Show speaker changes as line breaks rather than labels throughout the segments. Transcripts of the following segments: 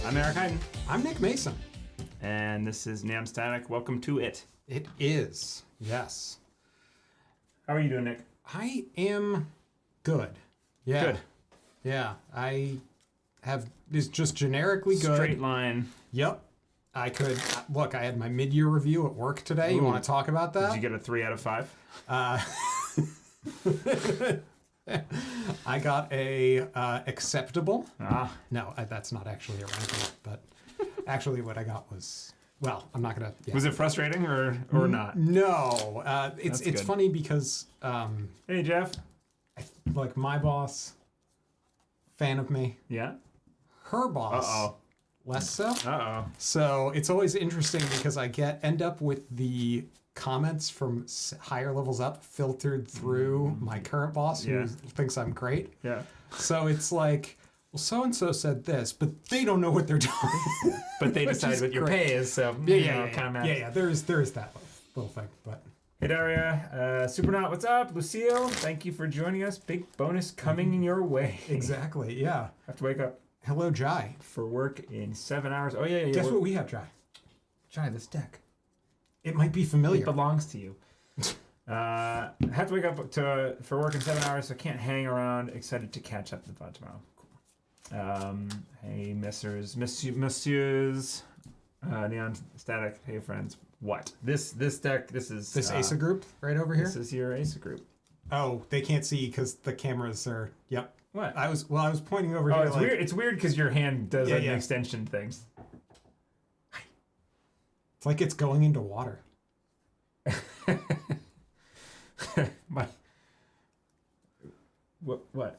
I'm Eric Hyden.
I'm Nick Mason.
And this is Neon Static. Welcome to it.
It is, yes.
How are you doing, Nick?
I am good. Yeah.
Good.
Yeah, I have, is just generically good.
Straight line.
Yep. I could, look, I had my mid-year review at work today. You want to talk about that?
Did you get a 3 out of 5?
I got a acceptable.
No,
that's not actually a ranking, but actually what I got was, well, I'm not going to. Yeah.
Was it frustrating or not?
No. It's
good.
funny because
Hey, Jeff.
like my boss, fan of me.
Yeah?
Her boss, less so.
Uh-oh.
So it's always interesting because I end up with the comments from higher levels up filtered through my current boss who thinks I'm great.
Yeah.
So it's like, well, so-and-so said this, but they don't know what they're doing.
But they decide what your pay is, so kind of
yeah. There is that little thing, but.
Hey Daria, Supernaut, what's up? Lucille, thank you for joining us. Big bonus coming your way.
Exactly, yeah.
Have to wake up
Hello, Jai.
for work in 7 hours. Oh yeah.
Guess what we have, Jai?
Jai, this deck.
It might be familiar.
It belongs to you. I have to wake up for work in 7 hours, so I can't hang around. Excited to catch up with the VOD tomorrow. Cool. Hey, messieurs, Neon Static. Hey, friends. What? This deck. This is
this Asa Group right over here.
This is your Asa Group.
Oh, they can't see because the cameras are. Yep.
What?
I was pointing over here.
It's weird. It's weird because your hand does an extension things.
It's like it's going into water.
What?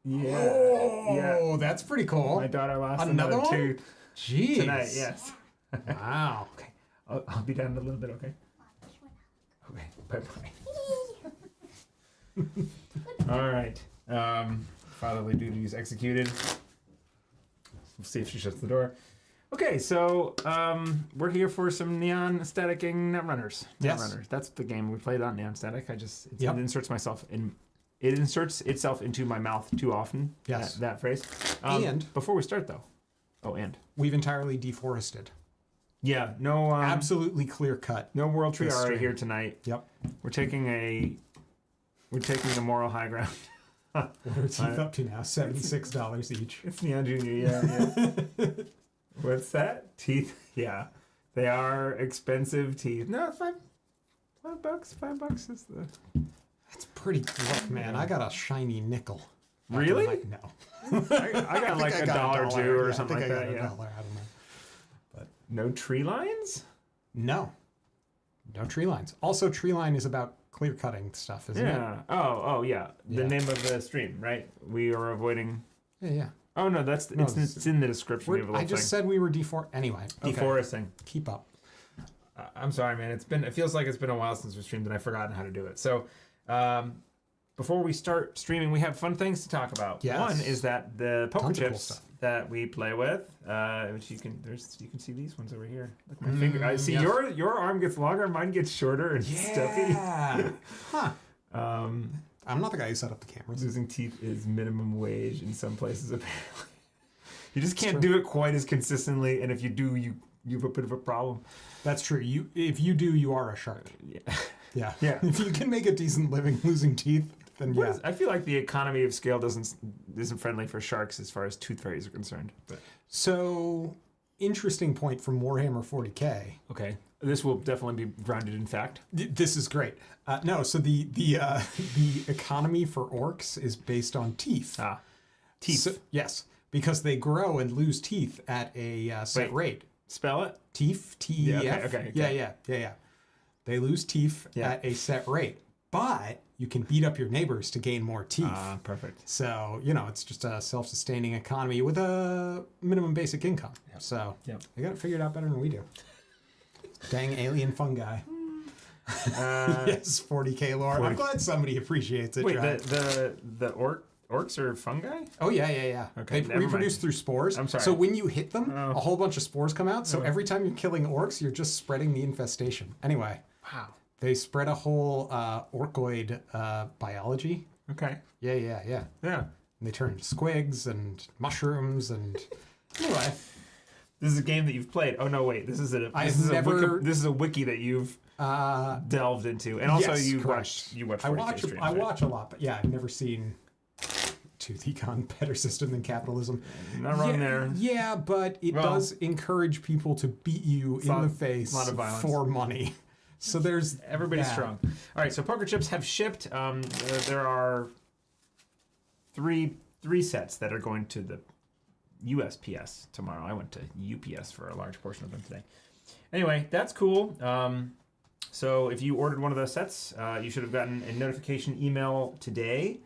Yeah.
Oh, that's pretty cool.
My daughter lost
another one?
tooth.
Jeez.
Tonight, yes.
Wow.
Okay. I'll be down in a little bit, okay? Okay. Bye-bye. All right. Fatherly duties executed. We'll see if she shuts the door. Okay, so we're here for some Neon Staticking Netrunners.
Yes.
Netrunners. That's the game we played on Neon Static. It inserts itself into my mouth too often.
Yes.
That phrase.
And
before we start though.
We've entirely deforested.
Yeah, no
absolutely clear cut.
No WT Ari here tonight.
Yep.
We're taking the moral high ground.
What are teeth up to now? $76 each.
It's Neon Junior, yeah. What's that? Teeth? Yeah. They are expensive teeth. No, $5 is the...
That's pretty look, man. I got a shiny nickel.
Really?
No.
I got like a dollar or two or something like that.
I don't know. But
no tree lines?
No tree lines. Also, tree line is about clear cutting stuff, isn't it?
Yeah. Oh, yeah. The name of the stream, right? We are avoiding...
Yeah.
Oh, no, it's in the description.
I just said we were anyway.
Deforesting.
Okay. Keep up.
I'm sorry, man. It feels like it's been a while since we streamed and I've forgotten how to do it. So, before we start streaming, we have fun things to talk about.
Yes.
One is that the poker chips
cool
that we play with, which you can see these ones over here. Look, my finger. I see your arm gets longer, mine gets shorter and stuffy.
Huh. I'm not the guy who set up the cameras.
Losing teeth is minimum wage in some places, apparently. You just can't do it quite as consistently, and if you do, you have a bit of a problem.
That's true. If you do, you are a shark.
Yeah.
If you can make a decent living losing teeth, then yeah.
I feel like the economy of scale isn't friendly for sharks as far as tooth fairies are concerned. But.
So, interesting point from Warhammer 40K.
Okay. This will definitely be grounded in fact.
This is great. So the economy for orcs is based on teeth.
Teeth.
So, yes, because they grow and lose teeth at a set rate.
Spell it.
Teeth. T-E-F.
Okay.
Yeah. They lose teeth at a set rate, but you can beat up your neighbors to gain more teeth.
Perfect.
So it's just a self-sustaining economy with a minimum basic income. Yep. So they got it figured out better than we do. Dang alien fungi. Yes, 40K lore. I'm glad somebody appreciates it.
Wait, the orcs are fungi?
Oh, yeah.
Okay,
they reproduce through spores.
I'm sorry.
So when you hit them, a whole bunch of spores come out. So every time you're killing orcs, you're just spreading the infestation. Anyway.
Wow.
They spread a whole orcoid biology.
Okay.
Yeah.
Yeah.
And they turn into squigs and mushrooms and Anyway,
This is a game that you've played. Oh no, wait. This is a wiki that you've delved into, and also
yes,
you
correct.
watch.
I
40K
watch.
streams,
I
right?
watch a lot, but yeah, I've never seen Tooth Econ better system than capitalism.
Not wrong there.
Yeah, but it does encourage people to beat you in the face
a lot of violence.
for money. So there's
Everybody's
that.
strong. All right, so poker chips have shipped. There are three sets that are going to the USPS tomorrow. I went to UPS for a large portion of them today. Anyway, that's cool. So if you ordered one of those sets, you should have gotten a notification email today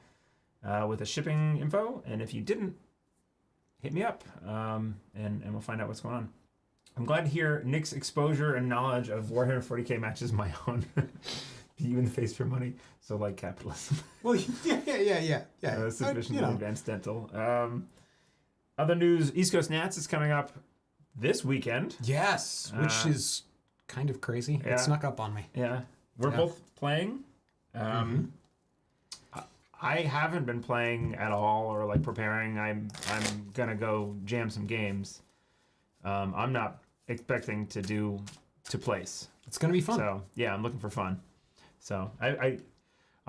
with a shipping info. And if you didn't, hit me up and we'll find out what's going on. I'm glad to hear Nick's exposure and knowledge of Warhammer 40K matches my own. Beat you in the face for money. So like capitalism.
Well, yeah.
Sufficiently advanced dental. Other news, East Coast Nats is coming up this weekend.
Yes, which is kind of crazy.
Yeah.
It snuck up on me.
Yeah. We're both playing. I haven't been playing at all or like preparing. I'm gonna go jam some games. I'm not expecting to place.
It's gonna be fun.
So yeah, I'm looking for fun. So I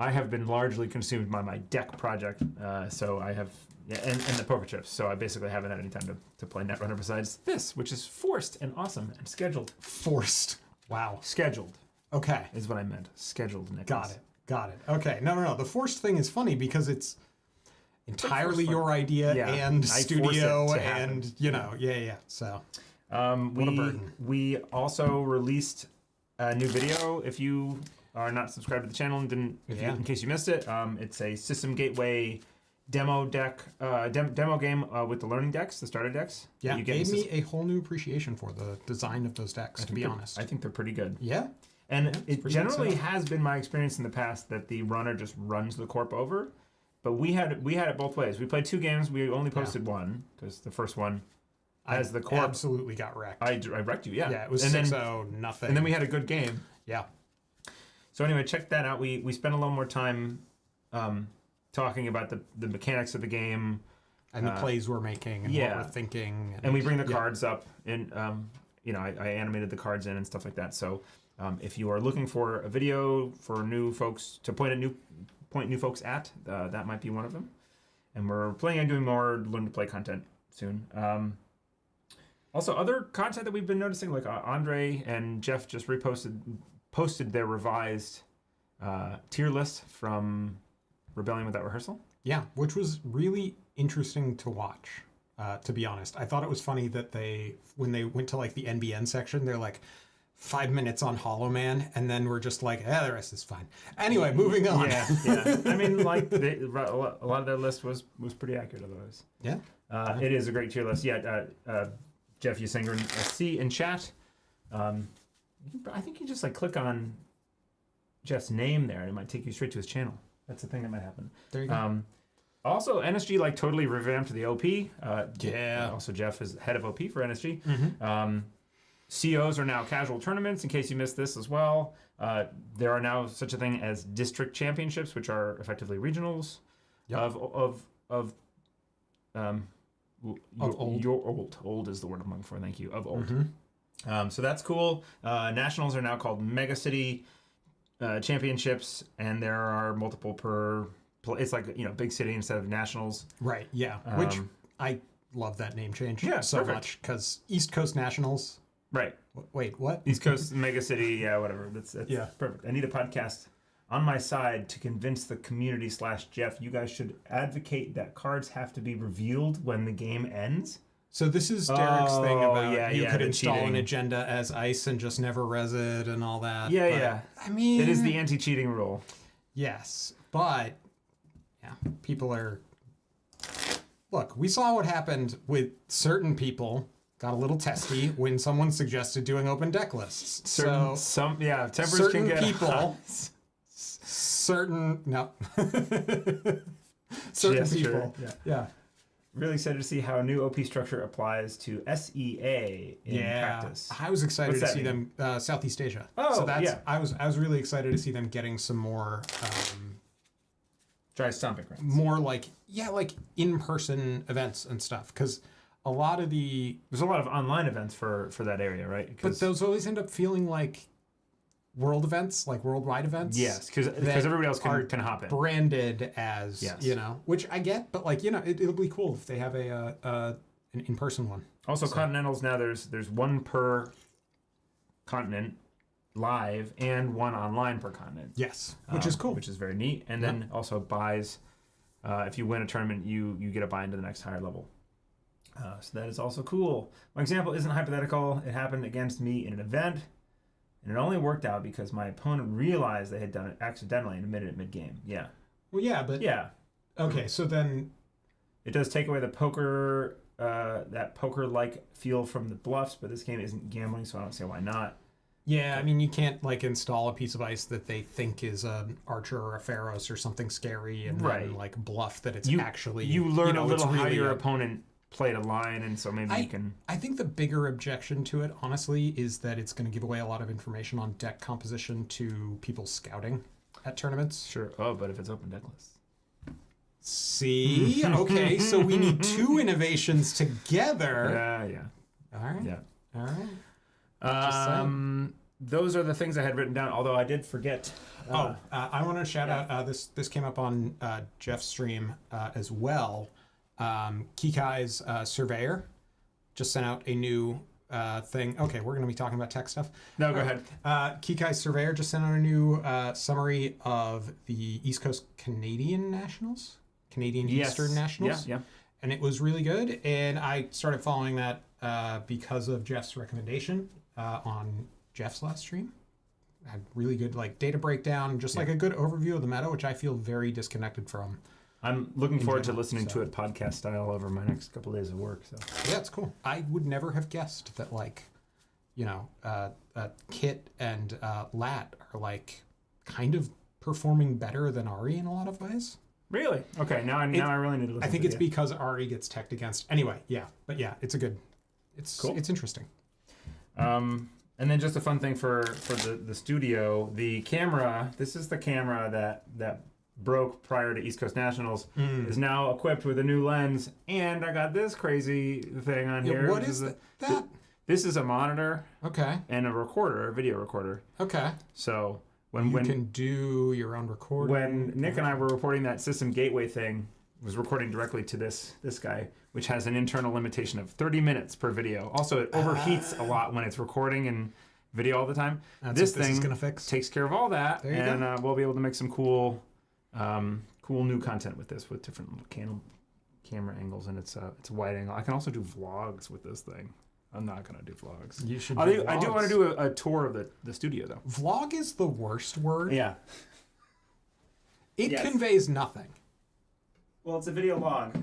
have been largely consumed by my deck project. So I have and the poker chips. So I basically haven't had any time to play Netrunner besides this, which is forced and awesome and scheduled.
Forced. Wow.
Scheduled.
Okay.
Is what I meant. Scheduled, Nicholas.
Got it. Okay. No. The forced thing is funny because it's entirely your idea and
I
studio
force it to happen.
and yeah. So
What
a burden.
We also released a new video. If you are not subscribed to the channel and in case you missed it, it's a System Gateway demo deck, demo game with the learning decks, the starter decks.
Yeah, gave me a whole new appreciation for the design of those decks. To be honest,
I think they're pretty good.
Yeah.
And it generally has been my experience in the past that the runner just runs the corp over. But we had it both ways. We played 2 games. We only posted one because the first one has the corp.
Absolutely got wrecked.
I wrecked you, yeah.
Yeah, it was 6-0, nothing.
And then we had a good game.
Yeah.
So anyway, check that out. We spent a little more time talking about the mechanics of the game.
And the plays we're making and what we're thinking.
And we bring the cards up and, I animated the cards in and stuff like that. So if you are looking for a video for new folks to point new folks at, that might be one of them. And we're planning on doing more learn to play content soon. Also, other content that we've been noticing, like Andre and Jeff just posted their revised tier list from Rebellion Without Rehearsal.
Yeah, which was really interesting to watch, to be honest. I thought it was funny that when they went to like the NBN section, they're like, 5 minutes on Hollow Man, and then we're just like, the rest is fine. Anyway, moving on.
Yeah. I mean, like, a lot of their list was pretty accurate otherwise.
Yeah.
It is a great tier list. Yeah, Jeff Usinger see in chat. I think you just like click on Jeff's name there, and it might take you straight to his channel. That's the thing that might happen.
There you go.
Also, NSG like totally revamped the OP.
Yeah.
Also, Jeff is head of OP for NSG.
Mm-hmm.
COs are now casual tournaments, in case you missed this as well. There are now such a thing as district championships, which are effectively regionals of
old.
Old is the word I'm looking for, thank you, of old. Mm-hmm. So that's cool. Nationals are now called Mega City Championships, and there are multiple per... It's like, big city instead of nationals.
Right, yeah. Which I love that name change so
perfect.
much, because East Coast Nationals...
Right.
Wait, what?
East Coast Mega City, whatever. That's perfect. I need a podcast on my side to convince the community / Jeff, you guys should advocate that cards have to be revealed when the game ends.
So this is Derek's thing about you could
the
install
cheating.
an agenda as ice and just never res it and all that.
Yeah.
I mean...
It is the anti-cheating rule.
Yes, but people are... Look, we saw what happened with certain people... Got a little testy when someone suggested doing open deck lists.
Tempers
certain
can get
people, certain people. Yeah.
Really excited to see how new OP structure applies to SEA in practice.
I was excited to see them Southeast Asia. I was really excited to see them getting some more
dry stomping grounds.
More like in-person events and stuff, because a lot of
there's a lot of online events for that area, right?
but those always end up feeling like world events, like worldwide events.
Yes, because everybody else can hop in.
Branded as,
Yes.
which I get, but like, it'll be cool if they have an in-person one.
Also, Continentals now there's one per continent live and one online per continent.
Yes, which is cool.
Which is very neat. And then also buys. If you win a tournament, you get a buy into the next higher level. So that is also cool. My example isn't hypothetical. It happened against me in an event. And it only worked out because my opponent realized they had done it accidentally and admitted it mid-game. Yeah.
Well, yeah, but...
Yeah.
Okay, so then...
It does take away the poker, that poker-like feel from the bluffs, but this game isn't gambling, so I don't see why not.
Yeah, I mean, you can't, like, install a piece of ice that they think is an Archer or a Pharaohs or something scary and then, like, bluff that it's actually...
You learn a little how your opponent played a line, and so maybe you can...
I think the bigger objection to it, honestly, is that it's going to give away a lot of information on deck composition to people scouting at tournaments.
Sure. Oh, but if it's open deck lists.
See? Okay, so we need two innovations together.
Yeah.
All right.
Yeah.
All right.
Those are the things I had written down, although I did forget.
I want to shout out, this came up on Jeff's stream as well. Kikai's Surveyor just sent out a new thing. Okay, we're going to be talking about tech stuff.
No, go ahead.
Kikai's Surveyor just sent out a new summary of the East Coast Canadian Nationals, Eastern Nationals.
Yeah.
And it was really good. And I started following that because of Jeff's recommendation on Jeff's last stream. Had really good data breakdown, just like a good overview of the meta, which I feel very disconnected from.
I'm looking forward to listening to it podcast style over my next couple of days of work. So
yeah, it's cool. I would never have guessed that Kit and Lat are kind of performing better than Ari in a lot of ways.
Really? Okay, now I really need to listen.
I think it's because Ari gets teched against. Anyway, yeah, but yeah, it's cool. It's interesting.
And then just a fun thing for the studio, the camera. This is the camera that broke prior to East Coast Nationals, is now equipped with a new lens, and I got this crazy thing on here.
What is that?
This is a monitor.
Okay.
And a video recorder.
Okay.
So
when you can do your own recording.
When Nick and I were reporting that system gateway thing, was recording directly to this guy, which has an internal limitation of 30 minutes per video. Also, it overheats a lot when it's recording and video all the time. This thing
is gonna fix.
Takes care of all that,
there you
and we'll be able to make some cool new content with this, with different camera angles, and it's a wide angle. I can also do vlogs with this thing. I'm not gonna do vlogs.
You should.
I do want to do a tour of the studio though.
Vlog is the worst word.
Yeah.
It conveys nothing.
Well, it's a video log.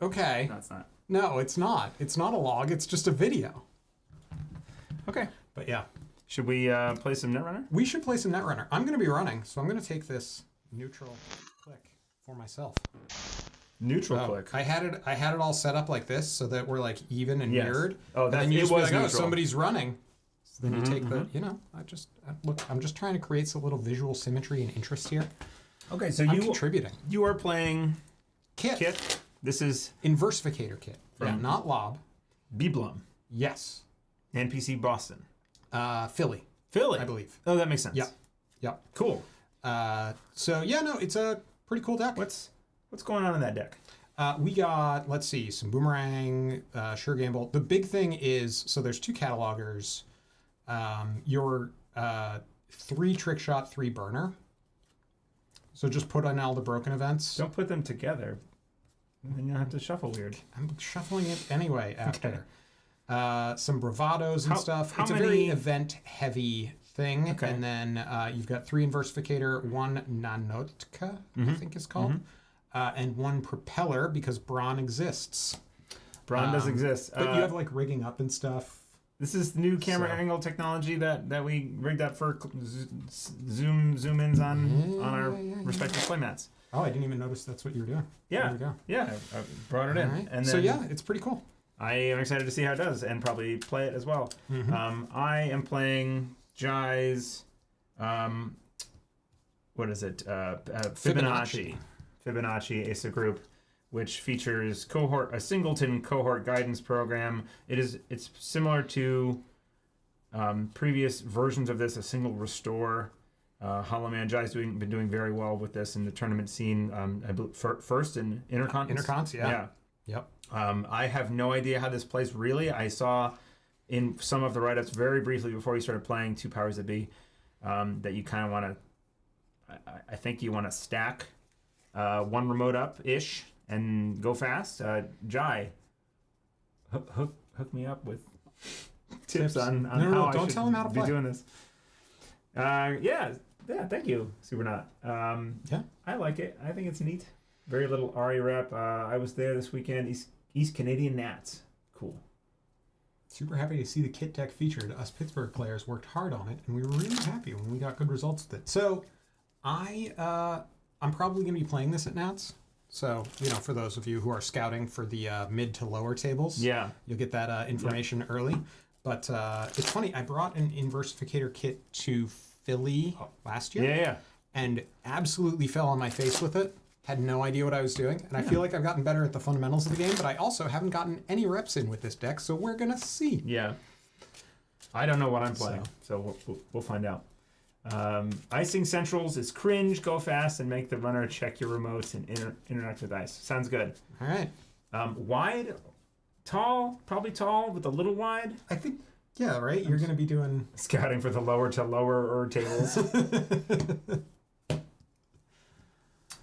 Okay.
No, it's not.
No, it's not. It's not a log. It's just a video.
Okay.
But yeah.
Should we play some Netrunner?
We should play some Netrunner. I'm going to be running, so I'm going to take this neutral click for myself.
Neutral click.
I had it all set up like this so that we're even and mirrored.
Oh,
and then you
it
just
was
be
neutral.
Somebody's running. So then you take the, I'm just trying to create some little visual symmetry and interest here.
Okay, so
I'm contributing.
You are playing
Kit.
This is
Inversificator Kit. Yeah, not Lob.
Beblum.
Yes.
NPC Boston.
Philly,
I
believe.
Oh, that makes sense.
Yep.
Cool.
It's a pretty cool deck.
What's going on in that deck?
We got, let's see, some Boomerang, Sure Gamble. The big thing is, so there's two catalogers. Your 3 Trick Shot, 3 Burner. So just put on all the broken events.
Don't put them together. Then you'll have to shuffle weird.
I'm shuffling it anyway after. Some bravados and stuff. It's a
many...
very event-heavy thing.
Okay.
And then you've got 3 Inversificator, 1 Nanotka, I think it's called, and 1 Propeller, because Brawn exists.
Brawn does exist.
But you have rigging up and stuff.
This is new camera angle technology that we rigged up for zoom ins on our respective playmats.
Oh, I didn't even notice that's what you were doing.
Yeah.
There we go.
Yeah, I brought it in.
Right.
And then,
so yeah, it's pretty cool.
I am excited to see how it does and probably play it as well. I am playing Jai's, what is it? Fibonacci Asa Group, which features a singleton cohort guidance program. It's similar to previous versions of this, a single restore. Hollow Man Jai's been doing very well with this in the tournament scene. I believe first in Intercons.
Intercons, yeah. Yep.
I have no idea how this plays really. I saw in some of the write-ups very briefly before we started playing Two Powers That Be that you kind of want to, I think you want to stack one remote up-ish and go fast. Jai, hook me up with tips on how
don't
I should
tell him how to
be
play.
doing this. Yeah, thank you, Supernaut.
Yeah.
I like it. I think it's neat. Very little Ari rep. I was there this weekend. East Canadian Nats. Cool.
Super happy to see the kit deck featured. Us Pittsburgh players worked hard on it, and we were really happy when we got good results with it. So, I'm probably going to be playing this at Nats. So, for those of you who are scouting for the mid to lower tables,
Yeah.
you'll get that information early. But it's funny, I brought an Inversificator kit to Philly last year.
Yeah.
And absolutely fell on my face with it. Had no idea what I was doing. And I feel like I've gotten better at the fundamentals of the game, but I also haven't gotten any reps in with this deck, so we're going to see.
Yeah. I don't know what I'm playing, so we'll find out. Icing Centrals is cringe, go fast, and make the runner check your remotes and interact with ice. Sounds good.
All right.
Wide, tall, probably tall with a little wide.
I think, yeah, right? You're going to be doing...
Scouting for the lower to lower tables.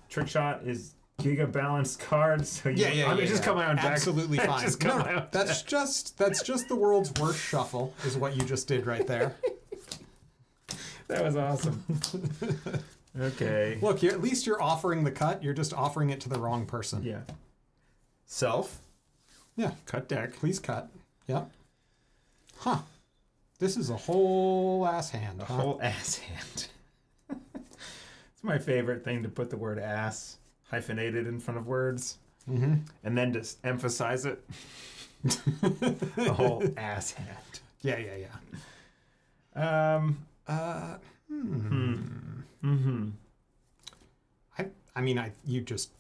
Trick Shot is Giga balanced cards. So just come out deck.
Absolutely fine.
Just come out
that's just the world's worst shuffle is what you just did right there.
That was awesome. Okay.
Look, at least you're offering the cut. You're just offering it to the wrong person.
Yeah. Self.
Yeah.
Cut deck.
Please cut. Yep. Huh. This is a whole ass hand.
A whole ass hand. It's my favorite thing to put the word ass hyphenated in front of words.
Mm-hmm.
And then just emphasize it. A whole ass hand.
Yeah. You just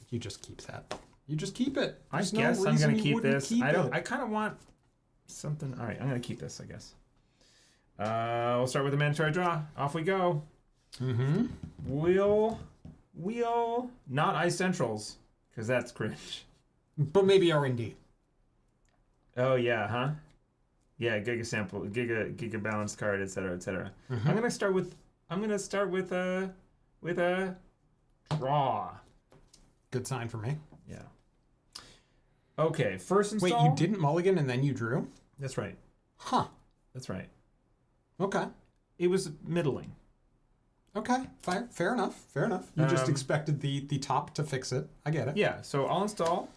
keep that. You just keep it.
I guess I'm gonna keep this. I kind of want something. All right, I'm gonna keep this. I guess. We'll start with the mandatory draw. Off we go.
Mm-hmm.
Wheel, not Ice Centrals, because that's cringe.
But maybe R&D.
Oh yeah, huh? Yeah, Giga sample, Giga balanced card, etc., etc.
Mm-hmm.
I'm gonna start with a draw.
Good sign for me.
Yeah. Okay, first install.
Wait, you didn't mulligan and then you drew?
That's right.
Huh.
That's right.
Okay.
It was middling.
Okay. Fair enough. You just expected the top to fix it. I get it.
Yeah. So I'll install.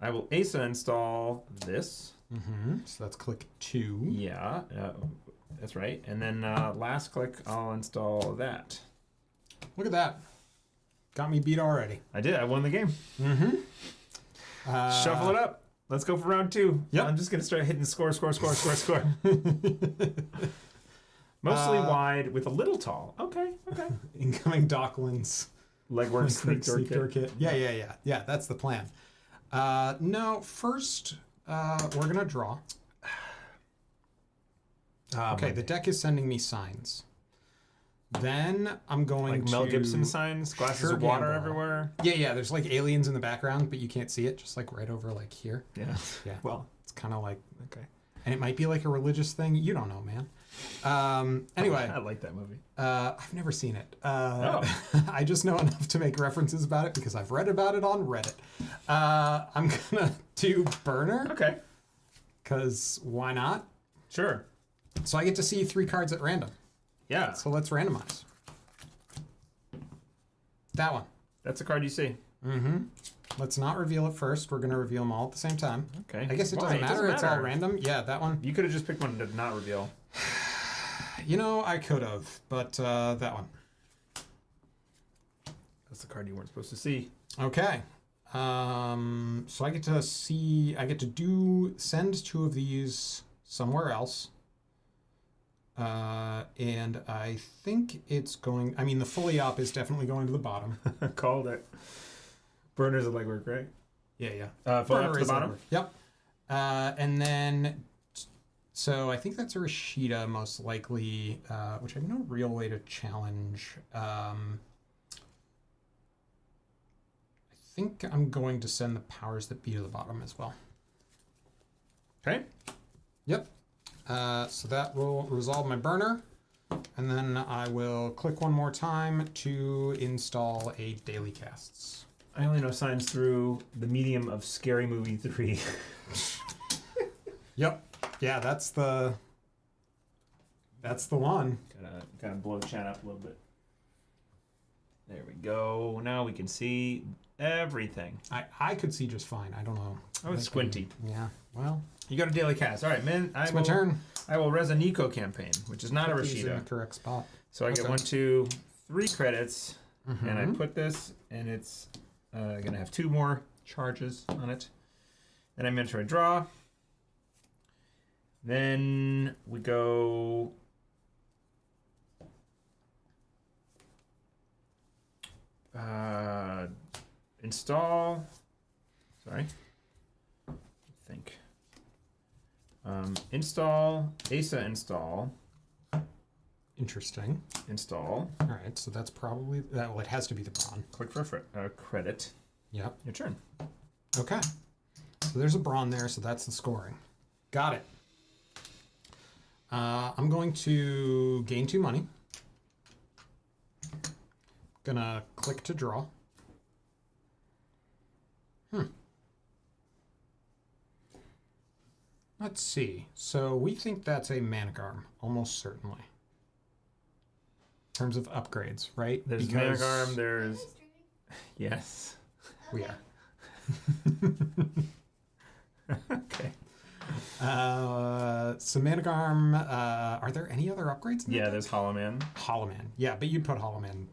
I will Asa install this.
Mm-hmm. So that's click 2.
Yeah. That's right. And then last click, I'll install that.
Look at that. Got me beat already.
I did. I won the game.
Mm-hmm.
Shuffle it up. Let's go for round 2.
Yep.
I'm just going to start hitting score. Mostly wide with a little tall. Okay.
Incoming Docklands.
Legwork sneak door kit.
Yeah, that's the plan. No, first we're going to draw. Okay, the deck is sending me signs. Then I'm going
like
to...
Mel Gibson signs, glasses of water everywhere.
Yeah, there's like aliens in the background, but you can't see it, just like right over like here.
Yeah.
Well, it's kind of like...
Okay.
And it might be like a religious thing. You don't know, man. Anyway.
I like that movie.
I've never seen it. I just know enough to make references about it because I've read about it on Reddit. I'm going to do Burner.
Okay.
Because why not?
Sure.
So I get to see 3 cards at random.
Yeah.
So let's randomize. That one.
That's a card you see.
Mm-hmm. Let's not reveal it first. We're going to reveal them all at the same time.
Okay.
I guess it doesn't matter. It's all random. Yeah, that one.
You could have just picked one to not reveal.
I could have, but that one.
That's the card you weren't supposed to see.
Okay. So I get to send 2 of these somewhere else. And I think it's going... the fully op is definitely going to the bottom.
Called it. Burner's a legwork, right?
Yeah.
Falling up
Burner
to the
is
bottom?
over. Yep. And then, so I think that's a Rashida most likely, which I have no real way to challenge. I think I'm going to send the powers that be to the bottom as well.
Okay.
Yep. So that will resolve my burner. And then I will click one more time to install a daily casts.
I only know signs through the medium of Scary Movie 3.
Yep. Yeah, that's the one.
Gotta blow the chat up a little bit. There we go. Now we can see everything.
I could see just fine. I don't know.
I was squinty.
Yeah. Well,
You got a daily cast. All right, man.
it's my turn.
I will res a Nico campaign, which is not a
These in the
Rashida.
correct spot.
So I get
Okay.
1, 2, 3 credits, and I
Mhm.
put this, and it's gonna have 2 more charges on it. Then I'm enter a draw. Then we go. Install. Sorry. Think. Install. Asa install.
Interesting.
Install.
All right, so that's probably that. Well, it has to be the brawn.
Click for a credit.
Yep.
Your turn.
Okay. So there's a brawn there, so that's the scoring. Got it. I'm going to gain 2 money. Gonna click to draw. Let's see. So we think that's a Manigarm, almost certainly. In terms of upgrades, right?
There's
Because
Manigarm, there's. Yes.
we are.
Okay.
So Manigarm, are there any other upgrades?
Yeah, there's Hollow Man.
Hollow Man. Yeah, but you'd put Hollow Man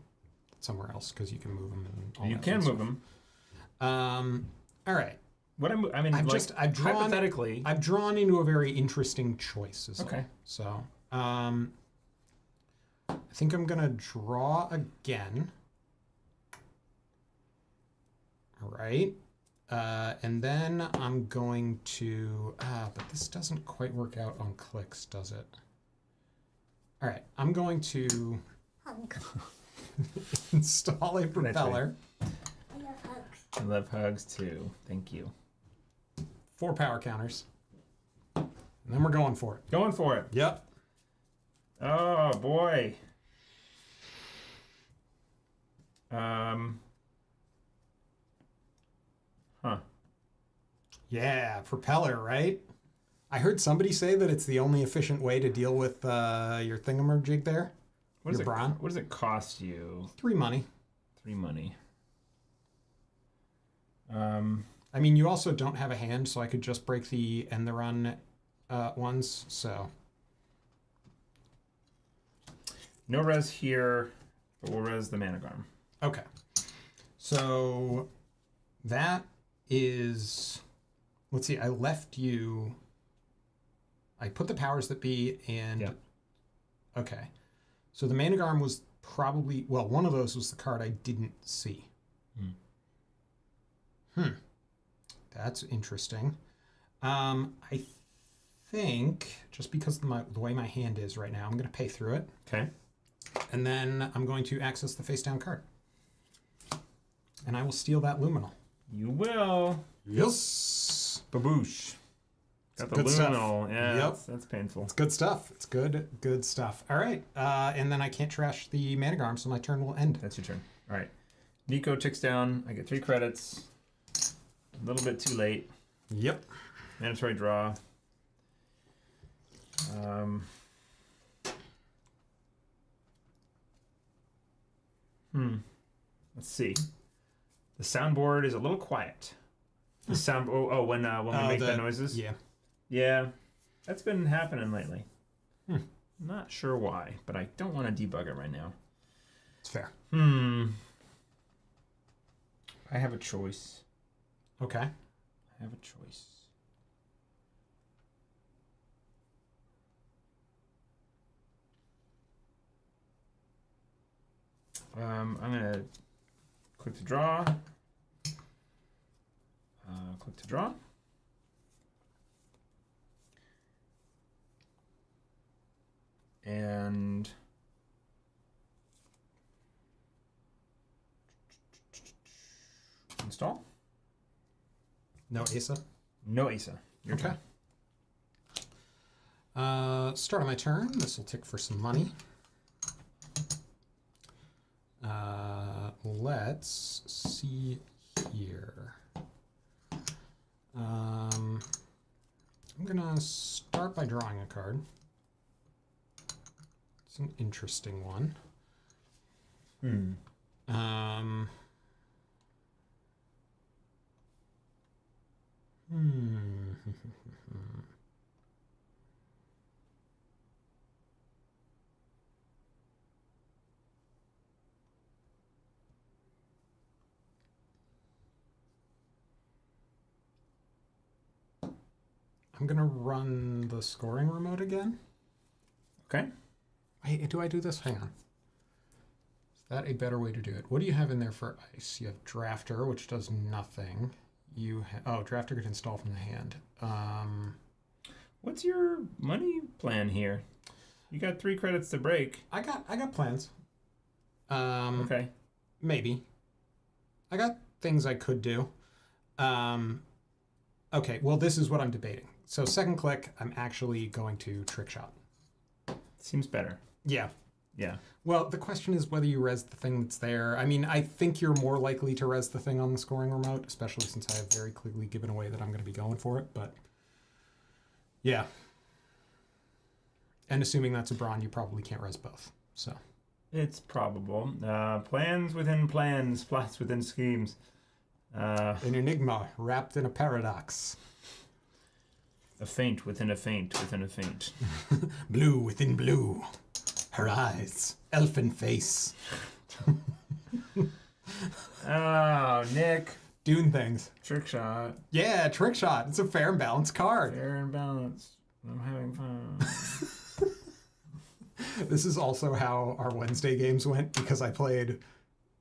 somewhere else because you can move them and all
You
that
can
fun
move
stuff.
them.
All right.
What I mean,
I've
like,
drawn
hypothetically.
I've drawn into a very interesting choice. Is
Okay.
all. So, I think I'm gonna draw again. All right. And then I'm going to, but this doesn't quite work out on clicks, does it? All right, I'm going to install a propeller.
I love hugs.
I love hugs too. Thank you.
4 power counters. And then we're going for it.
Going for it.
Yep.
Oh boy. Huh.
Yeah, propeller, right? I heard somebody say that it's the only efficient way to deal with your thingamajig there.
What does
Your
it?
brawn?
What does it cost you?
3 money.
3 money.
I mean, you also don't have a hand, so I could just break the end the run ones. So
No res here, but we'll res the Manigarm.
okay, so that is. Let's see. I left you. I put the powers that be and.
Yep.
Okay, so the Manigarm was probably one of those was the card I didn't see. That's interesting. I think just because of the way my hand is right now, I'm going to pay through it.
Okay.
And then I'm going to access the face down card. And I will steal that Luminal.
You will.
Yes.
Baboosh. Got the
good stuff.
Luminal. Yeah,
Yep.
that's painful.
It's good stuff. It's good stuff. All right. And then I can't trash the Manigarm, so my turn will end.
That's your turn. All right. Nico ticks down. I get 3 credits. A little bit too late.
Yep.
Mandatory draw. Let's see. The soundboard is a little quiet. The sound. When we make the noises.
Yeah.
Yeah, that's been happening lately. Not sure why, but I don't want to debug it right now.
It's fair.
I have a choice.
Okay.
I have a choice. I'm gonna click to draw. click to draw. And install.
No Asa?
No Asa. Your
Okay. Start of my turn. This will tick for some money. Let's see here. I'm gonna start by drawing a card. It's an interesting one. I'm gonna run the scoring remote again.
Okay.
Wait, do I do this? Hang on. Is that a better way to do it? What do you have in there for ice? You have Drafter, which does nothing. You Drafter could install from the hand.
What's your money plan here? You got 3 credits to break.
I got plans.
Okay.
Maybe. I got things I could do. Okay, well, this is what I'm debating. So second click, I'm actually going to trick shot.
Seems better.
Yeah.
Yeah.
Well, the question is whether you res the thing that's there. I mean, I think you're more likely to res the thing on the scoring remote, especially since I have very clearly given away that I'm going to be going for it. But yeah. And assuming that's a Brawn, you probably can't res both. So
It's probable. Plans within plans, plots within schemes.
an enigma wrapped in a paradox.
A feint within a feint within a feint.
Blue within blue. Her eyes. Elfin face.
Oh, Nick.
Doing things.
Trick shot.
Yeah, trick shot. It's a fair and balanced card.
Fair and balanced. I'm having fun.
This is also how our Wednesday games went because I played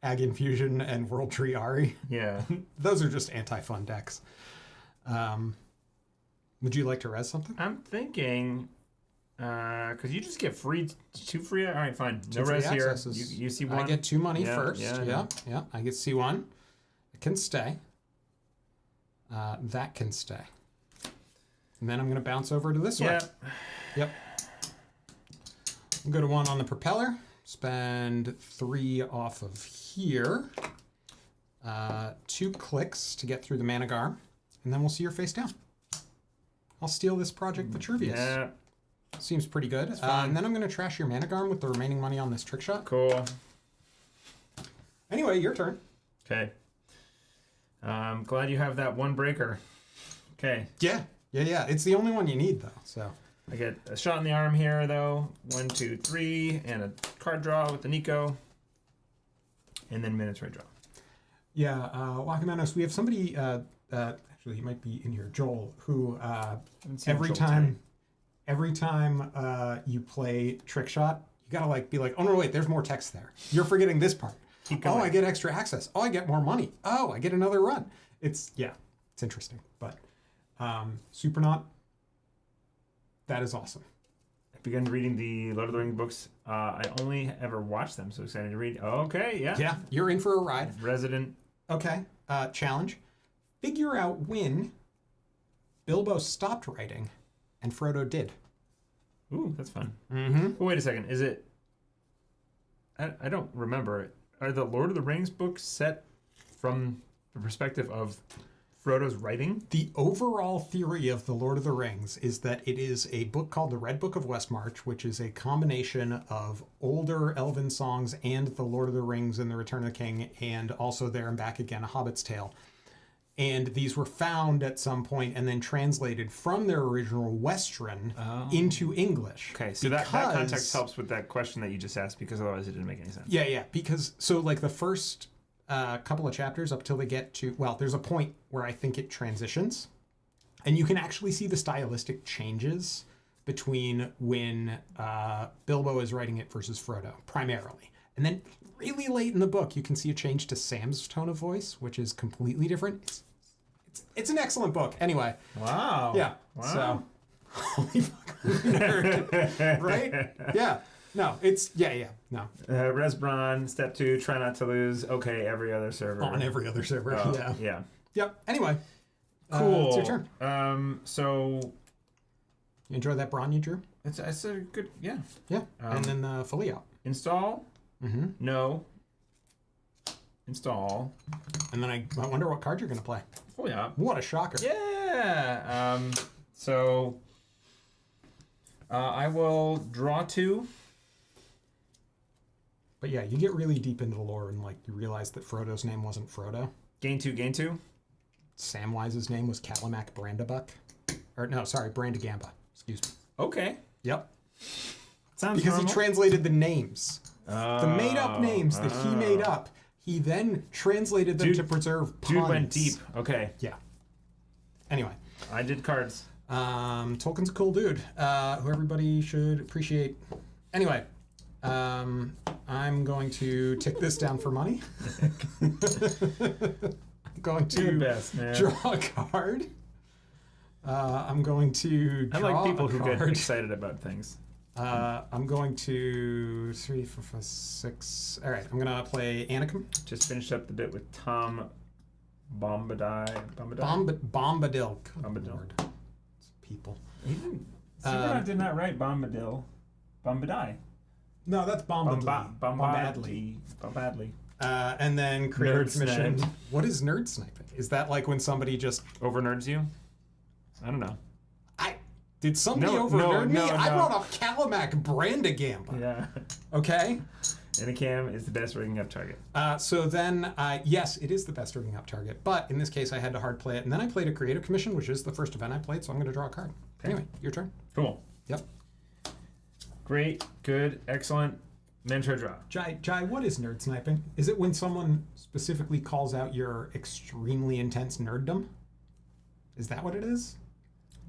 Ag Infusion and WT Ari.
Yeah.
Those are just anti-fun decks. Would you like to res something?
I'm thinking, because you just get two free. All right, fine. No
Two free
res here.
accesses.
You see one.
I get 2 money
Yeah,
first.
yeah.
Yeah. I get C1. It can stay. That can stay. And then I'm going to bounce over to this
Yeah.
one. Yep. Go to 1 on the propeller. Spend 3 off of here. 2 clicks to get through the Managar. And then we'll see your face down. I'll steal this Project Vitruvius.
Yeah.
Seems pretty good. And then I'm going to trash your Managarm with the remaining money on this trick shot.
Cool.
Anyway, your turn.
Okay. I'm glad you have that one breaker. Okay.
Yeah. It's the only one you need, though. So
I get a shot in the arm here, though. 1, 2, 3, and a card draw with the Nico. And then Minotaur draw.
yeah, Wakamanos, we have somebody. Actually, he might be in here. Joel, who every time you play trick shot, you gotta be like, oh no, wait, there's more text there. You're forgetting this part.
Keep
Oh,
going.
I get extra access. Oh, I get more money. Oh, I get another run. It's interesting. But Supernaut, that is awesome.
I began reading the Lord of the Rings books. I only ever watched them, so excited to read. Okay, yeah.
Yeah, you're in for a ride.
Resident.
Okay, challenge. Figure out when Bilbo stopped writing and Frodo did.
Ooh, that's fun.
Mm-hmm.
Oh, wait a second. Is it... I don't remember. Are the Lord of the Rings books set from the perspective of Frodo's writing?
The overall theory of The Lord of the Rings is that it is a book called The Red Book of Westmarch, which is a combination of older elven songs and The Lord of the Rings and The Return of the King, and also There and Back Again, A Hobbit's Tale. And these were found at some point and then translated from their original Westron into English.
Okay, so that context helps with that question that you just asked, because otherwise it didn't make any sense.
Yeah, because, so the first couple of chapters up till they get to, there's a point where I think it transitions. And you can actually see the stylistic changes between when Bilbo is writing it versus Frodo, primarily. And then really late in the book, you can see a change to Sam's tone of voice, which is completely different. It's It's an excellent book. Anyway.
Wow.
Yeah.
Wow.
So, holy fucking nerd. Right? Yeah. No, it's, no.
Resbron, step 2, try not to lose. Okay, every other server.
On every other server, yeah.
Yeah.
Yep, anyway.
Cool.
It's your turn.
So...
You enjoy that brawn you drew?
It's a good, yeah.
Yeah, and then fully out.
Install?
Mm-hmm.
No. Install.
And then I wonder what card you're going to play.
Fully out.
What a shocker.
Yeah. So... I will draw 2.
But yeah, you get really deep into the lore and like you realize that Frodo's name wasn't Frodo.
Gain 2.
Samwise's name was Calimac Brandabuck. Or no, sorry, Brandagamba. Excuse me.
Okay.
Yep.
Sounds
Because
normal.
he translated the names. The made-up names that he made up. He then translated them to preserve puns.
Dude went deep. Okay.
Yeah. Anyway.
I did cards.
Tolkien's a cool dude, who everybody should appreciate. Anyway, I'm going to tick this down for money. I'm going
You're the
to
best, man.
draw a card. I'm going to draw
I like people
a
who
card.
get excited about things.
I'm going to 3, 4, 5, 6. All right, I'm gonna play Anakim.
Just finished up the bit with Tom Bombadil.
Bombadil. Good
Bombadil.
Lord. It's people.
He didn't. Superman did not write Bombadil. Bombadil.
No, that's Bombadil.
Bombadil.
And then Creative
Nerd
Commission.
sniped.
What is nerd sniping? Is that like when somebody just
Over nerds you? I don't know.
did somebody
No,
over nerd me?
no,
I
no.
brought up Calimac Brandagamba.
Yeah.
Okay.
Anacam is the best rigging up target.
So then, yes, it is the best rigging up target. But in this case, I had to hard play it, and then I played a Creative Commission, which is the first event I played. So I'm going to draw a card.
Okay.
Anyway, your turn.
Cool.
Yep.
Great. Good. Excellent. Mentor draw.
Jai, what is nerd sniping? Is it when someone specifically calls out your extremely intense nerddom? Is that what it is?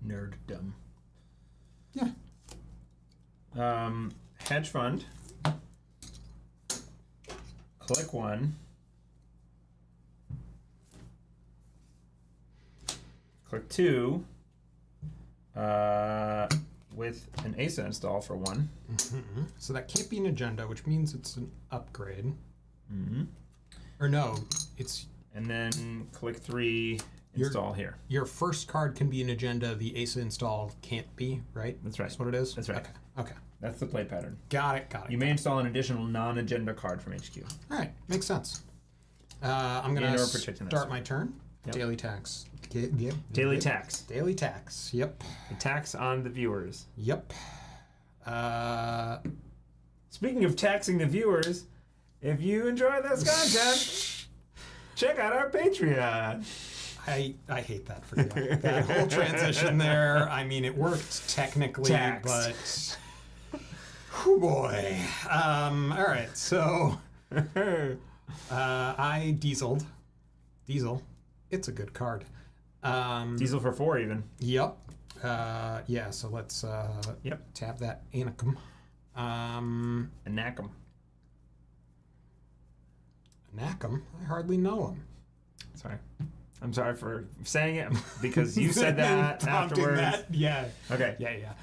Nerddom.
Yeah.
Hedge fund. Click 1. Click 2. With an Asa install for 1.
Mm-hmm. So that can't be an agenda, which means it's an upgrade.
Mm-hmm.
Or no, it's
And then click 3. Install here.
your first card can be an agenda. The Asa install can't be, right?
That's right.
That's what it is?
That's right.
Okay.
That's the play pattern.
Got it.
You may install an additional non-agenda card from HQ.
All right. Makes sense. I'm going
And
to
or protecting that
start
server.
my turn.
Yep.
Daily tax.
Daily tax.
Daily tax. Yep.
The tax on the viewers.
Yep.
Speaking of taxing the viewers, if you enjoy this content, check out our Patreon.
I hate that for you. That whole transition there. I mean, it worked technically,
Tax.
but oh boy. All right. So I dieseled. Diesel. It's a good card.
Diesel for 4 even.
Yep. Yeah. So let's tap that Anakim.
Anakim.
Anakim. I hardly know him.
Sorry. I'm sorry for saying it because you said that
Prompting
afterwards.
that, yeah.
Okay.
Yeah.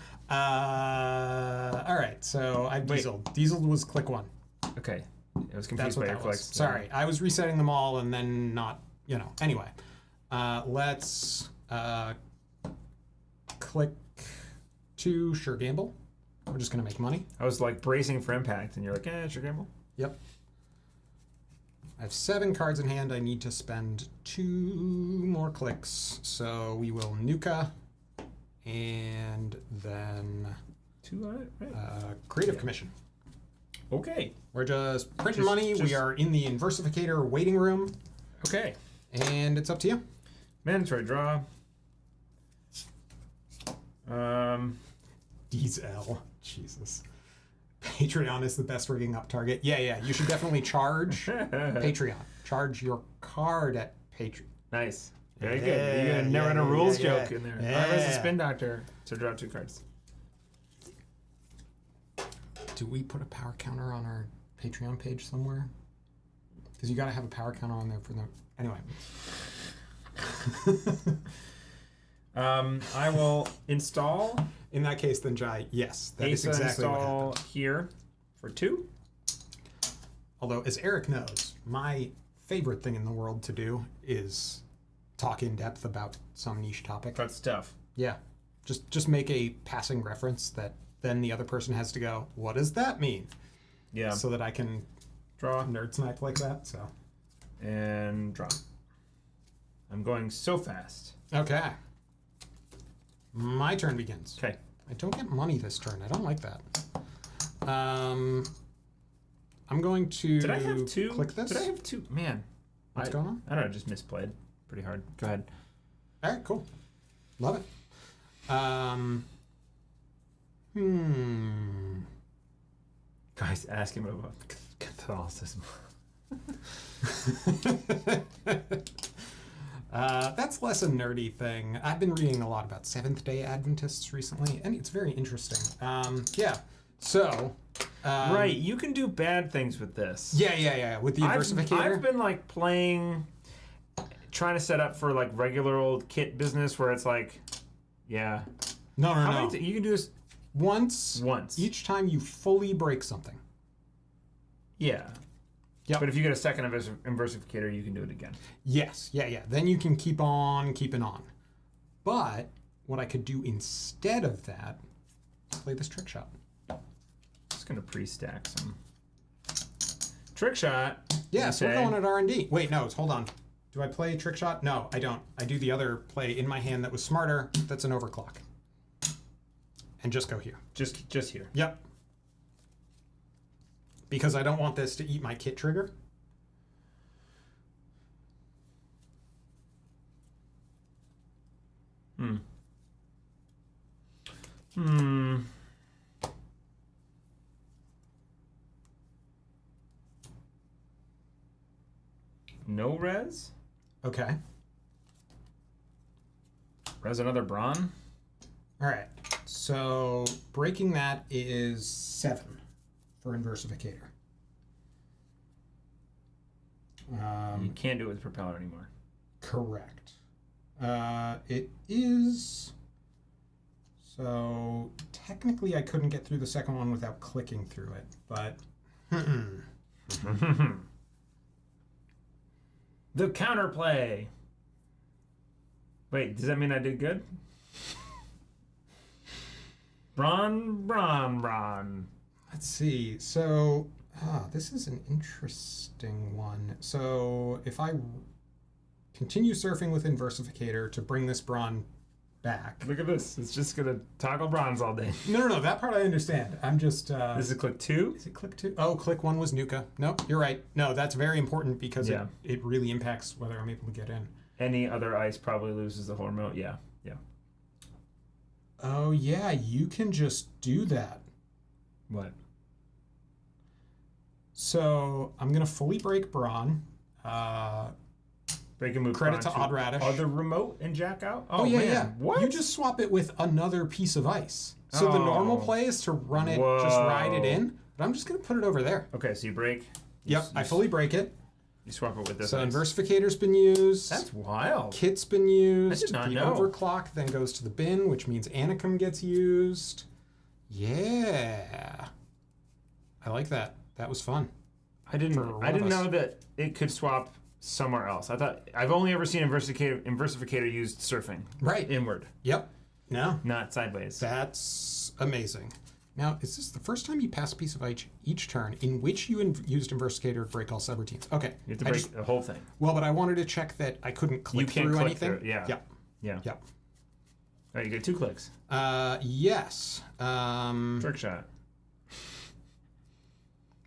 All right. So I dieseled. Dieseled was click 1.
Okay. I was
That's
confused
what
by your
that was.
clicks.
Sorry, I was resetting them all and then not, Anyway, let's click 2, sure gamble. We're just going to make money.
I was like bracing for impact, and you're like, sure gamble.
Yep. I have 7 cards in hand. I need to spend 2 more clicks. So we will Nuka and then
2 on it? Right.
Creative Commission.
Okay.
We're just printing money. We are in the Inversificator waiting room.
Okay.
And it's up to you.
Mandatory draw.
Diesel. Jesus. Patreon is the best rigging up target. Yeah. You should definitely charge Patreon. Charge your card at Patreon.
Nice. Very good. You got a Netrunner rules joke in there.
Yeah.
I was a spin doctor to draw 2 cards.
Do we put a power counter on our Patreon page somewhere? Because you got to have a power counter on there for the... Anyway.
I will install.
In that case, then Jai, yes, that is
Asa
exactly what
install
happened.
here for 2.
Although, as Eric knows, my favorite thing in the world to do is talk in depth about some niche topic.
Good stuff.
Yeah, just make a passing reference that then the other person has to go, what does that mean?
Yeah.
So that I can
Draw
nerd snipe like that. So
and draw. I'm going so fast.
okay, my turn begins.
Okay.
I don't get money this turn. I don't like that. I'm going to
Did I have 2?
click this.
Did I have 2? Man.
What's going on?
I don't know. I just misplayed pretty hard. Go ahead.
All right, cool. Love it.
Guys, ask him about Catholicism.
That's less a nerdy thing. I've been reading a lot about Seventh-day Adventists recently, and it's very interesting. Yeah. So.
Right, you can do bad things with this.
Yeah. With the inversificator.
I've been like trying to set up for like regular old kit business where it's like, yeah.
No.
You can do this
Once. Each time you fully break something.
Yeah.
Yep.
But if you get a second inversificator, you can do it again.
Yes. Yeah. Then you can keep on keeping on. But what I could do instead of that, play this trick shot.
Just gonna pre-stack some trick shot.
Yes, we're going at R&D. Wait, no, hold on. Do I play trick shot? No, I don't. I do the other play in my hand that was smarter. That's an overclock. And just go here.
Just here.
Yep. Because I don't want this to eat my kit trigger.
No res?
Okay.
Res another brawn?
All right. So breaking that is 7 for inversificator.
You can't do it with propeller anymore.
Correct. It is. So technically, I couldn't get through the second one without clicking through it, but.
The counterplay. Wait, does that mean I did good? Brawn.
Let's see. So, this is an interesting one. So, if I continue surfing with inversificator to bring this brawn back.
Look at this. It's just going to toggle bronze all day.
No. That part I understand. I'm just.
This is click 2?
Is it click 2? Oh, click 1 was Nuka. No, you're right. No, that's very important because it really impacts whether I'm able to get in.
Any other ice probably loses the whole remote. Yeah.
Oh, yeah, you can just do that.
What?
So I'm going to fully break brawn.
Break and move
credit to Odd Radish.
Other remote and jack out?
Oh yeah,
man.
yeah.
What?
You just swap it with another piece of ice. So the normal play is to run it, just ride it in. But I'm just going to put it over there.
Okay, so you break.
I fully break it.
You swap it with this.
So
ice.
inversificator's been used.
That's wild.
Kit's been used.
I did not
the
know.
overclock then goes to the bin, which means Anakim gets used. Yeah. I like that. That was fun.
I didn't know that it could swap somewhere else. I've only ever seen inversificator used surfing.
Right.
Inward.
Yep. No.
Not sideways.
That's amazing. Now, is this the first time you pass a piece of ice each turn in which you used inversificator to break all subroutines? Okay.
You have to break the whole thing.
Well, but I wanted to check that I couldn't click through anything.
Yeah.
Yep.
Yeah.
Yep.
All right, you get 2 clicks.
Yes.
Trick shot.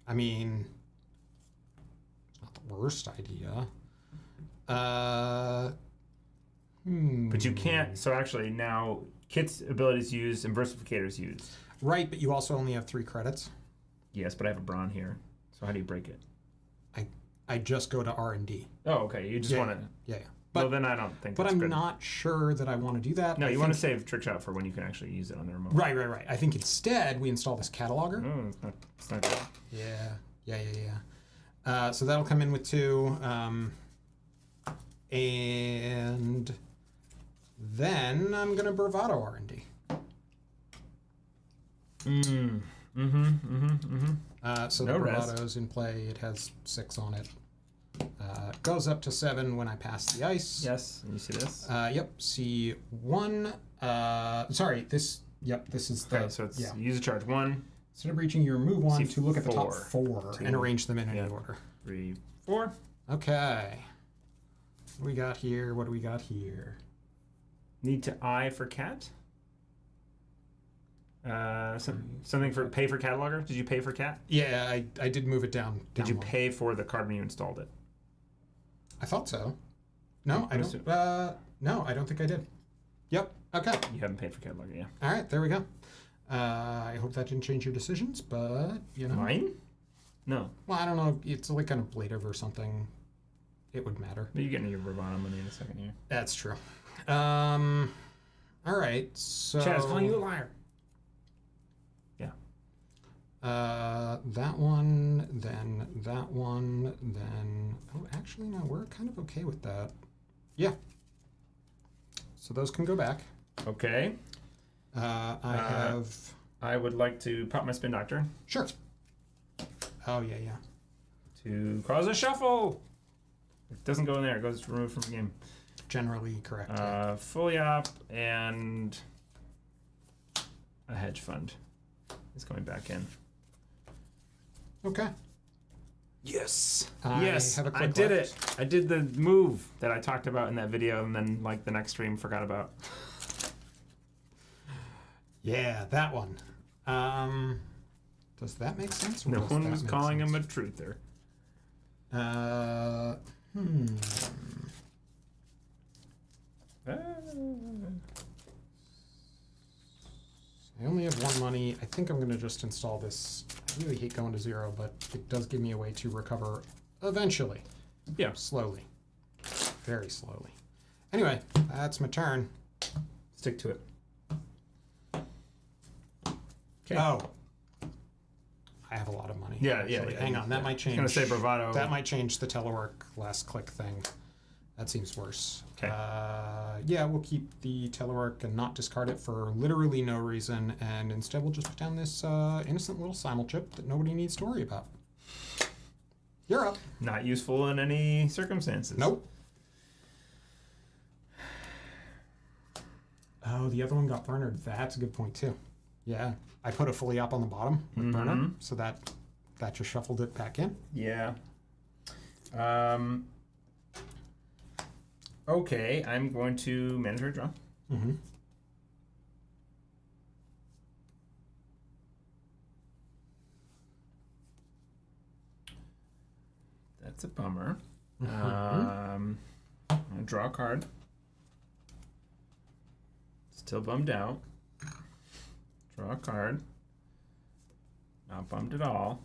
I mean, it's not the worst idea.
But you can't. So actually, now Kit's abilities used, inversificator's used.
Right, but you also only have 3 credits.
Yes, but I have a brawn here. So how do you break it?
I just go to R&D.
Oh, okay. You just want to.
Yeah.
But then I don't think.
But
that's
I'm
good.
not sure that I want to do that.
No, you want to save trick shot for when you can actually use it on the remote.
Right. I think instead we install this cataloger.
No, it's not good.
Yeah. So that'll come in with 2. And then I'm gonna bravado R&D. So
No
the
res.
bravado's in play. It has 6 on it. Goes up to 7 when I pass the ice.
Yes, and you see this?
Yep. C1. Sorry. This. Yep. This is the.
Okay, so it's use a charge 1.
Instead of reaching, you remove 1 to look at the top
C4.
4 and arrange them in any order.
3, 4.
Okay. What do we got here? What do we got here?
Need to I for cat. Something for pay for cataloger. Did you pay for cat?
Yeah, I did move it down.
Did you
one.
pay for the card when you installed it?
I thought so. No, I don't. No, I don't think I did. Yep. Okay.
You haven't paid for cataloger, yeah.
All right. There we go. I hope that didn't change your decisions, but you know.
Mine? No.
Well, I don't know. It's like kind of ablative or something. It would matter.
But you're getting your bravado money in a second here.
That's true. All right. So.
Chad's calling you a liar. Yeah.
That one, then that one, then. Oh, actually, no. We're kind of okay with that. Yeah. So those can go back.
Okay. I would like to pop my spin doctor.
Sure. Oh yeah.
To cause a shuffle. It doesn't go in there. It goes removed from the game.
Generally correct.
Fully up and a hedge fund is going back in.
Okay.
Yes.
I
yes.
have a
I
click
did
left.
it. I did the move that I talked about in that video, and then like the next stream forgot about.
Yeah, that one. Does that make sense?
No one was calling him a truther.
I only have 1 money. I think I'm going to just install this. I really hate going to 0, but it does give me a way to recover eventually.
Yeah.
Slowly. Very slowly. Anyway, that's my turn.
Stick to it. Okay.
Oh. I have a lot of money.
Yeah.
Hang on, that might change.
I was gonna say bravado.
That might change the telework last click thing. That seems worse.
Okay.
Yeah, we'll keep the telework and not discard it for literally no reason, and instead we'll just put down this innocent little simul-chip that nobody needs to worry about. You're up.
Not useful in any circumstances.
Nope. Oh, the other one got burnered. That's a good point too. Yeah, I put a fully up on the bottom with burner, so that just shuffled it back in.
Yeah. Okay, I'm going to mandatory draw.
Mm-hmm.
That's a bummer. I'm gonna draw a card. Still bummed out. Draw a card. Not bummed at all.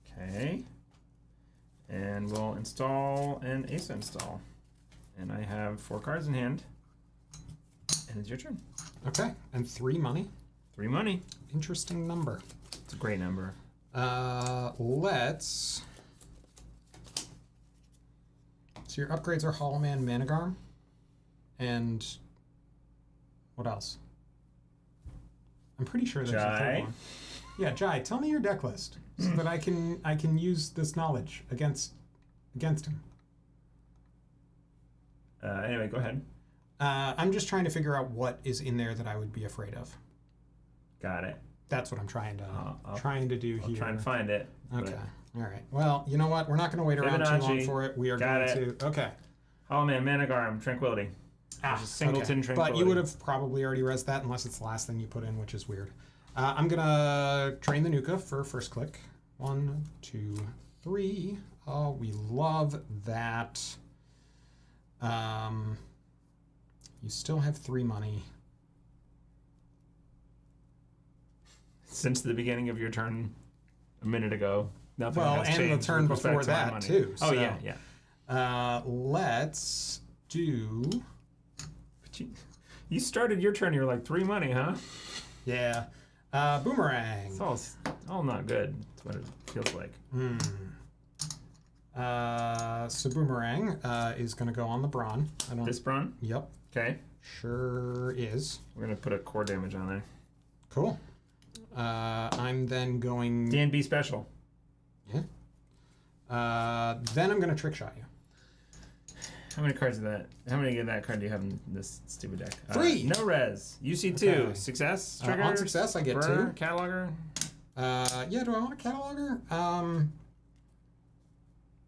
Okay. And we'll install an Asa install. And I have 4 cards in hand. And it's your turn.
Okay, and 3 money.
3 money.
Interesting number.
It's a great number.
Let's. So your upgrades are Hollow Man, Managarm, and what else? I'm pretty sure there's a third
Jai.
one. Yeah, Jai, tell me your deck list so that I can use this knowledge against him.
Anyway, go ahead.
I'm just trying to figure out what is in there that I would be afraid of.
Got it.
That's what I'm trying to
I'll
do
I'll
here.
try and find it.
Okay. All right. Well, you know what? We're not going to wait around too long for it. We are going to. Okay.
Hollow Man, Managarm, Tranquility. There's a singleton Tranquility.
But you would have probably already rezzed that unless it's the last thing you put in, which is weird. I'm going to train the Nuka for first click. 1, 2, 3. Oh, we love that. You still have 3 money.
Since the beginning of your turn a minute ago, nothing
Well,
has
and
changed
the turn
with respect
before
to my
that,
money.
too.
Oh,
so,
yeah.
Let's do...
But you started your turn, you were like 3 money, huh?
Yeah. Boomerang.
It's all all not good. That's what it feels like.
So Boomerang is going to go on the Brawn.
This Brawn?
Yep.
Okay.
Sure is.
We're going to put a core damage on there.
Cool. I'm then going...
D&B special.
Yeah. Then I'm going to trick shot you.
How many cards of that? How many of that card do you have in this stupid deck?
3.
No res. UC2.
Okay.
Success trigger.
On success, I get
burner,
2.
Cataloger.
Yeah, do I want a cataloger?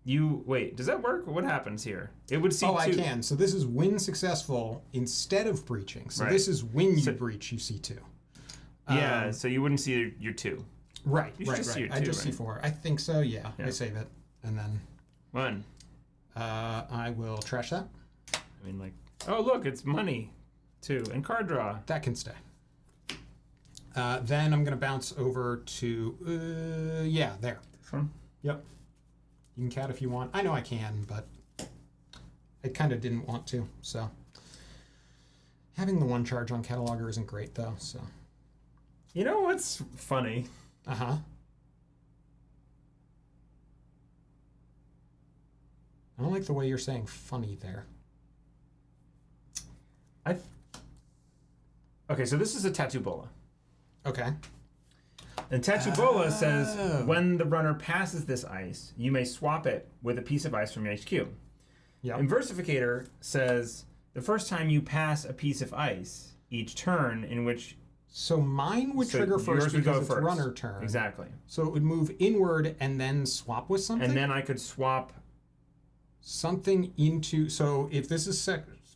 You wait. Does that work? What happens here? It would see.
Oh, I can. So this is when successful instead of breaching. So
Right.
this is when you breach. You see 2.
Yeah. So you wouldn't see your 2.
Right.
You should just see your 2,
I just see
right?
4. I think so. Yeah. I save it, and then
1.
I will trash that.
I mean, like, oh look, it's money. 2 and card draw.
That can stay. Then I'm gonna bounce over to yeah, there.
This one.
Yep. You can cat if you want. I know I can, but I kind of didn't want to. So having the 1 charge on cataloger isn't great though. So.
You know what's funny?
I don't like the way you're saying funny there.
Okay, so this is a Tattoo Bola.
Okay.
And Tattoo Bola says when the runner passes this ice, you may swap it with a piece of ice from your HQ.
Yeah.
And Versificator says the first time you pass a piece of ice, each turn in which...
So mine would trigger first because it's runner turn.
Exactly.
So it would move inward and then swap with something?
And then I could swap...
Something into... So if this is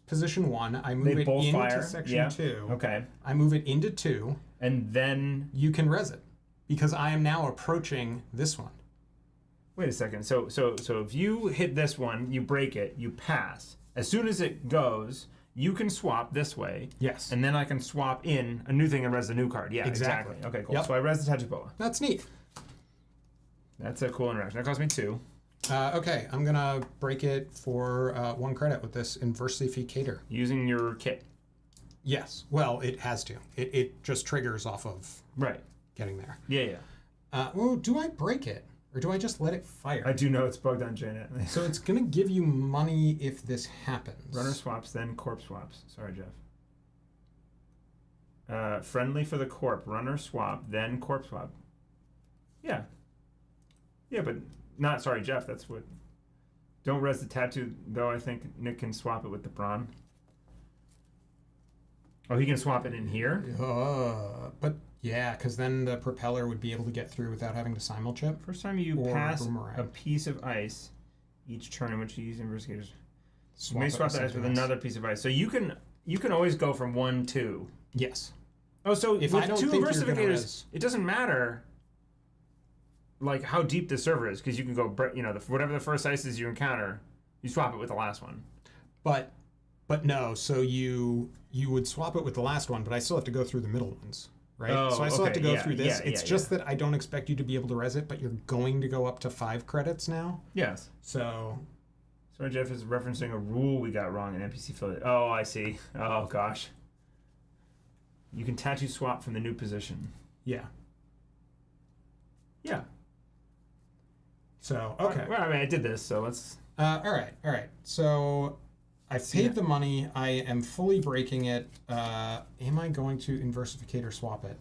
position 1, I move it into section 2.
Okay.
I move it into 2.
And then...
You can res it. Because I am now approaching this one.
Wait a second. So if you hit this one, you break it, you pass. As soon as it goes, you can swap this way.
Yes.
And then I can swap in a new thing and res a new card. Yeah, exactly. Okay, cool.
Yep.
So I res the Tattoo Bola.
That's neat.
That's a cool interaction. That cost me 2.
Okay, I'm going to break it for 1 credit with this Inversificator.
Using your kit.
Yes. Well, it has to. It just triggers off of getting there.
Yeah.
Oh, do I break it? Or do I just let it fire?
I do know it's bugged on JNet.
So it's going to give you money if this happens.
Runner swaps, then corp swaps. Sorry, Jeff. Friendly for the corp. Runner swap, then corp swap. Yeah. Yeah, but not... Sorry, Jeff. That's what... Don't res the tattoo, though. I think Nick can swap it with the brawn. Oh, he can swap it in here?
But... Yeah, because then the propeller would be able to get through without having to simulchip.
First time you pass a piece of ice, each turn in which you use investigators, you may swap the ice with another piece of ice. So you can always go from 1 to...
Yes.
Oh, so
if
with
I don't
2
think
investigators, it doesn't matter like how deep the server is, because you can go, whatever the first ice is you encounter, you swap it with the last one.
But no, so you would swap it with the last one, but I still have to go through the middle ones. Right?
Oh,
so I still have to go through this.
Yeah,
it's just that I don't expect you to be able to res it, but you're going to go up to 5 credits now.
Yes.
So...
Sorry, Jeff is referencing a rule we got wrong in NPC affiliate. Oh, I see. Oh, gosh. You can tattoo swap from the new position.
Yeah.
Yeah.
So, okay.
Well, I mean, I did this, so let's...
All right. So... I've paid the money. I am fully breaking it. Am I going to Inversificator swap it?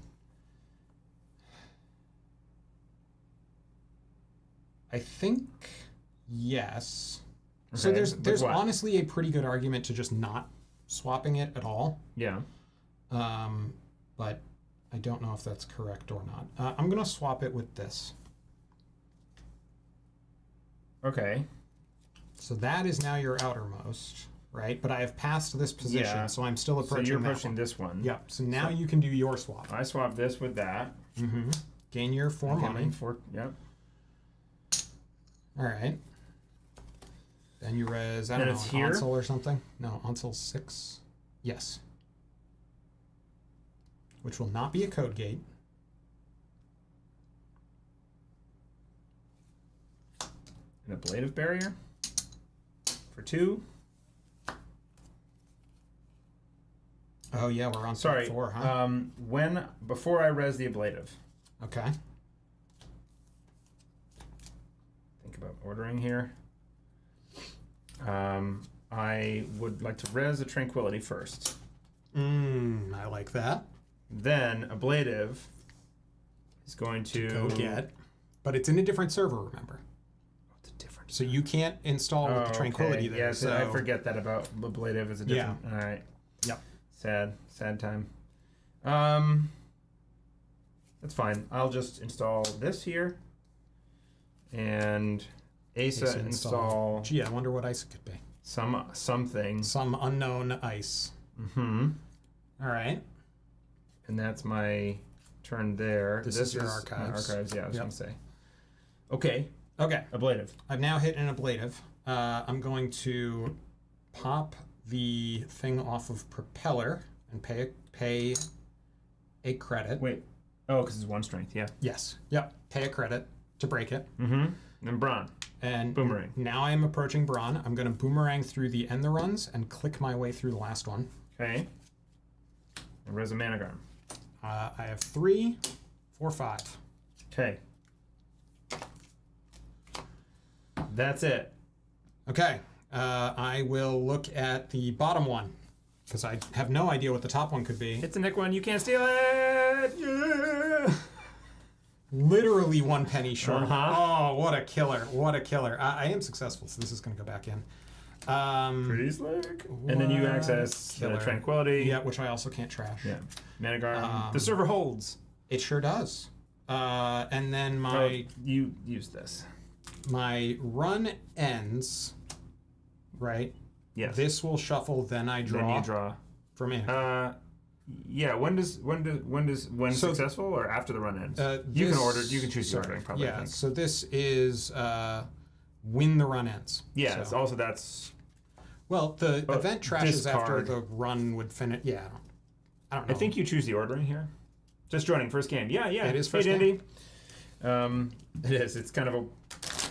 I think yes. Okay, so there's honestly a pretty good argument to just not swapping it at all.
Yeah.
But I don't know if that's correct or not. I'm gonna swap it with this.
Okay.
So that is now your outermost. Right, but I have passed this position, so I'm still approaching.
So you're approaching this one.
Yep. So now you can do your swap.
I swap this with that.
Mm-hmm. Gain your 4 money.
Yep.
All right. Then you res. I don't know, Onsel or something. No, Onsel's 6. Yes. Which will not be a code gate.
An ablative barrier for 2.
Oh yeah, we're on 4, huh?
Before I res the ablative.
Okay.
think about ordering here. I would like to res a Tranquility first.
I like that.
Then Ablative is going to
Go get. But it's in a different server, remember.
What's a different?
So you can't install with the Tranquility there.
Yeah,
so
I forget that about Ablative is a different. All right.
Yep.
Sad time. That's fine. I'll just install this here. And Asa install.
Gee, I wonder what ice it could be.
Something.
Some unknown ice.
Mm-hmm.
All right.
And that's my turn there.
This is your archives.
My archives, yeah, I was going to say. Okay.
Okay.
Ablative.
I've now hit an ablative. I'm going to pop the thing off of Propeller and pay a credit.
Wait. Oh, because it's 1 strength, yeah.
Yes. Yep. Pay a credit to break it.
Mm-hmm. And Brawn.
And
Boomerang.
Now I am approaching Brawn. I'm going to boomerang through the end the runs and click my way through the last one.
Okay. And res a Managarm.
I have 3, 4, 5.
Okay. That's it.
Okay. I will look at the bottom one because I have no idea what the top one could be.
It's a Nick one. You can't steal it. Yeah.
Literally 1 penny short.
Uh-huh.
Oh, what a killer. What a killer. I am successful, so this is going to go back in.
Pretty slick. And then you access the Tranquility.
Yeah, which I also can't trash.
Yeah. Managarm. The server holds.
It sure does. And then my
you use this.
my run ends, right?
Yes.
This will shuffle, then I draw.
Then you draw.
From in.
Yeah. When
So,
successful or after the run ends? You can order. You can choose the ordering. Probably.
Yeah.
I think.
So this is when the run ends.
Yeah.
So,
Also, that's.
well, the event trashes after
discard.
the run would finish. Yeah. I don't know.
I think you choose the ordering here. Just joining first game. Yeah.
It is first
game. It is. It's kind of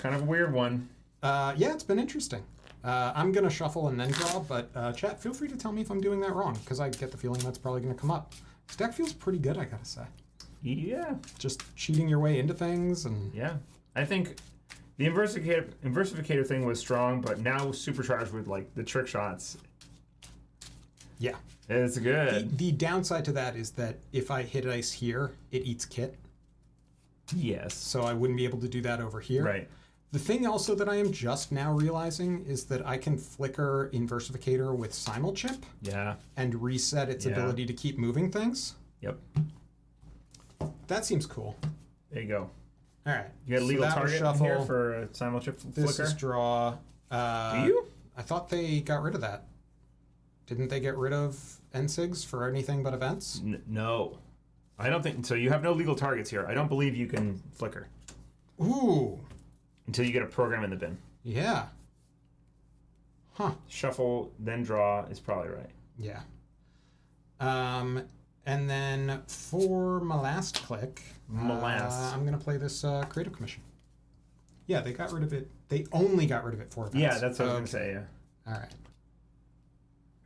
a weird one.
Yeah, it's been interesting. I'm going to shuffle and then draw, but chat, feel free to tell me if I'm doing that wrong, because I get the feeling that's probably going to come up. This deck feels pretty good, I gotta say.
Yeah.
Just cheating your way into things and...
Yeah. I think the Inversificator thing was strong, but now supercharged with, like, the trick shots.
Yeah.
It's good.
The downside to that is that if I hit ice here, it eats kit.
Yes.
So I wouldn't be able to do that over here.
Right.
The thing also that I am just now realizing is that I can flicker Inversificator with Simulchip
Yeah.
and reset its ability to keep moving things.
Yep.
That seems cool.
There you go.
All right.
You got a legal
that was
target in here for a Simulchip
This
flicker?
is draw.
Do you?
I thought they got rid of that. Didn't they get rid of NSIGs for anything but events?
No. I don't think so. You have no legal targets here. I don't believe you can flicker
Ooh.
until you get a program in the bin.
Yeah. Huh.
Shuffle, then draw is probably right.
Yeah. And then for my last click, I'm going to play this Creative Commission. Yeah, they got rid of it. They only got rid of it for events.
Yeah, that's what I was going to say, yeah.
All right.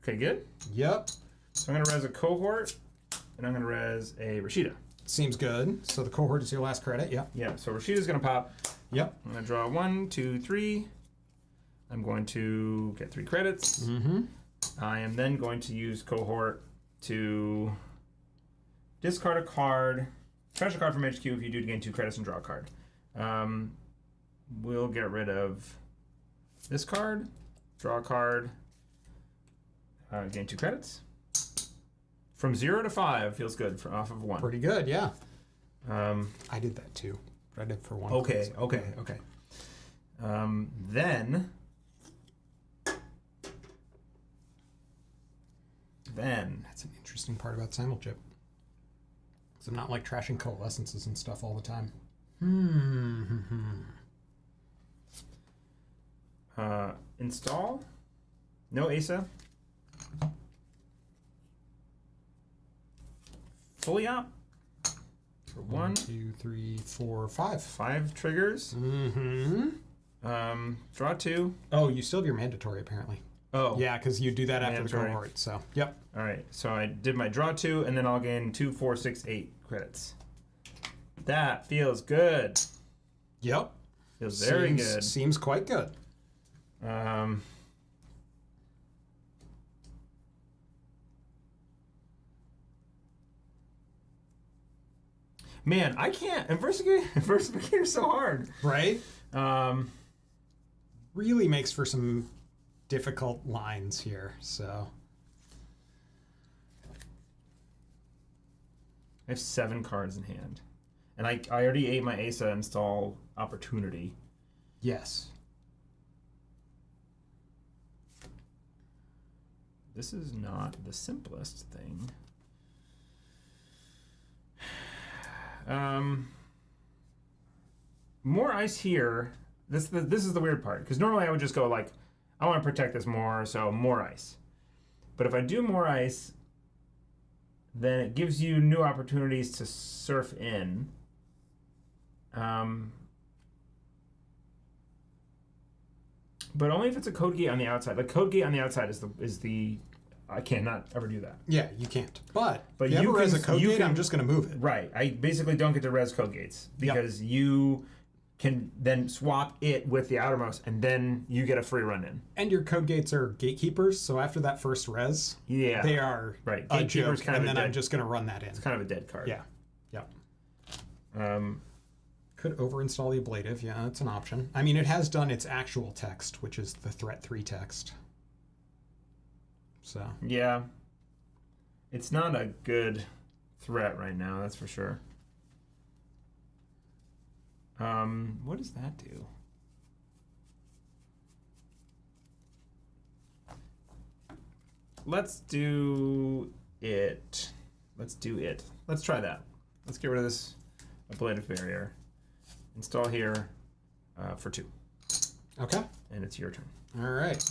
Okay, good.
Yep.
So I'm going to res a Cohort, and I'm going to res a Rashida.
Seems good. So the cohort is your last credit. Yep.
Yeah, so Rashida's going to pop.
Yep.
I'm going to draw 1, 2, 3. I'm going to get 3 credits.
Mm-hmm.
I am then going to use Cohort to discard a card, trash a card from HQ if you do to gain 2 credits and draw a card. We'll get rid of this card, draw a card, gain 2 credits. From 0 to 5 feels good off of 1.
Pretty good, yeah. I did that too, but I did for 1.
Okay. Then
That's an interesting part about Simulchip. Because I'm not like trashing coalescences and stuff all the time.
Install. No Asa. Fully up. For 1,
2, 3, 4, 5.
5 triggers.
Mm-hmm.
Draw 2.
Oh, you still have your mandatory apparently.
Oh.
Yeah, because you do that after
Mandatory.
the cohort. So, yep.
All right. So I did my draw 2, and then I'll gain 2, 4, 6, 8 credits. That feels good.
Yep.
Feels very good.
Seems quite good.
Man, I can't. Investigator is so hard.
Right? Really makes for some difficult lines here, so.
I have 7 cards in hand. And I already ate my Asa install opportunity.
Yes.
This is not the simplest thing. More ice here. This is the weird part, because normally I would just go like, I want to protect this more, so more ice. But if I do more ice, then it gives you new opportunities to surf in. But only if it's a code gate on the outside. The code gate on the outside is the I cannot ever do that.
Yeah, you can't. But
you
you ever res a
can-
code
you
gate,
can-
I'm just going to move it.
Right. I basically don't get to res code gates because you can then swap it with the outermost, and then you get a free run in.
And your code gates are gatekeepers, so after that first res,
Yeah.
they are
Right.
a
Gatekeeper's
joke,
kind of
and
a
then I'm
dead-
just going to run that in.
It's kind of a dead card.
Yeah. Could overinstall the ablative. Yeah, that's an option. I mean, it has done its actual text, which is the threat 3 text. So.
Yeah. It's not a good threat right now, that's for sure. What does that do? Let's do it. Let's try that. Let's get rid of this ablative barrier. Install here for 2.
Okay.
And it's your turn.
All right.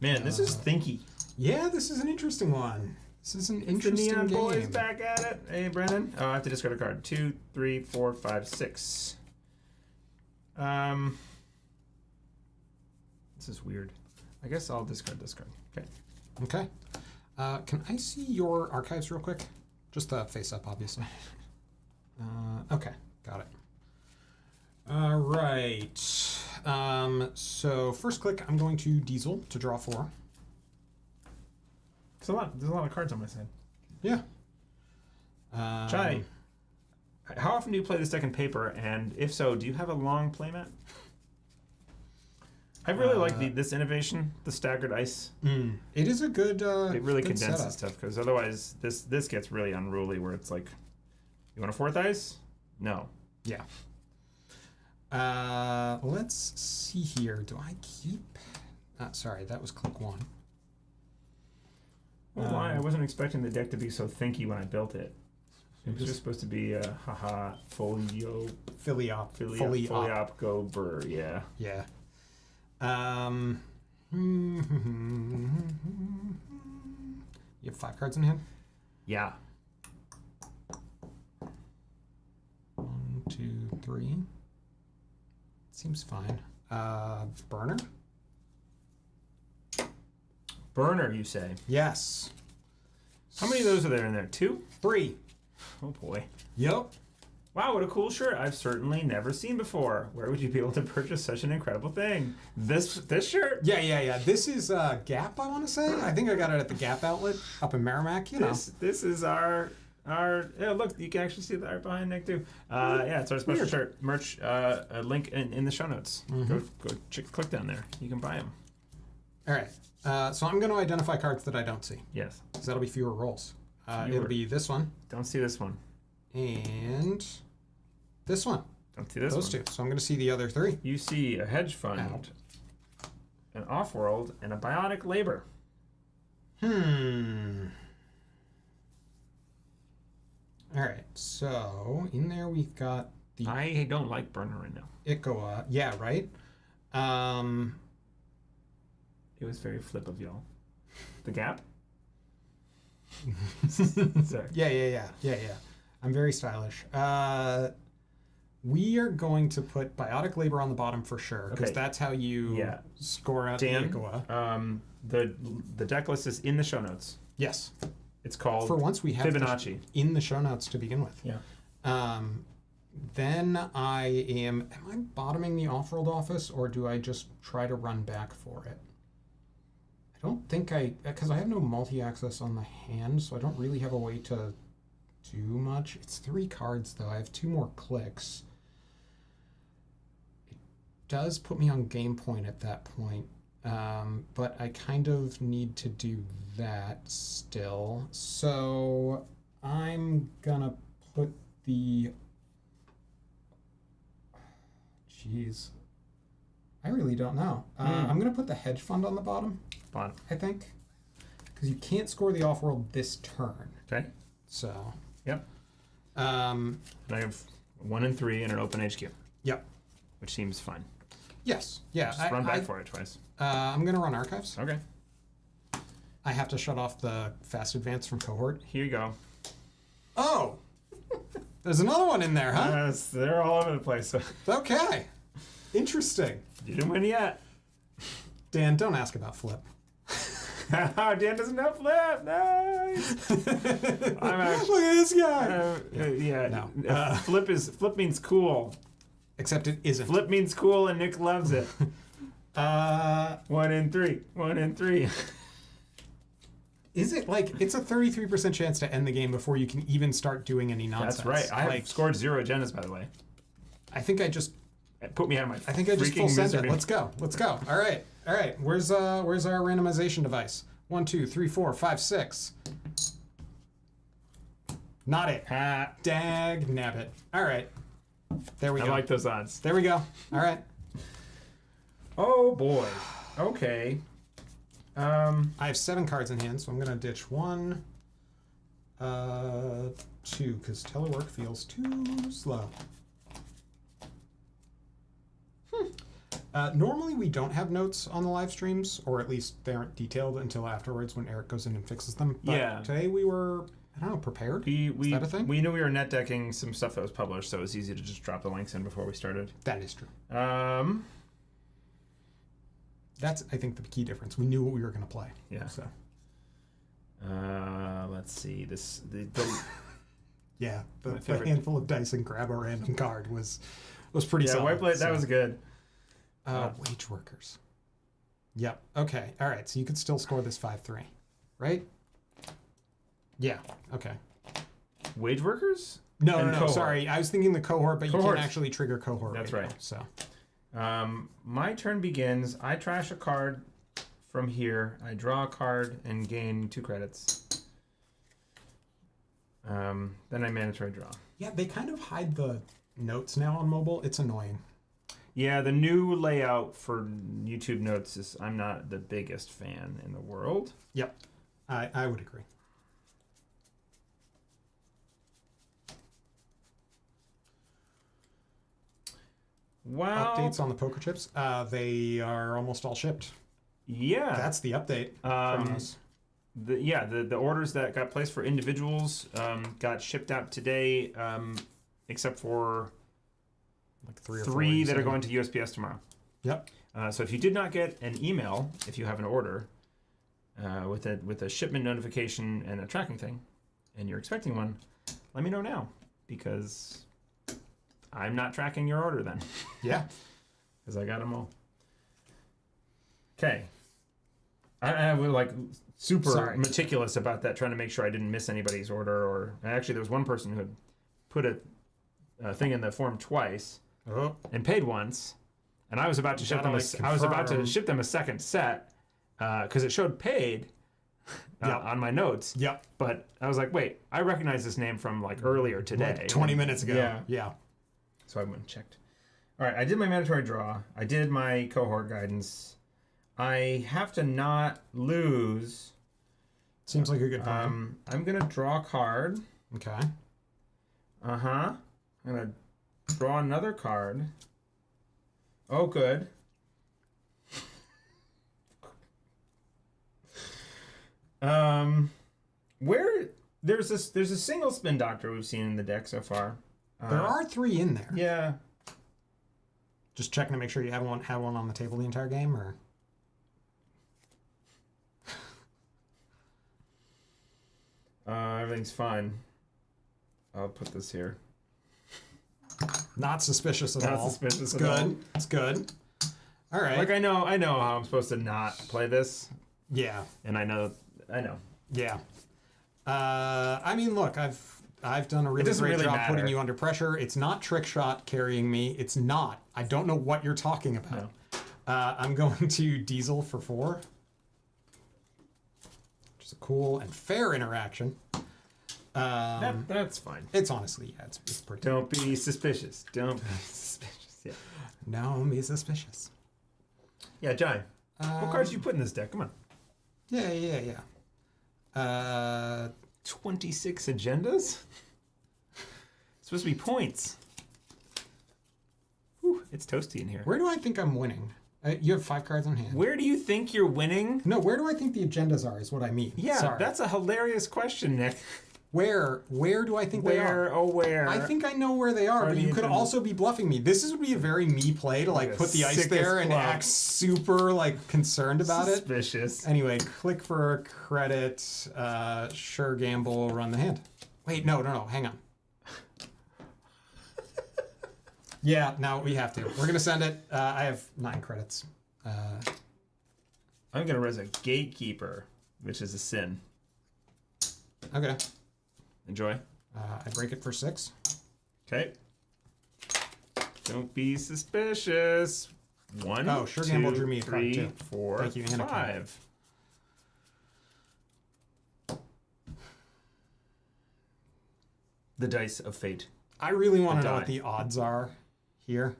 Man, this is thinky.
Yeah, this is an interesting one. This is an interesting
The Neon
game.
Boys back at it. Hey, Brennan. Oh, I have to discard a card. 2, 3, 4, 5, 6. This is weird. I guess I'll discard this card. Okay.
Okay. Can I see your archives real quick? Just the face up, obviously. Okay, got it. All right. So first click, I'm going to Diesel to draw 4.
There's a lot of cards on my side.
Yeah.
Johnny, how often do you play this deck in paper? And if so, do you have a long playmat? I really like this innovation, the staggered ice.
It is a good.
It really
good
condenses
setup.
stuff, because otherwise this gets really unruly where it's like, you want a 4th ice? No.
Yeah. Let's see here. Do I keep? Sorry, that was click 1.
Well, why? I wasn't expecting the deck to be so thinky when I built it. It was just supposed to be haha, folio,
Fully op.
go burr, yeah.
Yeah. You have 5 cards in hand?
Yeah.
1, 2, 3. Seems fine. Burner?
Burner, you say?
Yes.
How many of those are there in there? 2?
3.
Oh boy.
Yep.
Wow, what a cool shirt I've certainly never seen before. Where would you be able to purchase such an incredible thing? This shirt?
Yeah. This is Gap, I want to say. I think I got it at the Gap outlet up in Merrimack. You know.
This is our yeah, look, you can actually see the art behind Nick too. Yeah, it's our special shirt merch. A link in the show notes. Go click down there. You can buy them.
All right. So I'm going to identify cards that I don't see.
Yes.
Because that'll be fewer rolls. It'll be this one.
Don't see this one.
And this one.
Don't see this
Those
one.
2. So I'm going to see the other 3.
You see a hedge fund,
Out.
an off-world, and a biotic labor.
All right. So in there we've got the
I don't like Burner right now.
Ikoa. Yeah, right?
It was very flip of y'all. The Gap? Sorry.
Yeah. I'm very stylish. We are going to put Biotic Labor on the bottom for sure, because
Okay.
that's how you score out
Dan,
the Ikoa.
the deck list is in the show notes.
Yes.
It's called
For once we have
Fibonacci.
in the show notes to begin with.
Yeah.
Then I am I bottoming the off-world office, or do I just try to run back for it? I don't think because I have no multi-access on the hand, so I don't really have a way to do much. It's 3 cards, though. I have 2 more clicks. It does put me on game point at that point, but I kind of need to do that still. So I'm gonna put the... Jeez. I really don't know. I'm going to put the hedge fund on the bottom,
Fun.
I think. Because you can't score the off-world this turn.
Okay.
So.
Yep.
And
I have 1 and 3 and an open HQ.
Yep.
Which seems fine.
Yes. Yeah.
Just run back for it twice.
I'm going to run archives.
Okay.
I have to shut off the fast advance from cohort.
Here you go.
Oh! There's another one in there, huh?
Yes, they're all over the place.
Okay. Interesting.
You didn't win yet.
Dan, don't ask about flip.
Dan doesn't know flip. Nice. I'm actually,
Look at this guy.
yeah.
No.
Flip means cool.
Except it isn't.
Flip means cool, and Nick loves it. 1 and 3. 1 and 3.
Is it like it's a 33% chance to end the game before you can even start doing any nonsense?
That's right. I have scored 0 agendas, by the way.
I think I just
It put me out of my.
I think I just full send it.
misery.
Let's go. Let's go. All right. All right. Where's our randomization device? 1, 2, 3, 4, 5, 6. Not it.
Ha.
Dag nabbit. All right. There we go.
I like those odds.
There we go. All right.
Oh boy. Okay.
I have 7 cards in hand, so I'm gonna ditch 1, 2, because telework feels too slow. Normally we don't have notes on the live streams, or at least they aren't detailed until afterwards when Eric goes in and fixes them. But
Yeah.
today we were, I don't know, prepared. Is that a thing?
We knew we were net decking some stuff that was published, so it was easy to just drop the links in before we started.
That is true. That's, I think, the key difference. We knew what we were going to play.
Yeah.
So.
Let's see.
Yeah,
My
the
favorite.
handful of dice and grab a random card was pretty solid.
White plate, that
so.
was good.
Wage workers. Yep. Okay. All right. So you could still score this 5-3, right? Yeah. Okay.
Wage workers?
No,
And
no,
cohort.
sorry. I was thinking the cohort, but you
Cohorts.
can't actually trigger cohort.
That's
now,
right.
so.
My turn begins. I trash a card from here. I draw a card and gain 2 credits. Then I mandatory draw.
Yeah, they kind of hide the notes now on mobile. It's annoying.
Yeah, the new layout for YouTube notes is I'm not the biggest fan in the world.
Yep. I would agree.
Wow.
Updates on the poker chips. They are almost all shipped.
Yeah.
That's the update from those.
The orders that got placed for individuals got shipped out today, except for
Like 3 or
3
4.
that are going to USPS tomorrow.
Yep.
So if you did not get an email, if you have an order with a shipment notification and a tracking thing, and you're expecting one, let me know now, because I'm not tracking your order then,
Yeah.
because I got them all. Okay. I was like super meticulous about that, trying to make sure I didn't miss anybody's order. Or actually, there was one person who had put a thing in the form twice and paid once, and I was about to ship them. I was about to ship them a second set because it showed paid on my notes.
Yep.
But I was like, wait, I recognize this name from like earlier today,
Like 20 minutes ago.
Yeah.
Yeah.
So I went and checked. All right, I did my mandatory draw. I did my cohort guidance. I have to not lose.
Seems like a good plan.
I'm gonna draw a card.
Okay.
I'm gonna draw another card. Oh, good. Where there's a single spin doctor we've seen in the deck so far.
There are 3 in there.
Yeah.
Just checking to make sure you have one on the table the entire game, or
everything's fine. I'll put this here.
Not suspicious at
Not
all.
suspicious
It's
at
good.
all.
It's good. All right.
Like I know how I'm supposed to not play this,
Yeah.
and I know.
Yeah. I mean, look, I've done a really
doesn't
great
really
job
matter.
putting you under pressure. It's not trick shot carrying me. It's not. I don't know what you're talking about.
No.
I'm going to Diesel for 4. Which is a cool and fair interaction.
That's fine.
It's honestly, yeah, it's pretty.
Don't be suspicious. Don't be suspicious. Yeah.
Don't be suspicious.
Yeah, Johnny. What cards you put in this deck? Come on.
Yeah.
26 agendas? It's supposed to be points. Whew, it's toasty in here.
Where do I think I'm winning? You have 5 cards on hand.
Where do you think you're winning?
No, where do I think the agendas are is what I mean.
Yeah,
Sorry.
that's a hilarious question, Nick.
Where do I think they are?
Where?
I think I know where they are, but
the
you could
agendas?
also be bluffing me. This would be a very me play to like
Like a
put the ice
sickest
there and
bluff.
act super like concerned about it.
Suspicious.
Anyway, click for a credit, sure gamble, run the hand. Wait, no, hang on. Yeah, no, we have to. We're gonna send it. I have 9 credits.
I'm gonna res a gatekeeper, which is a sin.
Okay.
Enjoy.
I break it for 6.
Okay. Don't be suspicious. 1,
Oh, sure
2,
gamble drew me a card,
3,
too.
4,
Thank you, and a card.
5. The dice of fate.
I really want
A
to know
die.
what the odds are here.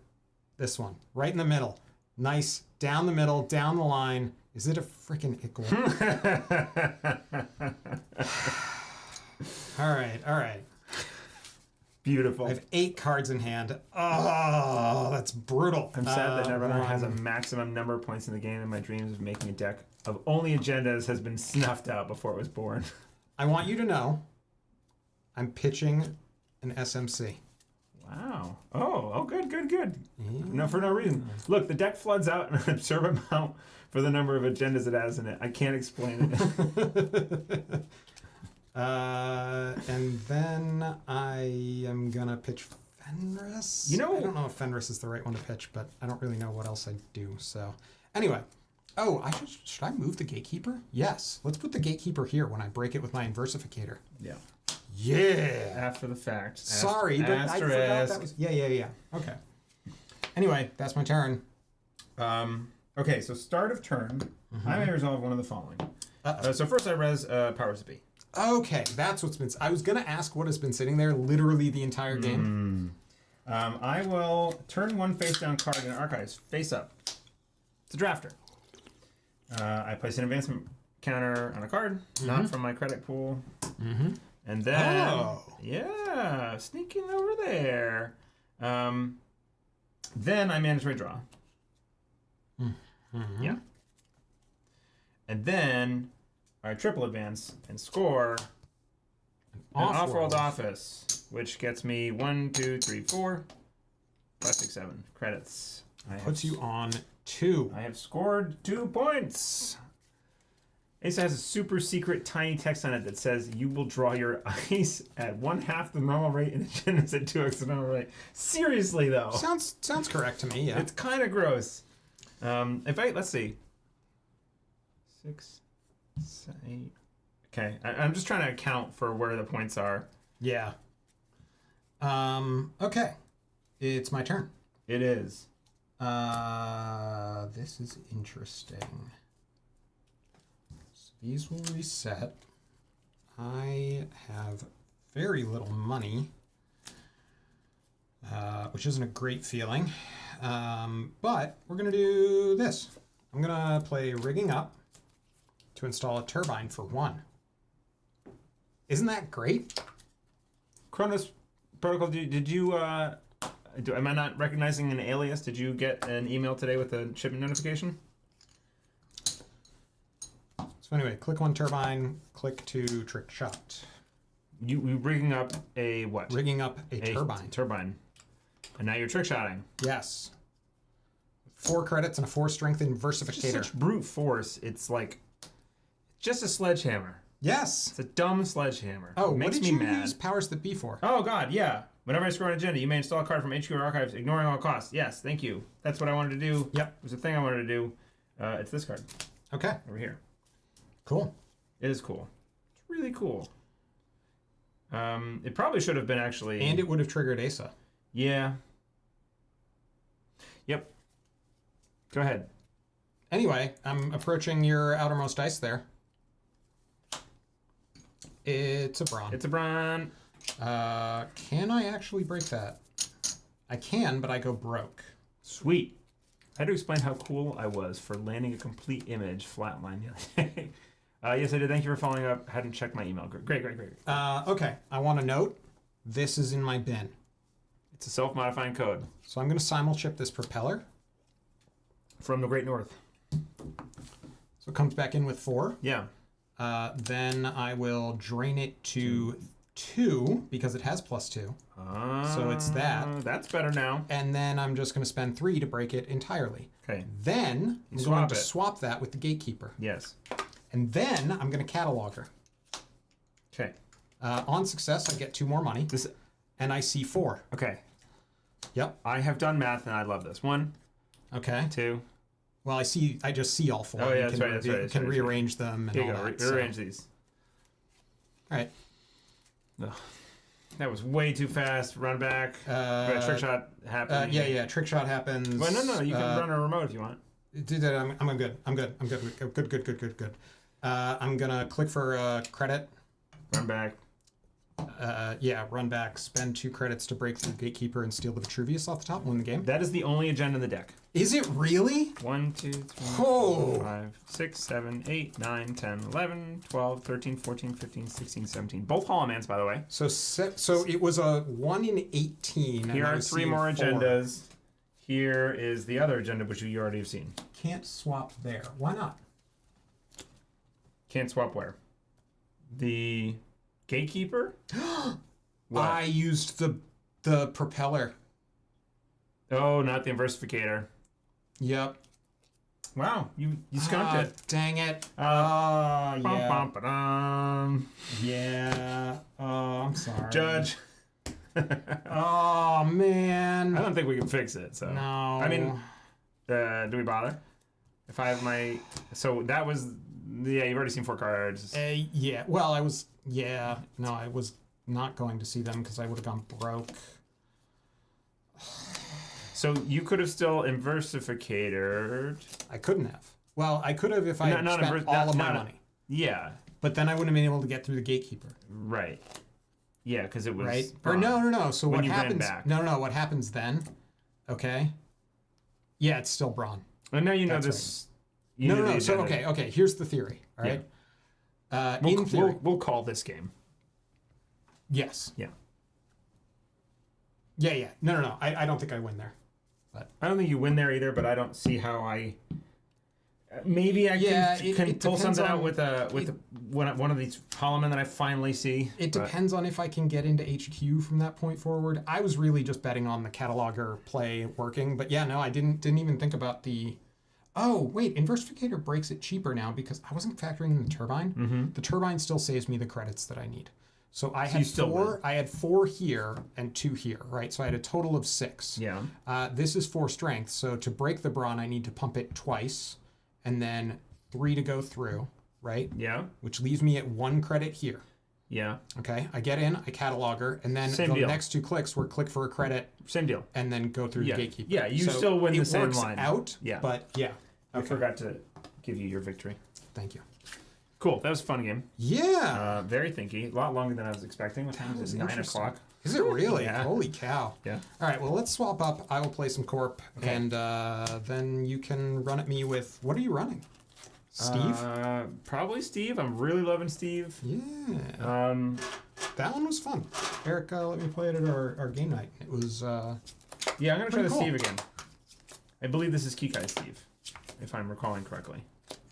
This one, right in the middle. Nice, down the middle, down the line. Is it a freaking ickle? All right.
Beautiful.
I have 8 cards in hand. Oh, that's brutal.
I'm sad that Netrunner has a
one.
maximum number of points in the game, and my dreams of making a deck of only agendas has been snuffed out before it was born.
I want you to know I'm pitching an SMC.
Wow. Oh, good. No, for no reason. Look, the deck floods out an absurd amount for the number of agendas it has in it. I can't explain it.
And then I am gonna pitch Fenris.
You know-
I don't know if Fenris is the right one to pitch, but I don't really know what else I do. So, anyway, should I move the Gatekeeper? Yes. Let's put the Gatekeeper here when I break it with my Inversificator.
Yeah.
Yeah.
After the fact.
Sorry, but I forgot that was. Yeah. Okay. Anyway, that's my turn.
Okay, so start of turn, I may resolve one of the following. So first I res Powers to Be.
Okay, that's what's been. I was gonna ask what has been sitting there literally the entire game.
I will turn 1 face down card in Archives face up. It's a drafter. I place an advancement counter on a card, not from my credit pool. And then, yeah, sneaking over there. Then I mandatory draw. Yeah. And then I triple advance and score an off-world office, which gets me 1, 2, 3, 4, 5, 6, 7 credits.
Puts you on 2.
I have scored 2 points. Asa has a super secret tiny text on it that says you will draw your ice at 1/2 the normal rate and agendas at 2x the normal rate. Seriously though.
Sounds correct to me. Yeah.
It's kind of gross. Let's see. 6, 7, 8. Okay, I'm just trying to account for where the points are.
Yeah. Okay. It's my turn.
It is.
This is interesting. So these will reset. I have very little money, which isn't a great feeling. But we're going to do this. I'm going to play Rigging Up to install a turbine for 1. Isn't that great?
Kronos Protocol, did you, am I not recognizing an alias? Did you get an email today with a shipment notification?
So anyway, click 1 turbine, click 2 trick shot.
You rigging up a what?
Rigging up a turbine.
Turbine. And now you're trick shotting.
Yes. 4 credits and a 4 strength
Just
Inversificator.
such brute force. It's like just a sledgehammer.
Yes.
It's a dumb sledgehammer.
Oh,
It makes
what did
me
you
mad.
use powers that be for?
Oh God, yeah. Whenever I score an agenda, you may install a card from HQ or archives, ignoring all costs. Yes, thank you. That's what I wanted to do.
Yep.
It was a thing I wanted to do. It's this card
Okay.
over here.
Cool.
It is cool. It's really cool. It probably should have been actually.
And it would have triggered Asa.
Yeah. Yep. Go ahead.
Anyway, I'm approaching your outermost ice there. It's a Brawn.
It's a Bron.
Can I actually break that? I can, but I go broke.
Sweet. I had to explain how cool I was for landing a complete image flatline the other day. Yes, I did. Thank you for following up. Hadn't checked my email. Great.
Okay, I want to note, this is in my bin.
It's a self-modifying code
So I'm going to simul-chip this propeller.
from the Great North.
So it comes back in with 4.
Yeah.
Then I will drain it to 2 because it has +2. So it's that.
That's better now.
And then I'm just going to spend 3 to break it entirely.
Okay.
Then I'm
Swap
going to
it.
swap that with the Gatekeeper.
Yes.
And then I'm going to catalog her.
Okay.
On success, I get 2 more money.
This.
And I see 4.
Okay.
Yep.
I have done math and I love this. 1,
Okay.
2.
Well, I just see all 4.
Oh, yeah,
You
that's right.
You can rearrange them and
Here you
all
go.
that.
Rearrange these.
All right.
Ugh. That was way too fast. Run back. Trick shot happened.
Yeah. Trick shot happens.
Well, no. You can run a remote if you want.
Do that. I'm good. I'm good. Good. I'm gonna click for credit.
Run back.
Run back. Spend 2 credits to break through Gatekeeper and steal the Vitruvius off the top. Win the game.
That is the only agenda in the deck.
Is it really?
1, 2, 3,
Oh.
4, 5, 6, 7, 8, 9, 10, 11, 12, 13, 14, 15, 16, 17. Both Hollowmans, by the way.
So it was a 1 in 18.
Here
and I
are
was
3
seeing
more
4.
agendas. Here is the other agenda, which you already have seen.
Can't swap there. Why not?
Can't swap where? The Gatekeeper? What?
I used the propeller.
Oh, not the Inversificator.
Yep.
Wow, you skunked it.
Dang it.
Bum,
Yeah.
bum, ba-dum.
Yeah. Oh, I'm sorry.
Judge.
Oh, man.
I don't think we can fix it. So
No.
I mean, do we bother? If I have my, so that was, yeah, you've already seen 4 cards.
Yeah. Well, I was not going to see them because I would have gone broke.
So you could have still Inversificated.
I couldn't have. Well, I could have if I had spent all of my money.
Yeah.
But then I wouldn't have been able to get through the Gatekeeper.
Right. Yeah, because it was
Right?
wrong.
Or no. So
When
what
you ran
happens?
back.
No. What happens then? Okay. Yeah, it's still Brawn.
And now you know
That's
this.
Right.
You knew
No.
the
So
agenda.
okay. Here's the theory. All right. In theory,
We'll call this game.
yes.
Yeah.
Yeah. No. I don't think I win there.
I don't think you win there either, but I don't see how I. Maybe I can
it
pull something out
on-
with one of these Holloman that I finally see.
It
but-
depends on if I can get into HQ from that point forward. I was really just betting on the cataloger play working, but yeah, no, I didn't even think about the. Oh wait, Inversificator breaks it cheaper now because I wasn't factoring in the turbine.
Mm-hmm.
The turbine still saves me the credits that I need. So I
you
had
still
4.
win.
I had 4 here and 2 here, right? So I had a total of 6.
Yeah.
This is 4 strength. So to break the Brawn, I need to pump it twice, and then 3 to go through, right?
Yeah.
Which leaves me at 1 credit here.
Yeah.
Okay, I get in, I catalog her, and then
Same
the
deal.
next 2 clicks were click for a credit,
Same deal.
and then go through
Yeah.
the Gatekeeper.
Yeah, you still win the same
works
line.
out,
Yeah.
but yeah.
I forgot to give you your victory.
Thank you.
Cool. That was a fun game.
Yeah.
Very thinky. A lot longer than I was expecting. What time is it? 9
interesting.
o'clock.
Is it really?
Yeah.
Holy cow.
Yeah.
All right, well, let's swap up. I will play some Corp,
Okay.
and then you can run at me with, what are you running? Steve?
Probably Steve. I'm really loving Steve.
Yeah. That one was fun. Eric let me play it at our game night. It was,
Yeah, I'm going to try the
cool.
Steve again. I believe this is Kikai Steve, if I'm recalling correctly.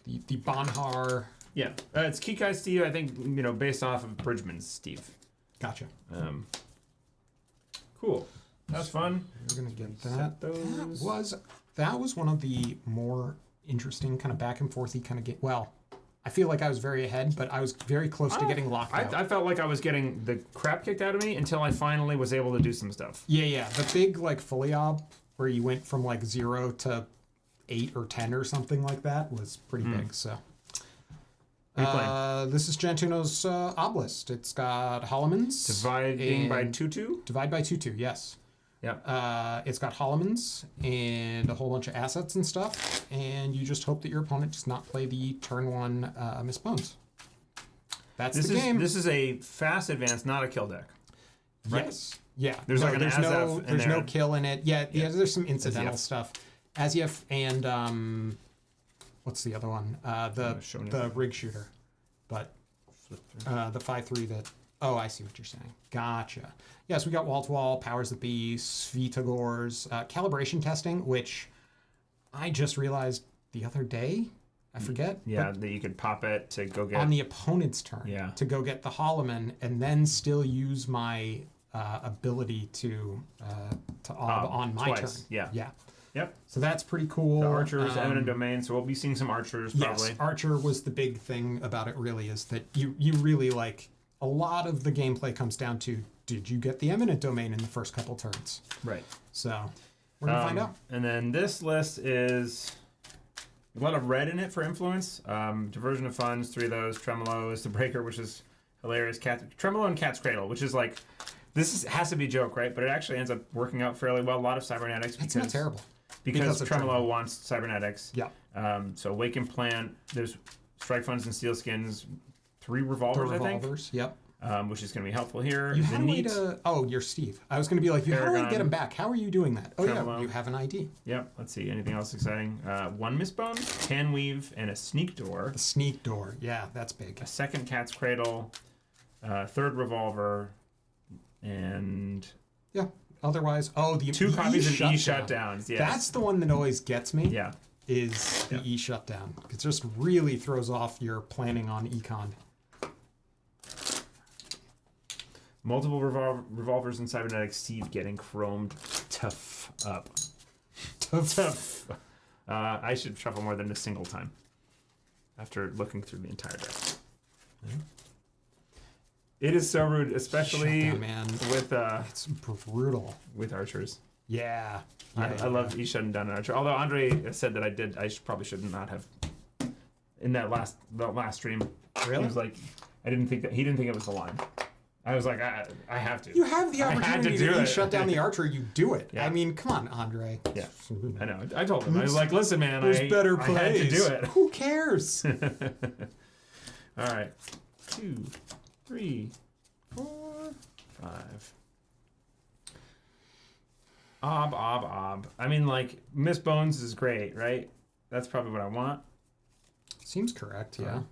the Bonhar.
Yeah, it's Kikai Steve, I think, based off of Bridgman's Steve.
Gotcha.
Cool. That was fun.
We're going to get
Set
that.
those.
That was one of the more interesting kind of back and forthy kind of game. Well, I feel like I was very ahead, but I was very close to getting locked out.
I felt like I was getting the crap kicked out of me until I finally was able to do some stuff.
Yeah. The big like Foliab where you went from like 0 to 8 or 10 or something like that was pretty big. So this is Jantuno's Obelisk. It's got Holomans.
Dividing by 2/2?
Divide by 2/2, yes.
Yep.
It's got Holomans and a whole bunch of assets and stuff, and you just hope that your opponent does not play the turn 1 Miss Bones. That's the game.
This is a fast advance, not a kill deck. Right?
Yes. Yeah.
There's like an Azef in
there's
there.
no kill in it. Yeah, there's some incidental
Azef.
stuff. Azief and what's the other one? The rig shooter. But the 5/3 that I see what you're saying. Gotcha. Yes, we got wall-to-wall, Powers That Be, Svitogors, calibration testing, which I just realized the other day. I forget.
Yeah, that you could pop it to go get...
On the opponent's turn.
Yeah.
To go get the Holoman and then still use my ability to ob on my
twice.
turn.
Yeah.
Yeah.
Yep.
So that's pretty cool.
The archers, eminent domain, so we'll be seeing some archers probably.
Yes, archer was the big thing about it really, is that you really like, a lot of the gameplay comes down to, did you get the eminent domain in the first couple turns?
Right.
So we're going to find out.
And then this list is a lot of red in it for influence. Diversion of funds, 3 of those. Tremolo is the breaker, which is hilarious. Tremolo and Cat's Cradle, which is like, has to be a joke, right? But it actually ends up working out fairly well. A lot of cybernetics.
It's not terrible.
Because Tremolo wants cybernetics.
Yeah.
So Awakened Plant, there's Strike Funds and Steel Skins, 3 revolvers, I think.
Yep.
Which is going to be helpful here.
You had a way to... Oh, you're Steve. I was going to be like, you how do I get him back? How are you doing that? Oh,
Tremolo.
yeah, you have an ID.
Yep. Let's see. Anything else exciting? 1 Mistbone, Tan Weave, and a Sneak Door.
The Sneak Door. Yeah, that's big.
A 2nd Cat's Cradle, 3rd Revolver, and...
Yeah. Otherwise... Oh, the
2 copies of
shutdown.
E-Shutdowns. Yes.
That's the one that always gets me.
Yeah.
Is the E-Shutdown. It just really throws off your planning on Econ.
Multiple revolvers and cybernetics. Steve getting chromed tough up. Tough. I should shuffle more than a single time after looking through the entire deck. It is so rude, especially
Shutdown, man.
with
It's brutal.
with archers.
Yeah.
I love shutting down an archer. Although Andre said that I probably should not have in that last stream.
Really?
He was like, he didn't think it was the line. I was like, I have to.
You have the
I had to
opportunity
do
to
it.
shut down the archer, you do it.
Yeah.
I mean, come on, Andre.
Yeah, I know. I told him. I was like, listen, man,
There's better
I had to
plays.
do it.
Who cares?
All right. 2, 3, 4, 5. Ob. I mean, like, Miss Bones is great, right? That's probably what I want.
Seems correct, yeah.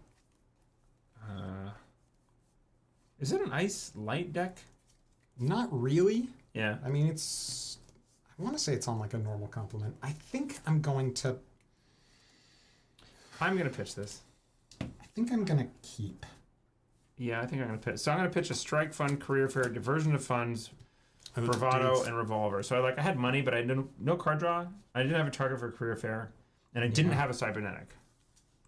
Is it an ice light deck?
Not really.
Yeah.
I mean, it's... I want to say it's on like a normal complement. I think I'm going to...
I'm going to pitch this.
I think I'm going to keep.
Yeah, I think I'm going to pitch. So I'm going to pitch a Strike Fund, Career Fair, Diversion of Funds, Bravado, and Revolver. So I had money, but I didn't no card draw. I didn't have a target for Career Fair, and I didn't have a Cybernetic.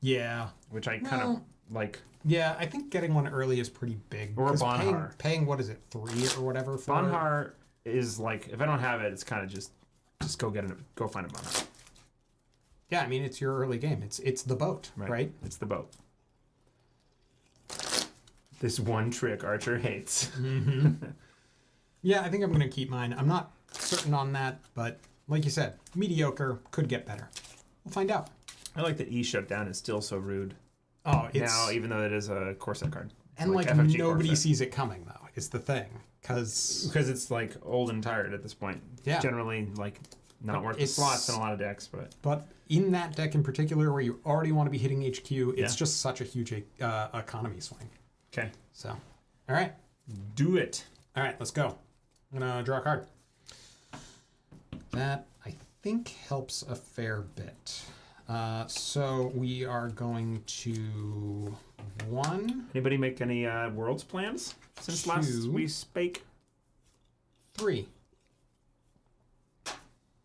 Yeah.
Which I kind of like.
Yeah, I think getting one early is pretty big.
Or a Bonhar.
Paying what is it, 3 or whatever for
Bonhar is like, if I don't have it, it's kind of just go find a Bonhar.
Yeah, I mean, it's your early game. It's the boat, right?
It's the boat. This one trick Archer hates.
Mm-hmm. Yeah, I think I'm going to keep mine. I'm not certain on that, but like you said, mediocre, could get better. We'll find out.
I like that E-Shutdown is still so rude.
Oh, it's...
Now, even though it is a core set card.
And like
FFG
nobody
core set.
sees it coming, though, is the thing. Because
it's like old and tired at this point.
Yeah.
Generally, like, not worth the slots in a lot of decks, but...
But in that deck in particular, where you already want to be hitting HQ, it's just such a huge economy swing.
Okay.
So, all right.
Do it.
All right, let's go. I'm going to draw a card. That, I think, helps a fair bit. So we are going to 1.
Anybody make any Worlds plans since last we spake?
3.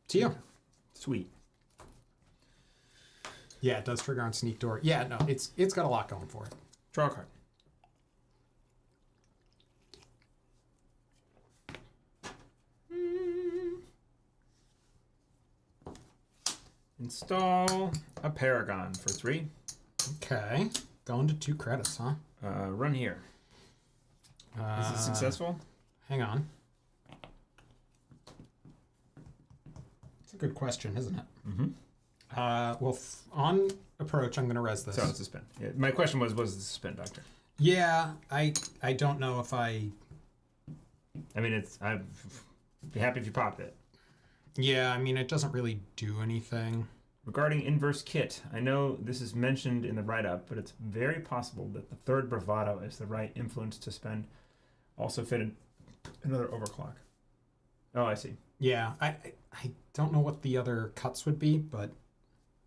To you.
Sweet.
Yeah, it does trigger on Sneak Door. Yeah, no, it's got a lot going for it.
Draw a card. Install a Paragon for 3.
Okay. Going to 2 credits, huh?
Run here. Is it successful?
Hang on. It's a good question, isn't it?
Mm-hmm.
Well, on approach, I'm going to res this.
So it's a spin. Yeah, my question was the spin, Doctor?
Yeah, I don't know if I...
I mean, I'd be happy if you popped it.
Yeah, I mean, it doesn't really do anything.
Regarding inverse kit, I know this is mentioned in the write-up, but it's very possible that the third bravado is the right influence to spend. Also fitted another overclock. Oh, I see.
Yeah, I don't know what the other cuts would be, but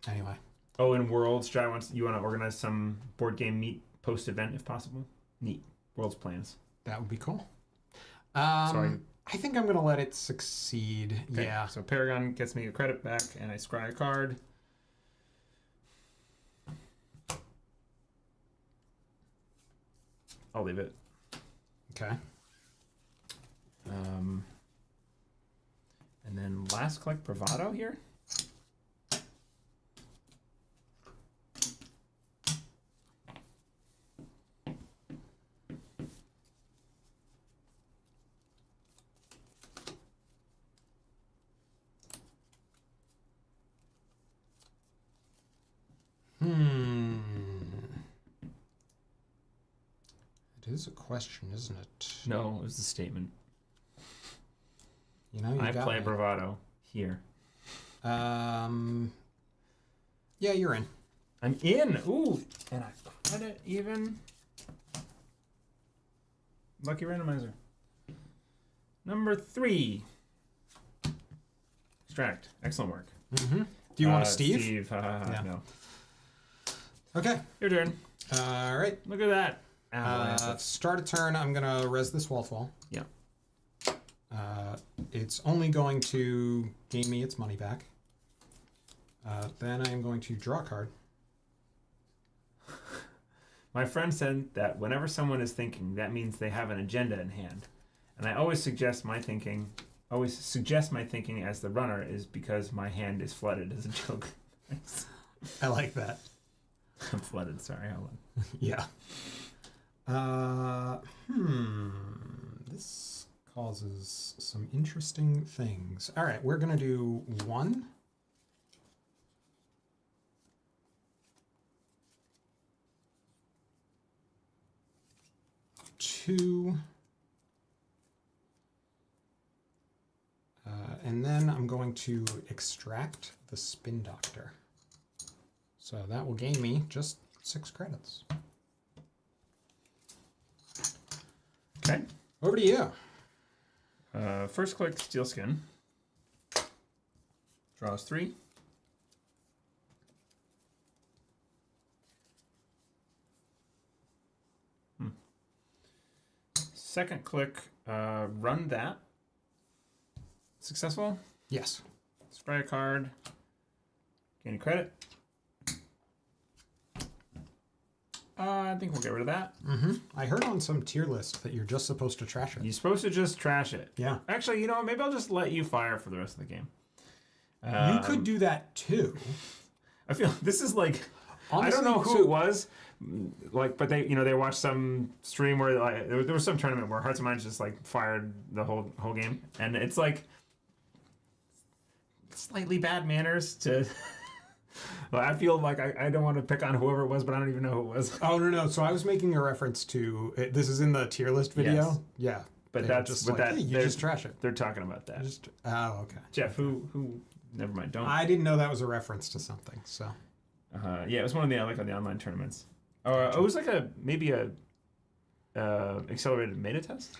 anyway.
Oh, in Worlds, Jai you want to organize some board game meet post-event if possible? Neat. Worlds plans.
That would be cool.
Sorry.
I think I'm going to let it succeed.
Okay,
Yeah.
So Paragon gets me a credit back, and I scry a card. I'll leave it.
Okay.
And then last click Bravado here.
It is a question, isn't it?
No, it was the statement.
You know, you
I
got
play
me.
Bravado here.
Yeah, you're in.
I'm in. Ooh, and I credit even. Lucky randomizer. Number 3. Extract. Excellent work.
Mm-hmm. Do you want a Steve?
Steve.
Yeah.
No.
Okay.
Your turn.
All right.
Look at that. Avalanche.
Start a turn. I'm gonna res this Wall.
Yeah.
It's only going to gain me its money back. Then I am going to draw a card.
My friend said that whenever someone is thinking, that means they have an agenda in hand. And I always suggest my thinking as the runner is because my hand is flooded as a joke.
I like that.
I'm flooded, sorry, hold on.
Yeah. This causes some interesting things. All right, we're gonna do 1. 2. And then I'm going to extract the Spin Doctor. So that will gain me just 6 credits.
Okay.
Over to you.
First click Steel Skin. Draws 3. Second click, run that. Successful.
Yes.
Spray a card. Gain a credit. I think we'll get rid of that.
Mm-hmm. I heard on some tier list that you're just supposed to trash it.
You're supposed to just trash it.
Yeah.
Actually, you know what? Maybe I'll just let you fire for the rest of the game.
You could do that too.
I feel this is like
Honestly,
I don't know who it was, like, but they watched some stream where like there was some tournament where Hearts and Minds just like fired the whole game, and it's like slightly bad manners to. Well, I feel like I don't want to pick on whoever it was, but I don't even know who it was.
Oh no! So I was making a reference to this is in the tier list video.
Yes.
Yeah,
But
they
that's
just
but
like,
that
hey, you just trash it.
They're talking about that.
Oh, okay.
Jeff, who? Never mind. Don't.
I didn't know that was a reference to something. So.
Yeah, it was one of the on the online tournaments. It was like maybe a accelerated meta test.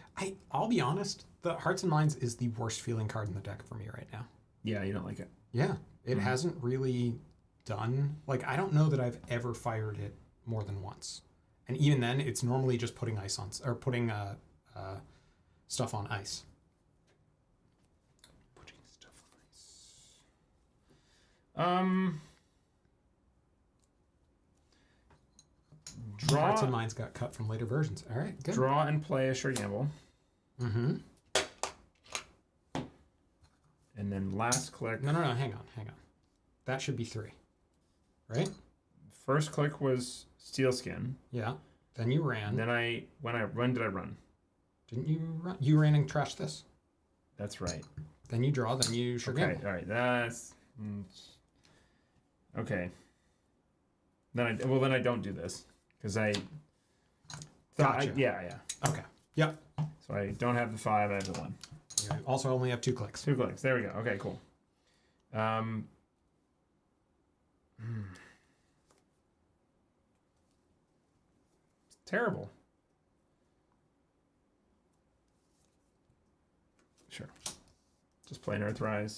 I'll be honest. The Hearts and Minds is the worst feeling card in the deck for me right now.
Yeah, you don't like it.
Yeah, it hasn't really done. Like, I don't know that I've ever fired it more than once, and even then, it's normally just putting ice on or putting stuff on ice.
Putting stuff on ice.
Hearts and Minds got cut from later versions. All right, good.
Draw and play a sure gamble.
Mm-hmm.
And then last click.
No, hang on. That should be 3, right?
First click was steel skin.
Yeah. Then you ran.
Then when did I run?
Didn't you run? You ran and trashed this?
That's right.
Then you draw, then you sure gamble.
Okay, all right. That's... okay. Then I don't do this. Because I...
Gotcha.
Yeah.
Okay. Yep.
So I don't have the 5, I have the 1.
You also only have 2 clicks.
2 clicks. There we go. Okay, cool. It's terrible. Sure. Just play an Earthrise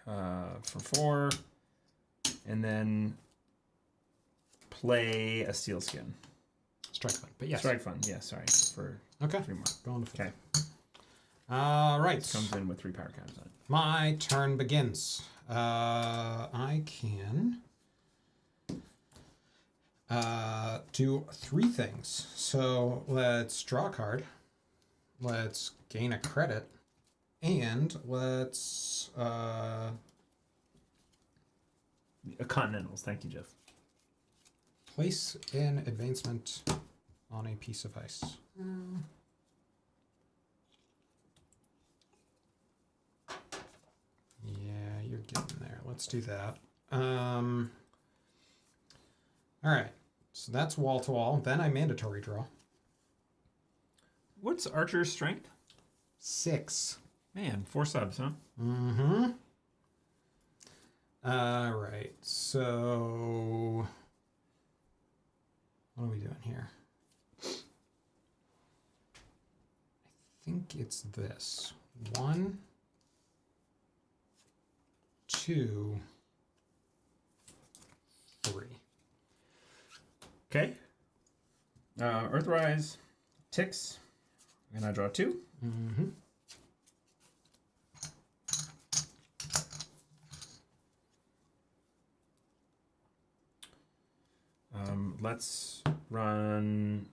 for 4, and then play a Steel Skin.
Strike Fund, but yes.
Strike Fund, yeah, sorry. For
okay.
3 more.
Going to 4.
Okay.
All right.
This comes in with 3 power cards on it.
My turn begins. I can do 3 things. So let's draw a card. Let's gain a credit. And let's...
Continentals. Thank you, Jeff.
place an advancement on a piece of ice. Yeah, you're getting there. Let's do that. All right. So that's wall to wall. Then I mandatory draw.
What's Archer's strength?
6.
Man, 4 subs, huh?
Mm-hmm. All right. So what are we doing here? I think it's this. 1, 2, 3.
Okay. Earthrise, ticks, and I draw 2.
Mm-hmm.
Let's run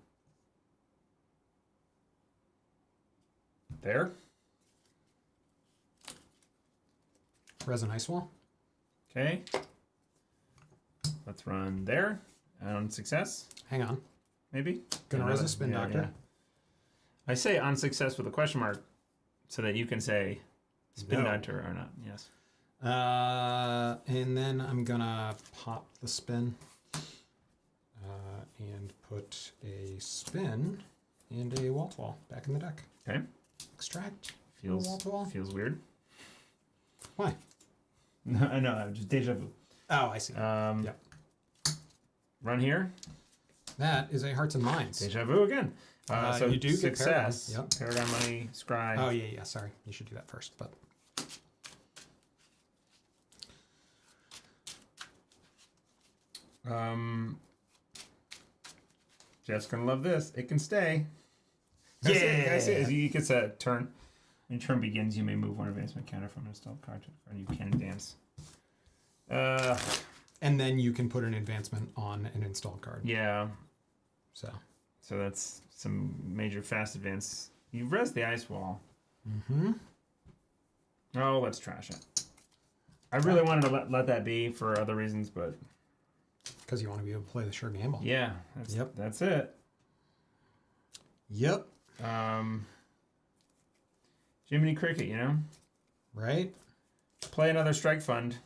there.
Resin Ice Wall.
Okay. Let's run there. On success,
Hang on.
maybe.
Gonna res a Spin
yeah,
Doctor.
yeah. I say on success with a question mark so that you can say Spin
No.
Doctor or not. Yes.
And then I'm gonna pop the spin and put a spin and a wall to wall back in the deck.
Okay.
Extract.
Feels
Wall to wall.
feels weird.
Why?
No, I know. Just deja vu.
Oh, I see.
Yep. Run here.
That is a Hearts and Minds.
Deja vu again. So
you do get
success.
Paragon. Yep.
Paragon money, scry.
Oh yeah. Sorry, you should do that first. But
Jeff's gonna love this. It can stay.
Yeah.
I see it. You get a turn. When turn begins, you may move 1 advancement counter from an installed card to and you can advance.
and then you can put an advancement on an installed card.
Yeah.
So
that's some major fast advance. You res the ice wall.
Mm-hmm.
Oh, let's trash it. I really wanted to let that be for other reasons, but
because you want to be able to play the sure gamble.
yeah, that's it.
Yep.
Jiminy Cricket, you know?
Right?
Play another strike fund,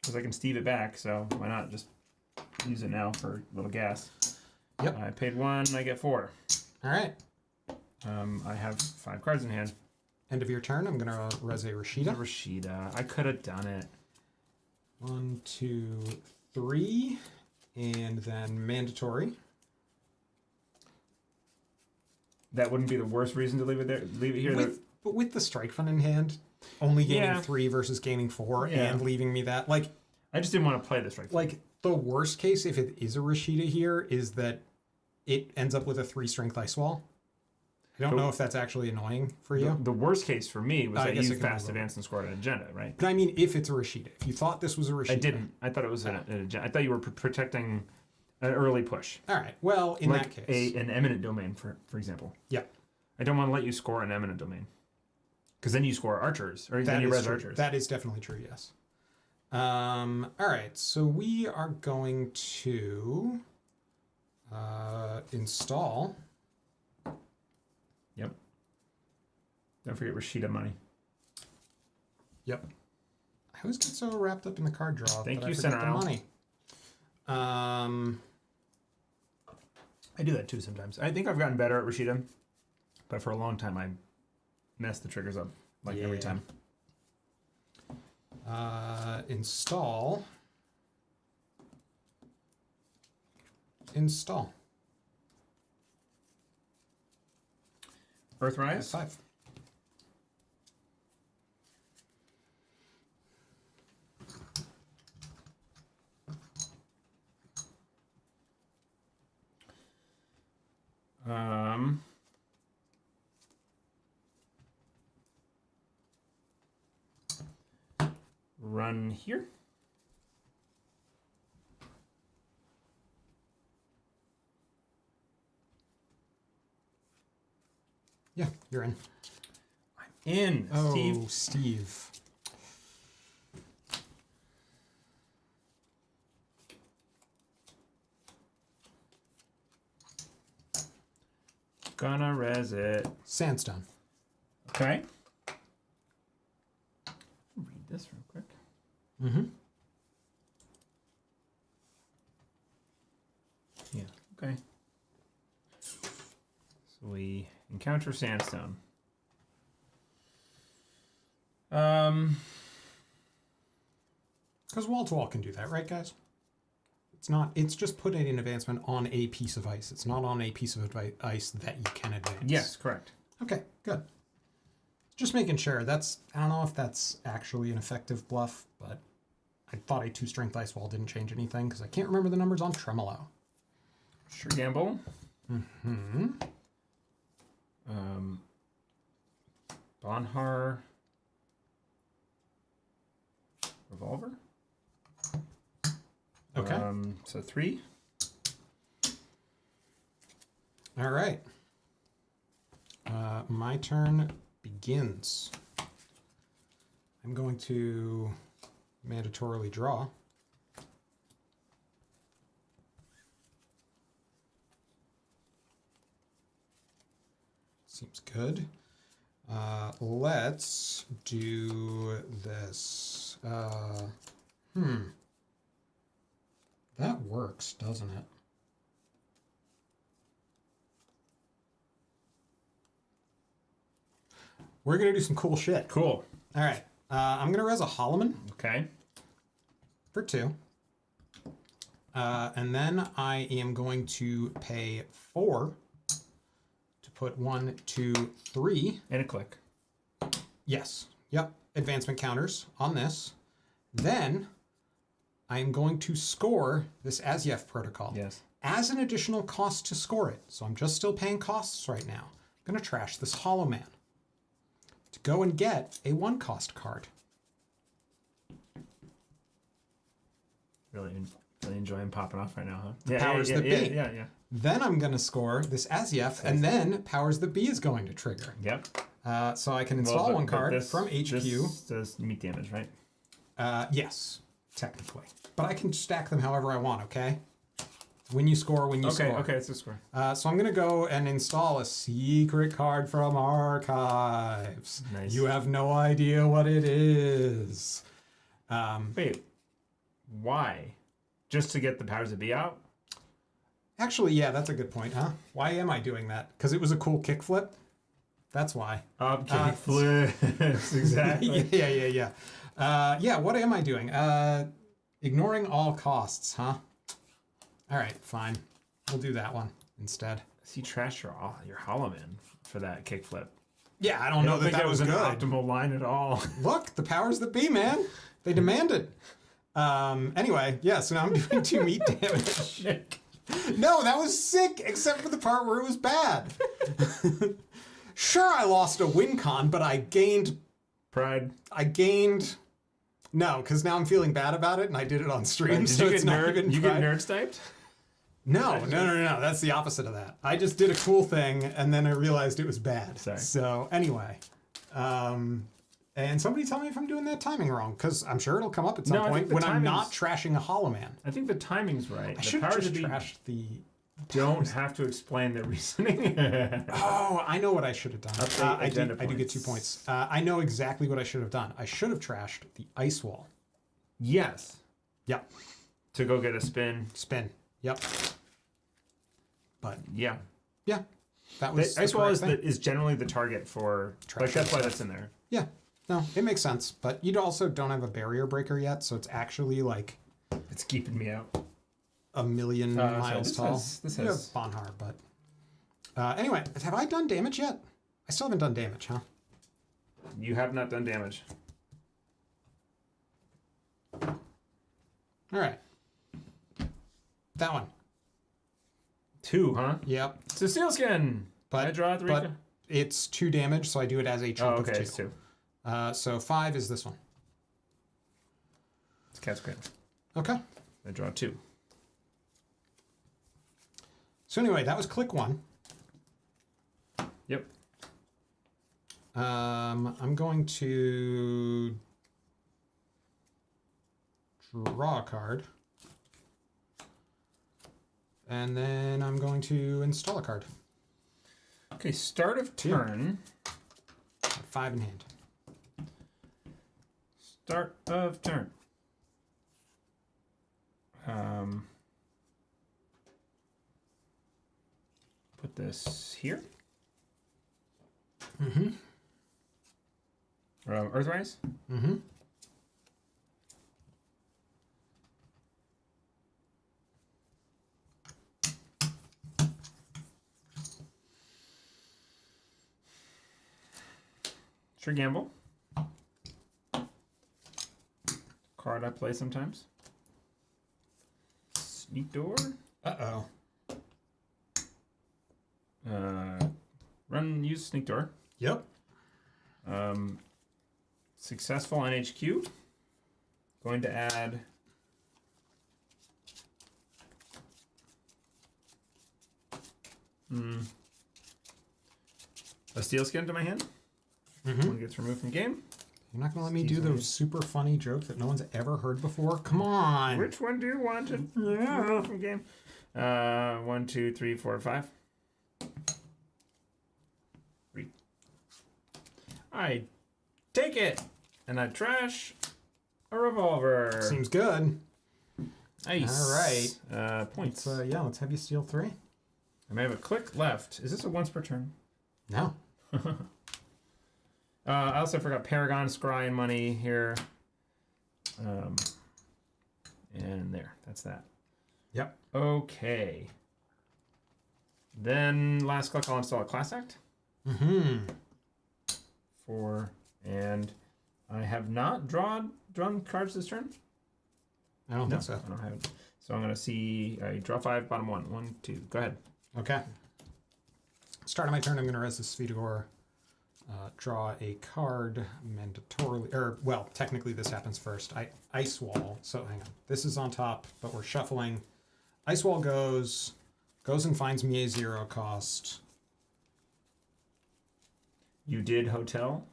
because I can Steve it back, so why not just use it now for a little gas.
Yep.
I paid 1, I get 4.
All right.
I have 5 cards in hand.
End of your turn. I'm gonna res a Rashida.
Rashida. I could have done it.
1, 2, 3, and then mandatory.
That wouldn't be the worst reason to leave it there. Leave it here.
But with the strike fund in hand, only gaining
Yeah.
3 versus gaining 4,
Yeah.
and leaving me that
I just didn't want to play the strike fund.
like the worst case if it is a Rashida here is that it ends up with a 3 strength ice wall. I don't know if that's actually annoying for you.
The worst case for me was
I
that
guess
you
it can
fast
be lower.
advance and scored an agenda, right?
But I mean, if it's a Rashida, if you thought this was a Rashida,
I didn't. I thought it was an agenda. I thought you were protecting an early push.
All right. Well, in
Like
that case.
an eminent domain, for example.
Yeah.
I don't want to let you score an eminent domain. Because then you score archers, or then
That
you
is
res
true.
archers.
That is definitely true, yes. All right. So we are going to install.
Yep. Don't forget Rashida money.
Yep. I always get so wrapped up in the card draw.
Thank
that
you,
I forget
Center
the
Owl.
money.
I do that too sometimes. I think I've gotten better at Rashida, but for a long time I messed the triggers up every time.
Install.
Earthrise.
5.
Run here.
Yeah, you're in.
I'm in.
Oh,
Steve.
Steve.
Gonna res it.
Sandstone.
Okay. Read this real quick.
Mm-hmm.
Yeah. Okay. So we encounter sandstone.
Because wall-to-wall can do that, right, guys? It's just putting an advancement on a piece of ice. It's not on a piece of ice that you can advance.
Yes, correct.
Okay, good. Just making sure. I don't know if that's actually an effective bluff, but I thought a 2-strength ice wall didn't change anything because I can't remember the numbers on Tremolo.
Sure, gamble.
Mm-hmm.
Bonhar. Revolver.
Okay.
So 3.
All right. My turn begins. I'm going to mandatorily draw. Seems good. Let's do this. That works, doesn't it? We're going to do some cool shit.
Cool.
All right. I'm going to res a Holloman
Okay.
for 2. And then I am going to pay 4 to put 1, 2, 3.
And a click.
Yes. Yep. Advancement counters on this. Then I am going to score this Asyaf protocol.
Yes.
As an additional cost to score it. So I'm just still paying costs right now. I'm going to trash this Hollow Man to go and get a 1-cost card.
Really enjoy him popping off right now, huh? Yeah,
Powers
yeah,
the
yeah,
B.
yeah.
Then I'm going to score this Asyaf, and then Powers the B is going to trigger.
Yep.
So I can install one card
this,
from HQ.
This does meat damage, right?
Yes, technically. But I can stack them however I want, okay? When you score, when you score.
Okay, it's a score.
So I'm going to go and install a secret card from Archives.
Nice.
You have no idea what it is.
Wait, why? Just to get the powers of B out?
Actually, yeah, that's a good point, huh? Why am I doing that? Because it was a cool kickflip? That's why.
Okay, flips, exactly.
Yeah. Yeah, what am I doing? Ignoring all costs, huh? All right, fine. We'll do that one instead.
So you trashed your Hollow Man for that kickflip.
Yeah, I don't know that
think
was
an
good.
optimal line at all.
Look, the powers that be, man. They demanded. Anyway, yeah, so now I'm doing 2 meat damage. No, that was sick, except for the part where it was bad. Sure, I lost a win con, but I gained...
Pride.
No, because now I'm feeling bad about it, and I did it on stream,
Did
so
you
it's
get
not
nerd?
even
You get
pride.
nerd sniped?
No. That's the opposite of that. I just did a cool thing, and then I realized it was bad.
Sorry.
So anyway, and somebody tell me if I'm doing that timing wrong, because I'm sure it'll come up at some point when I'm not trashing a Hollow Man.
I think the timing's right.
I should have just trashed the...
Don't have to explain the reasoning.
Oh, I know what I should have done. I do get 2
points.
points. I know exactly what I should have done. I should have trashed the ice wall.
Yes.
Yep.
To go get a spin.
Spin. Yep. But
yeah.
That was
the ice wall is generally the target for like that's why that's in there.
Yeah. No, it makes sense. But you also don't have a barrier breaker yet, so it's actually like
it's keeping me out.
A million miles tall.
This
you have Bonhar, but anyway, have I done damage yet? I still haven't done damage, huh?
You have not done damage.
All right. That one.
2, huh?
Yep.
It's a sealskin.
But
I draw 3.
But it's 2 damage, so I do it as a chunk of 2.
It's 2.
So 5 is this one.
It's cat's cradle.
Okay.
I draw 2.
So anyway, that was click 1.
Yep.
I'm going to draw a card. And then I'm going to install a card.
Okay, start of turn.
5 in hand.
Start of turn. Put this here.
Mm-hmm.
Earthrise.
Mm-hmm.
Sure, gamble. Card I play sometimes. Sneak door.
Uh-oh.
Use sneak door.
Yep.
Successful on HQ. Going to add a steel skin to my hand.
Mm-hmm.
One gets removed from game.
You're not gonna let me do the super funny joke that no one's ever heard before? Come on.
Which one do you want to remove from game? 1, 2, 3, 4, 5. 3. I take it and I trash a revolver.
Seems good.
Nice.
All right.
Points.
Let's have you steal 3.
I may have a click left. Is this a once per turn?
No.
I also forgot Paragon, Scry, and Money here. And there. That's that.
Yep.
Okay. Then last click, I'll install a Class Act.
Mm-hmm.
4. And I have not drawn cards this turn.
I don't think so.
I don't have it. So I'm going to see. I draw 5, bottom 1. 1, 2. Go ahead.
Okay. Start of my turn, I'm going to res the Sphedigor. Draw a card mandatorily, or well, technically this happens first. Ice Wall. So hang on. This is on top, but we're shuffling. Ice Wall goes and finds me a 0 cost.
You did Hotel?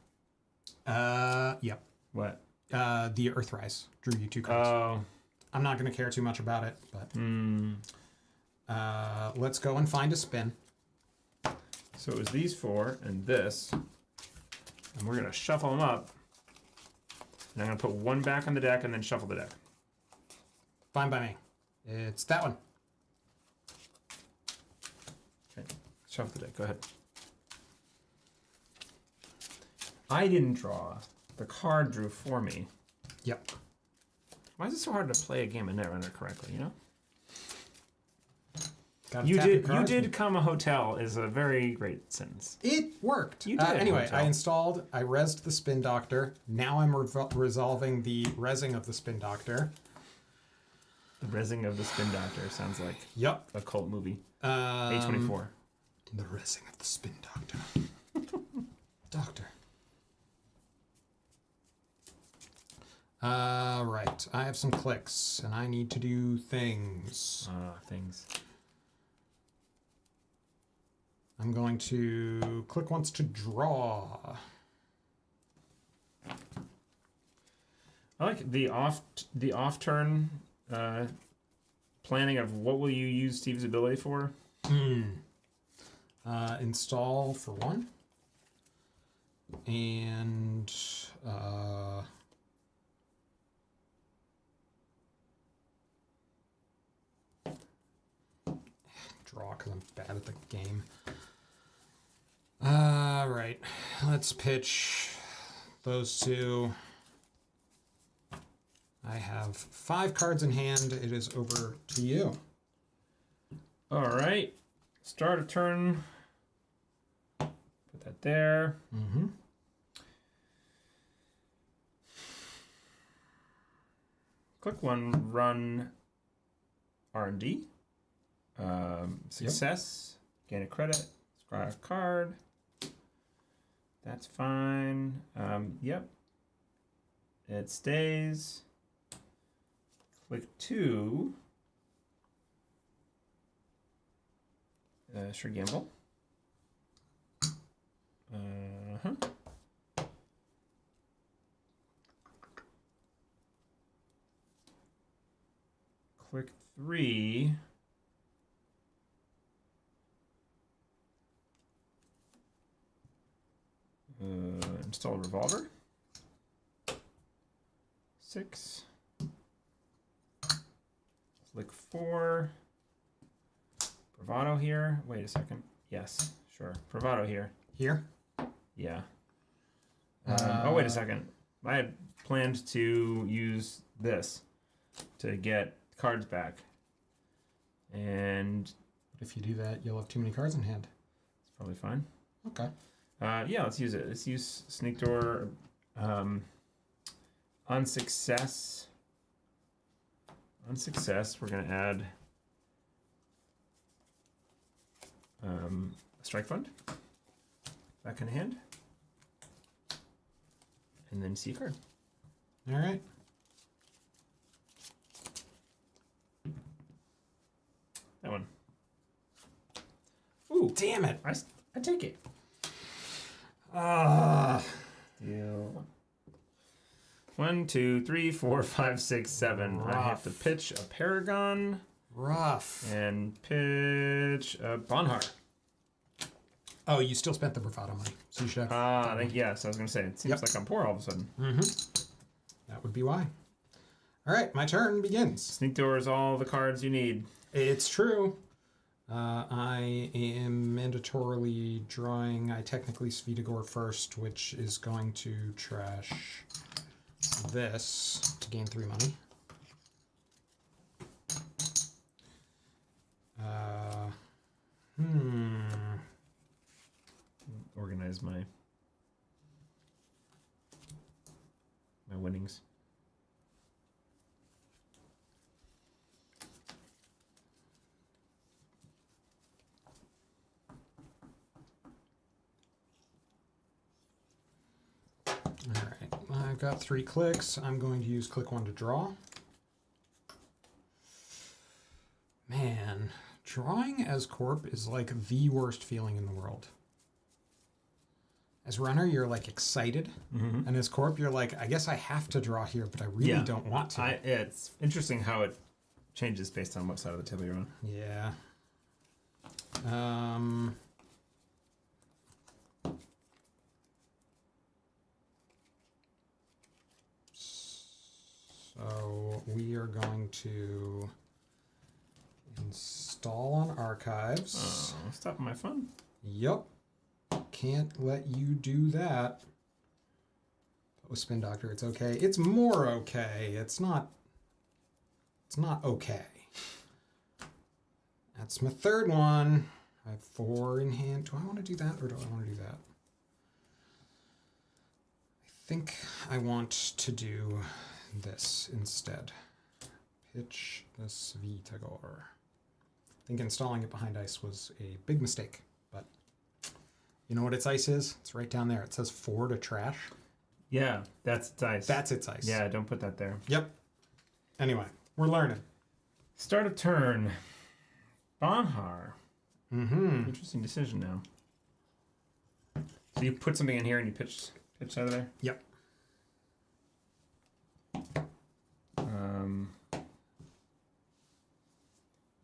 Yep.
What?
The Earthrise. Drew you 2 cards.
Oh.
I'm not going to care too much about it, but let's go and find a spin.
So it was these 4 and this. And we're going to shuffle them up. And I'm going to put 1 back on the deck and then shuffle the deck.
Fine by me. It's that one.
Okay. Shuffle the deck. Go ahead. I didn't draw. The card drew for me.
Yep.
Why is it so hard to play a game of Netrunner correctly, you know?
You
did come a hotel is a very great sentence.
It worked.
You did.
Anyway, I rezzed the Spin Doctor. Now I'm resolving the rezzing of the Spin Doctor.
The rezzing of the Spin Doctor sounds like
Yep.
a cult movie.
A24. The rezzing of the Spin Doctor. Doctor. Right. I have some clicks, and I need to do things.
Things.
I'm going to click once to draw.
I like the off turn planning of what will you use Steve's ability for.
Install for one. And draw because I'm bad at the game. Right. Let's pitch those two. I have 5 cards in hand. It is over to you.
All right. Start a turn. Put that there.
Mm-hmm.
Click one, run R&D. Success. Gain a credit. Scry a card. That's fine. Yep. It stays. Click 2. Sure, gamble. Click 3. Install a revolver. 6. Click 4. Bravado here. Wait a second. Yes, sure. Bravado here.
Here?
Yeah. Oh, wait a second. I had planned to use this to get cards back. And
But if you do that, you'll have too many cards in hand.
it's probably fine.
Okay.
Yeah, let's use it. Let's use Sneak Door on success. On success, we're going to add a strike fund. Back in hand. And then see a card.
All right.
That one. Ooh,
Damn it.
I take it.
Ah.
Deal. 1, 2, 3, 4, 5, 6, 7. I have to pitch a Paragon
Rough.
and pitch a Bonhar.
Oh, you still spent the bravado money, so you should have.
Yes, I was going to say, it seems like I'm poor all of a sudden.
Mm-hmm. That would be why. All right, my turn begins.
Sneak Door is all the cards you need.
It's true. I am mandatorily drawing. I technically Svidagore first, which is going to trash this to gain 3 money.
Organize my winnings.
All right, I've got 3 clicks. I'm going to use click 1 to draw. Man, drawing as Corp is like the worst feeling in the world. As runner, you're like excited, and as Corp, you're like, I guess I have to draw here, but I really don't want to.
It's interesting how it changes based on what side of the table you're on.
Yeah. So we are going to install on archives.
Oh, stopping my fun.
Yep. Can't let you do that. Oh, Spin Doctor, it's okay. It's more okay. It's not okay. That's my 3rd one. I have 4 in hand. Do I want to do that or do I want to do that? I think I want to do this instead. Pitch the Svitagor. I think installing it behind ice was a big mistake, but you know what its ice is? It's right down there. It says 4 to trash.
Yeah, that's its ice.
That's its ice.
Yeah, don't put that there.
Yep. Anyway, we're learning.
Start a turn. Bonhar.
Mm-hmm.
Interesting decision now. So you put something in here and you pitch out of there?
Yep.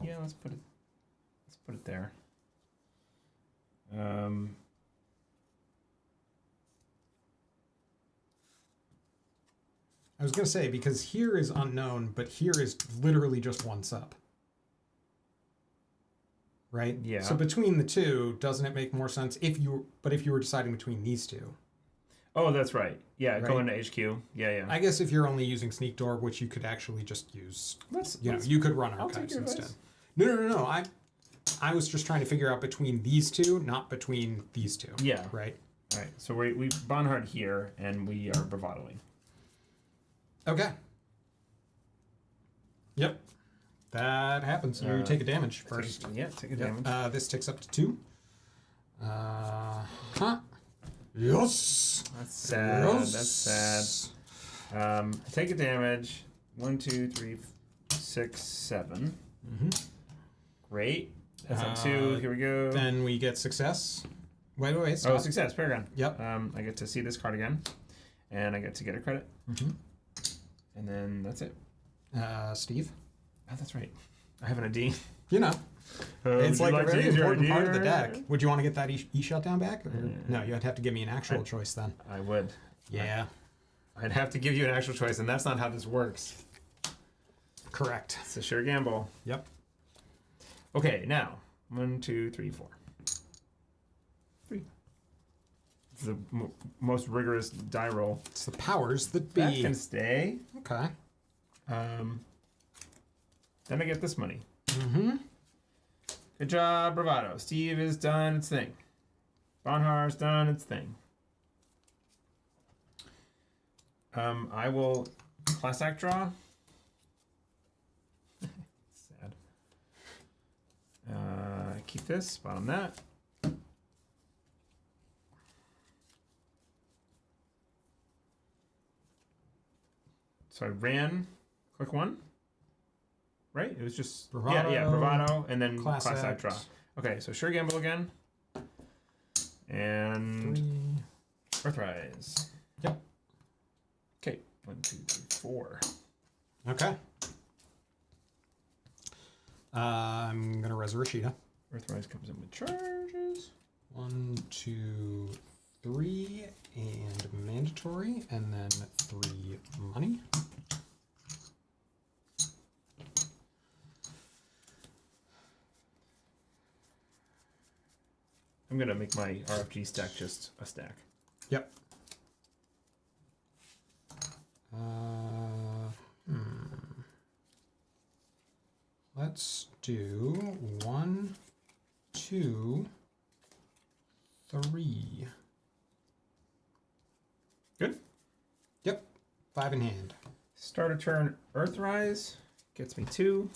Yeah, let's put it there.
I was going to say, because here is unknown, but here is literally just one sub. Right?
Yeah.
So between the two, doesn't it make more sense if you were deciding between these two?
Oh, that's right. Yeah,
Right?
go into HQ. Yeah.
I guess if you're only using Sneak Door, which you could actually just use, you could run
I'll take
Archives
your
instead.
advice.
No. I was just trying to figure out between these two, not between these two.
Yeah.
Right?
All right. So we Bonhard here, and we are bravadoing.
Okay. Yep. That happens. You take a damage first.
Take a damage.
This ticks up to 2. Yes.
That's sad.
Yes.
That's sad. I take a damage. 1, 2, 3, 6, 7.
Mm-hmm.
Great. That's on 2. Here we go.
Then we get success. Wait. Stop.
Oh, success. Paragon.
Yep.
I get to see this card again, and I get to get a credit.
Mm-hmm.
And then that's it.
Steve.
Oh, that's right. I have an ID.
You know. It's like a
to
very
use your
important
ID
part of the
or-
deck. Would you want to get that shutdown back? Or? No, you'd have to give me an actual
I-
choice then.
I would.
Yeah.
I'd have to give you an actual choice, and that's not how this works.
Correct.
It's a sure gamble.
Yep.
Okay, now 1, 2, 3, 4. 3. It's the most rigorous die roll.
It's the powers that
That
be.
can stay.
Okay.
Then I get this money.
Mm-hmm.
Good job, Bravado. Steve has done its thing. Bonhar's done its thing. I will class act draw. Sad. Keep this, bottom that. So I ran, click 1. Right? It was just
Bravado,
yeah, bravado, and then
class
class act
act.
draw. Okay, so sure gamble again, and
3.
Earthrise.
Yep.
Okay, 1, 2, 3, 4.
Okay. I'm gonna res Rashida.
Earthrise comes in with charges.
1, 2, 3, and mandatory, and then 3 money.
I'm gonna make my RFG stack just a stack.
Yep. Let's do 1, 2, 3.
Good.
Yep. 5 in hand.
Start a turn. Earthrise gets me 2.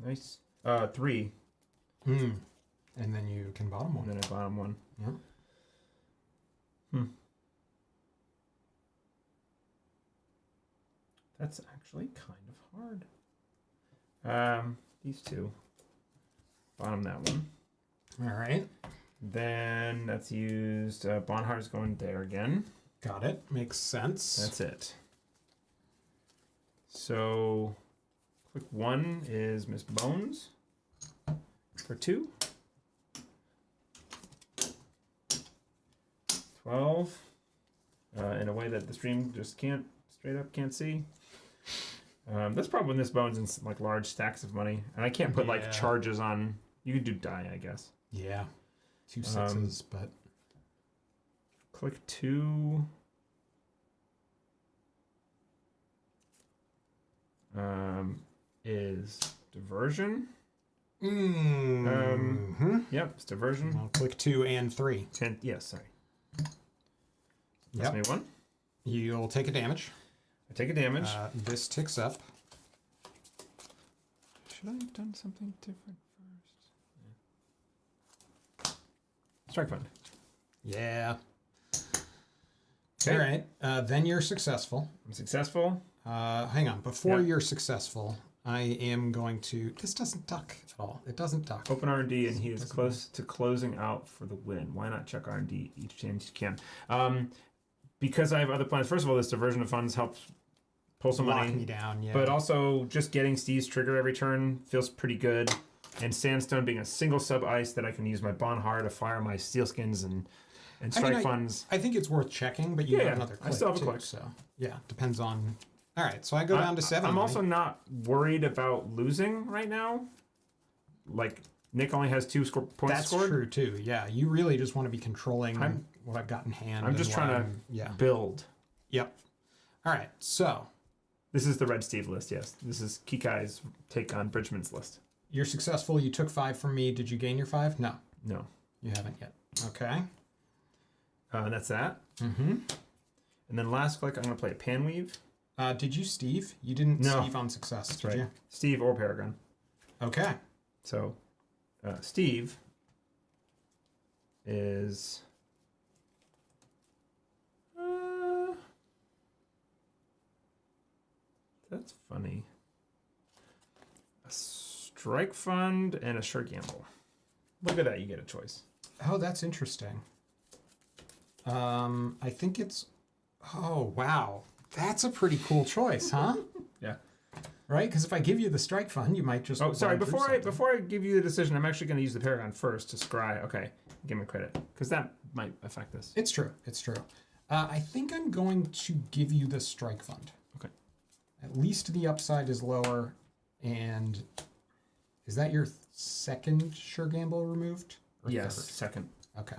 Nice. 3.
And then you can bottom
And
one.
then I bottom 1.
Yeah.
That's actually kind of hard. These 2. Bottom that one.
All right.
Then that's used. Bonhar's going there again.
Got it. Makes sense.
That's it. So, click 1 is Miss Bones for 2. 12. In a way that the stream just can't see. That's probably when this Bones in like large stacks of money, and I can't put like charges on. You could do die, I guess.
Yeah. 2 6s, but
Click 2. Is diversion. Yep, it's diversion.
I'll click 2 and 3.
Yes, sorry.
Yep.
That's me 1.
You'll take a damage.
I take a damage.
This ticks up.
Should I have done something different first? Yeah. Strike fund.
Yeah.
Okay.
All right. Then you're successful.
I'm successful.
Hang on. Before
Yep.
you're successful, I am going to. This doesn't duck at all. It doesn't duck.
Open R&D, and he is close to closing out for the win. Why not check R&D each change you can? Because I have other plans. First of all, this diversion of funds helps pull some
Lock
money.
me down, yeah.
But also, just getting Steve's trigger every turn feels pretty good. And Sandstone being a single sub ice that I can use my Bonhar to fire my Steelskins and strike funds.
I think it's worth checking, but you have another click.
I still have a
too,
click.
So, yeah, depends on. All right, so I go down to 7.
I'm also not worried about losing right now. Like, Nick only has 2 points scored.
That's true, too. Yeah, you really just want to be controlling what I've got in hand.
I'm just trying to build.
Yep. All right, so.
This is the Red Steve list, yes. This is Kikai's take on Bridgman's list.
You're successful. You took 5 from me. Did you gain your 5? No.
No.
You haven't yet. Okay.
That's that.
Mm-hmm.
And then last click, I'm going to play a Panweave.
Did you Steve? You didn't Steve on success,
That's
did
right.
you?
Steve or Paragon.
Okay.
So, Steve is... that's funny. A strike fund and a sure gamble. Look at that, you get a choice.
Oh, that's interesting. I think it's... Oh, wow. That's a pretty cool choice, huh?
Yeah.
Right? Because if I give you the strike fund, you might just...
Oh, sorry. Before I give you the decision, I'm actually going to use the Paragon first to scry. Okay, give me credit because that might affect this.
It's true. It's true. I think I'm going to give you the strike fund.
Okay.
At least the upside is lower, and is that your second sure gamble removed? Or
Yes,
third?
second.
Okay.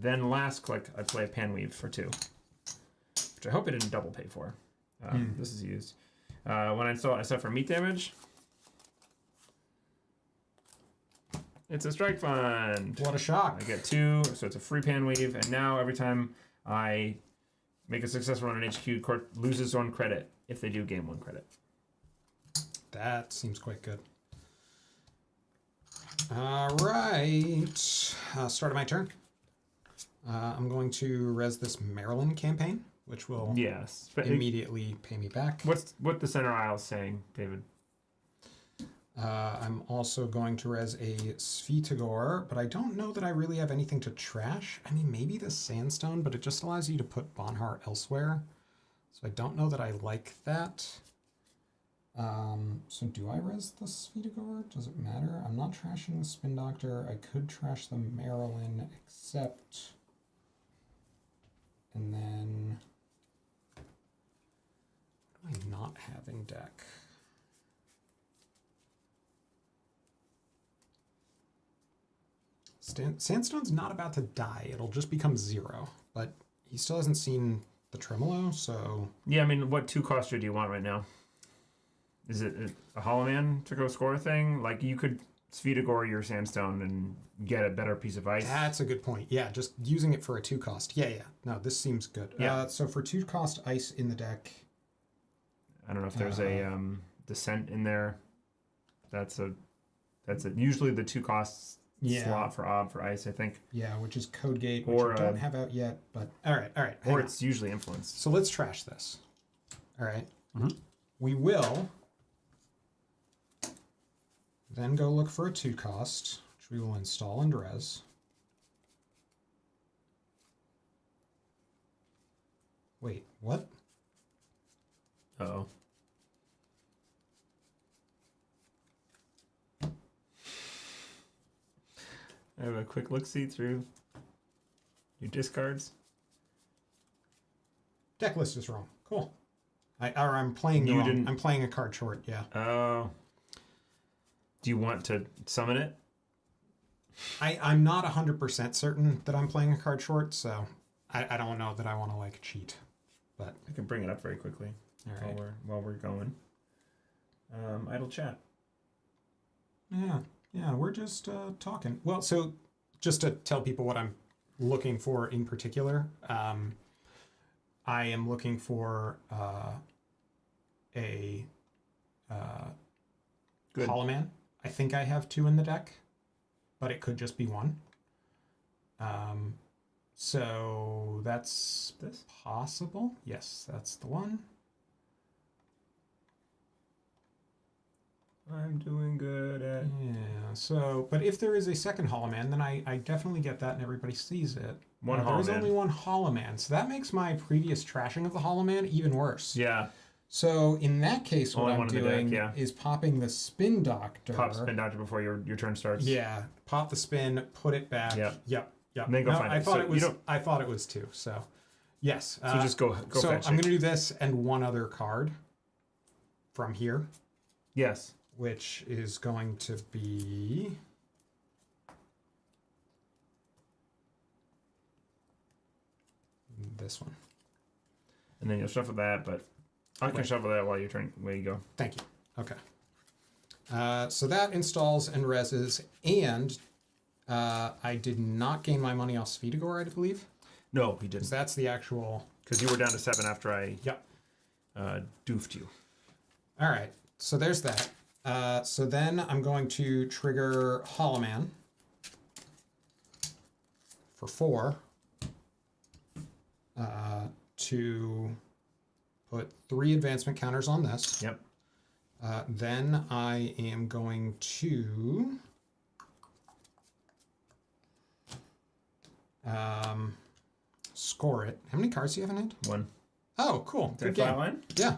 Then last click, I play a Panweave for 2, which I hope I didn't double pay for. This is used. When I install it, I set for meat damage. It's a strike fund.
What a shock.
I get 2, so it's a free Panweave, and now every time I make a successful run on HQ, court loses 1 credit if they do gain 1 credit.
That seems quite good. All right. Start of my turn. I'm going to res this Maryland campaign, which will immediately pay me back.
What the center aisle is saying, David?
I'm also going to res a Sphitogor, but I don't know that I really have anything to trash. I mean, maybe the Sandstone, but it just allows you to put Bonhar elsewhere. So I don't know that I like that. So do I res the Sphitogor? Does it matter? I'm not trashing the Spin Doctor. I could trash the Maryland, except... And then... What do I not have in deck? Sandstone's not about to die. It'll just become 0. But he still hasn't seen the Tremolo, so...
Yeah, I mean, what 2 coster do you want right now? Is it a Hollow Man to go score a thing? Like, you could Sphitogor your Sandstone and get a better piece of ice.
That's a good point. Yeah, just using it for a 2 cost. Yeah. No, this seems good.
Yeah.
So for 2 cost ice in the deck...
I don't know if there's a Descent in there. That's usually the 2 costs slot for Ob for ice, I think.
Yeah, which is Code Gate, which I don't have out yet, but... All right.
Or it's usually Influence.
So let's trash this. All right.
Mm-hmm.
We will then go look for a 2 cost, which we will install and res. Wait, what?
Uh-oh. I have a quick look-see through your discards.
Deck list is wrong. Cool. I'm playing the wrong. I'm playing a card short, yeah.
Oh. Do you want to summon it?
I'm not 100% certain that I'm playing a card short, so I don't know that I want to, like, cheat. But
I can bring it up very quickly while we're going. Idle chat.
Yeah, we're just talking. Well, so just to tell people what I'm looking for in particular, I am looking for a Hollow Man. I think I have 2 in the deck, but it could just be 1. So that's
this
possible. Yes, that's the one.
I'm doing good at.
Yeah, so, but if there is a second Hollow Man, then I definitely get that and everybody sees it.
One
There is
Hollow Man.
only one Hollow Man, so that makes my previous trashing of the Hollow Man even worse.
Yeah.
So in that case, what
Only
I'm
one in the
doing
deck, yeah.
is popping the Spin Doctor.
Pop Spin Doctor before your turn starts.
Yeah, pop the spin, put it back.
Yep.
Yep.
And then go
No,
find
I
it.
thought
So
it
you
was.
don't-
I thought it was two. So, yes.
So just go
So
fetch
I'm
it.
going to do this and one other card from here,
Yes.
which is going to be this one.
And then you'll shuffle that, but I can
Right.
shuffle that while you're turning. Way you go.
Thank you. Okay. So that installs and reses, and I did not gain my money off Svidagor, I believe,
No, he
because
didn't.
that's the actual.
Because you were down to 7 after I
Yep.
doofed you.
All right. So there's that. So then I'm going to trigger Hollow Man for 4 to put 3 advancement counters on this.
Yep.
Then I am going to score it. How many cards do you have in hand?
1.
Oh, cool.
Did I
Good game.
flatline?
Yeah.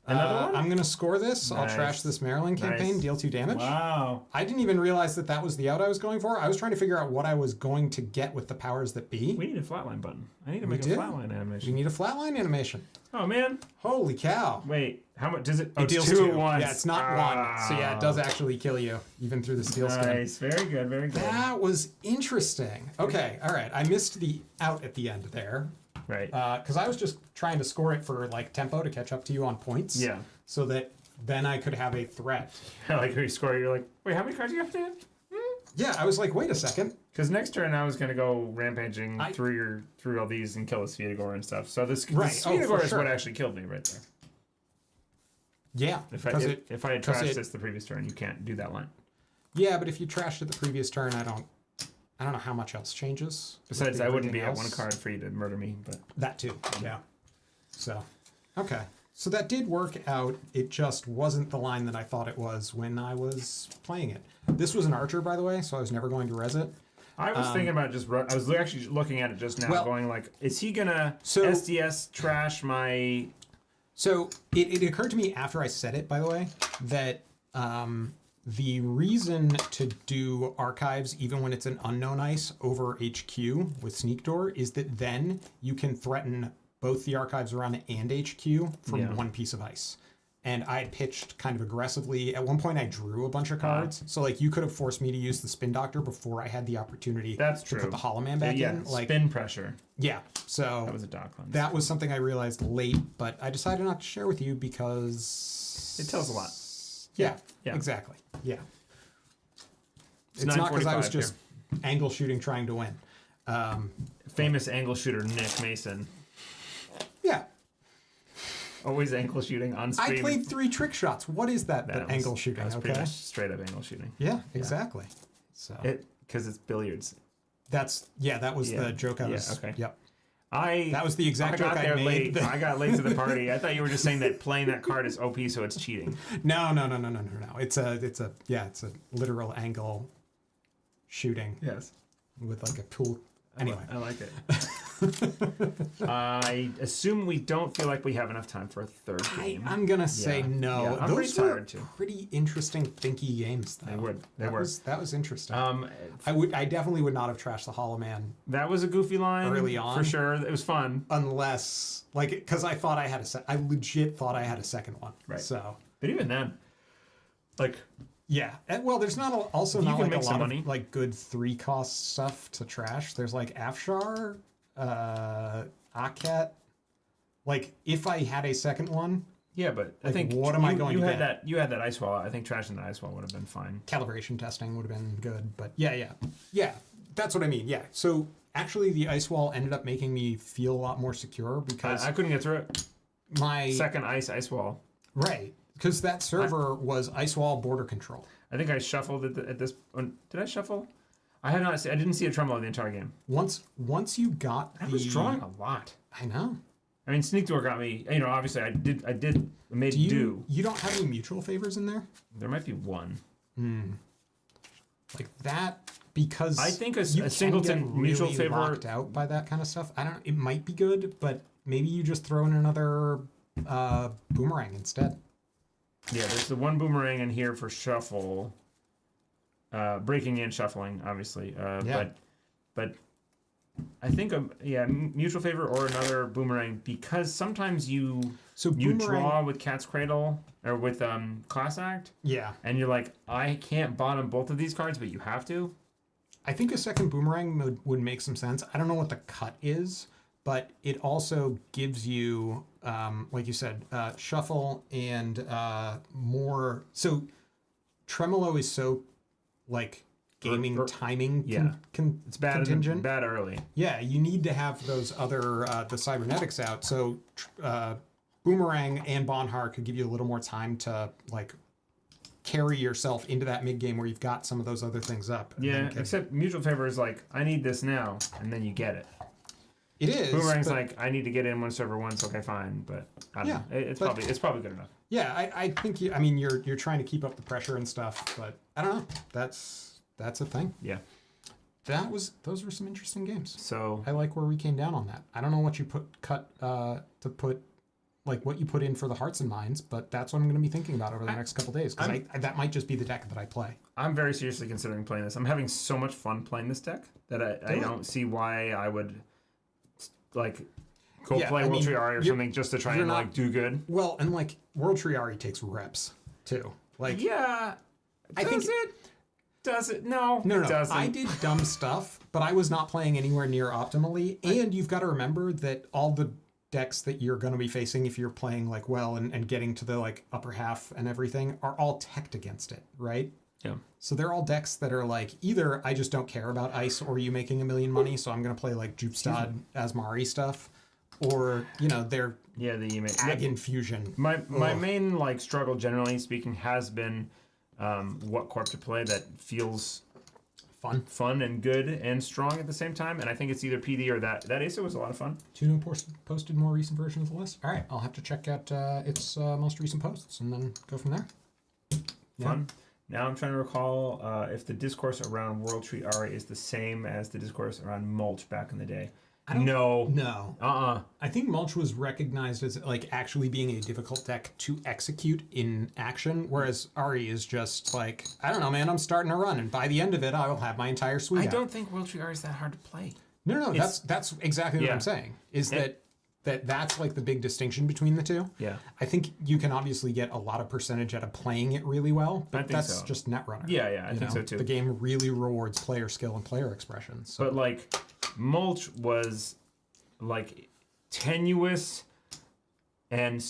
Another one?
I'm going to score this. I'll
Nice.
trash this Maryland campaign,
Nice.
deal 2 damage.
Wow.
I didn't even realize that that was the out I was going for. I was trying to figure out what I was going to get with the powers that be.
We need a flatline button. I need to
We
make a
do?
flatline
We
animation.
need a flatline animation.
Oh man.
Holy cow.
Wait. How much does it? Oh,
It's
deals
2
at once.
Yeah, it's not 1. So yeah, it does actually kill you, even through the steel skin.
Nice. Very good. Very good.
That was interesting. Okay, all right. I missed the out at the end there.
Right.
Because I was just trying to score it for like tempo to catch up to you on points.
Yeah.
So that then I could have a threat.
I like when you score. You're like, wait, how many cards do you have to hand?
Yeah, I was like, wait a second.
Because next turn I was gonna go rampaging
I-
through all these and kill a Svidagor and stuff. So this
Right.
this
Oh,
Svidagor
for
is
sure.
what actually killed me right there.
Yeah.
If I
'cause
if I had
'cause
trashed
it-
this the previous turn, you can't do that line.
Yeah, but if you trashed it the previous turn, I don't know how much else changes. with
Besides, I wouldn't be
everything
at
else.
1 card for you to murder me. But
That too. Yeah. So, okay. So that did work out. It just wasn't the line that I thought it was when I was playing it. This was an archer, by the way, so I was never going to res it.
I was thinking about just. I was actually looking at it just now,
Well-
going like, is he gonna
So-
SDS trash my?
So it occurred to me after I said it, by the way, that the reason to do archives, even when it's an unknown ice, over HQ with Sneak Door is that then you can threaten both the archives run and HQ from
Yeah.
one piece of ice. And I had pitched kind of aggressively. At one point, I drew a bunch of cards. So, like, you could have forced me to use the Spin Doctor before I had the opportunity
That's
to
true.
put the Hollow Man back
Yeah,
in. Like,
spin pressure.
yeah. So
That was a dock lens.
that was something I realized late, but I decided not to share with you because
It tells a lot.
Yeah,
Yeah.
exactly. Yeah,
It's
not because I was
9:45
just angle shooting trying to win.
Famous angle shooter Nick Mason.
Yeah,
Always angle shooting on stream.
I played 3 trick shots. What is that?
That
But
was-
angle shooting.
That was pretty
Okay.
much straight up angle shooting.
Yeah, exactly. So
Because it's billiards.
that was
Yeah.
the joke I
Yeah,
was.
okay.
Yep.
I
That was the exact
I
joke
got
I
there
made.
late. I got late to the party. I thought you were just saying that playing that card is OP, so it's cheating.
No. It's a literal angle shooting
Yes.
with like a pool. Anyway,
I like it. I assume we don't feel like we have enough time for a third game.
I'm gonna say
Yeah.
no.
Yeah, I'm
Those
pretty
were
tired, too.
pretty interesting, thinky games. Though.
They were.
That was interesting.
Um,
I definitely would not have trashed the Hollow Man
that was a goofy line
Early on.
for sure. It was fun,
unless because I thought I legit thought I had a second one.
Right.
So
but even then, like
yeah. Well, there's also
You
not
can
like a
make some
lot
money.
of like good 3-cost stuff to trash. There's like Afshar, Aket. Like if I had a second one,
yeah, but I
Like,
think
what am I going
you
to
had
get?
you had that ice wall. I think trashing the ice wall would have been fine.
calibration testing would have been good. But yeah. That's what I mean. Yeah. So actually, the ice wall ended up making me feel a lot more secure because
I couldn't get through it.
my
Second ice wall.
right because that server was ice wall border control.
I think I shuffled at this. Did I shuffle? I have not. I didn't see a tremolo the entire game.
Once you got
I was drawing a lot.
I know.
I mean, Sneak Door got me. You know, obviously, I did made
You don't have any mutual favors in there?
There might be one.
Like that, because
I think a
you
singleton
can get
mutual
really
favor
locked out by that kind of stuff. I don't. It might be good, but maybe you just throw in another boomerang instead.
Yeah, there's the one boomerang in here for shuffle, breaking and shuffling, obviously. But I think mutual favor or another boomerang, because sometimes you draw with Cat's Cradle or with Class Act.
Yeah,
and you're like, I can't bottom both of these cards, but you have to.
I think a second boomerang would make some sense. I don't know what the cut is, but it also gives you, like you said, shuffle and more. So tremolo is so like gaming timing
it's bad
contingent.
Bad early.
Yeah, you need to have those other the cybernetics out. So boomerang and Bonhar could give you a little more time to like carry yourself into that mid game where you've got some of those other things up.
Yeah, except mutual favor is like, I need this now, and then you get it.
It is.
Boomerang's like, I need to get in one server once. Okay, fine, but I don't know. It's probably good enough.
Yeah, I think you're trying to keep up the pressure and stuff, but I don't know. That's a thing.
Yeah.
Those were some interesting games.
So
I like where we came down on that. I don't know what you what you put in for the hearts and minds, but that's what I'm going to be thinking about over the next couple days, because that might just be the deck that I play.
I'm very seriously considering playing this. I'm having so much fun playing this deck that I don't see why I would like play World Tree Ari or something just to try and like do good.
Well, and like World Tree Ari takes reps too. Like
Does it? No,
No,
it doesn't.
I did dumb stuff, but I was not playing anywhere near optimally. And you've got to remember that all the decks that you're going to be facing, if you're playing like well and getting to the like upper half and everything, are all teched against it, right?
Yeah.
So they're all decks that are like, either I just don't care about ice or you making a million money, so I'm going to play like Jupstad, Asmari stuff, or they're
the
Ag Infusion.
My main like struggle, generally speaking, has been what corp to play that feels fun and good and strong at the same time, and I think it's either PD or that Asa was a lot of fun.
Tuno posted more recent version of the list. All right, I'll have to check out its most recent posts and then go from there.
Fun. Now I'm trying to recall if the discourse around World Tree Ari is the same as the discourse around Mulch back in the day.
No. I think Mulch was recognized as like actually being a difficult deck to execute in action, whereas Ari is just like, I don't know, man, I'm starting to run, and by the end of it, I will have my entire suite.
I don't think World Tree Ari is that hard to play.
No, that's exactly what I'm saying. That's like the big distinction between the two.
Yeah.
I think you can obviously get a lot of percentage out of playing it really well, but that's just Netrunner.
Yeah, I think so too.
The game really rewards player skill and player expression. So.
But like, Mulch was like tenuous and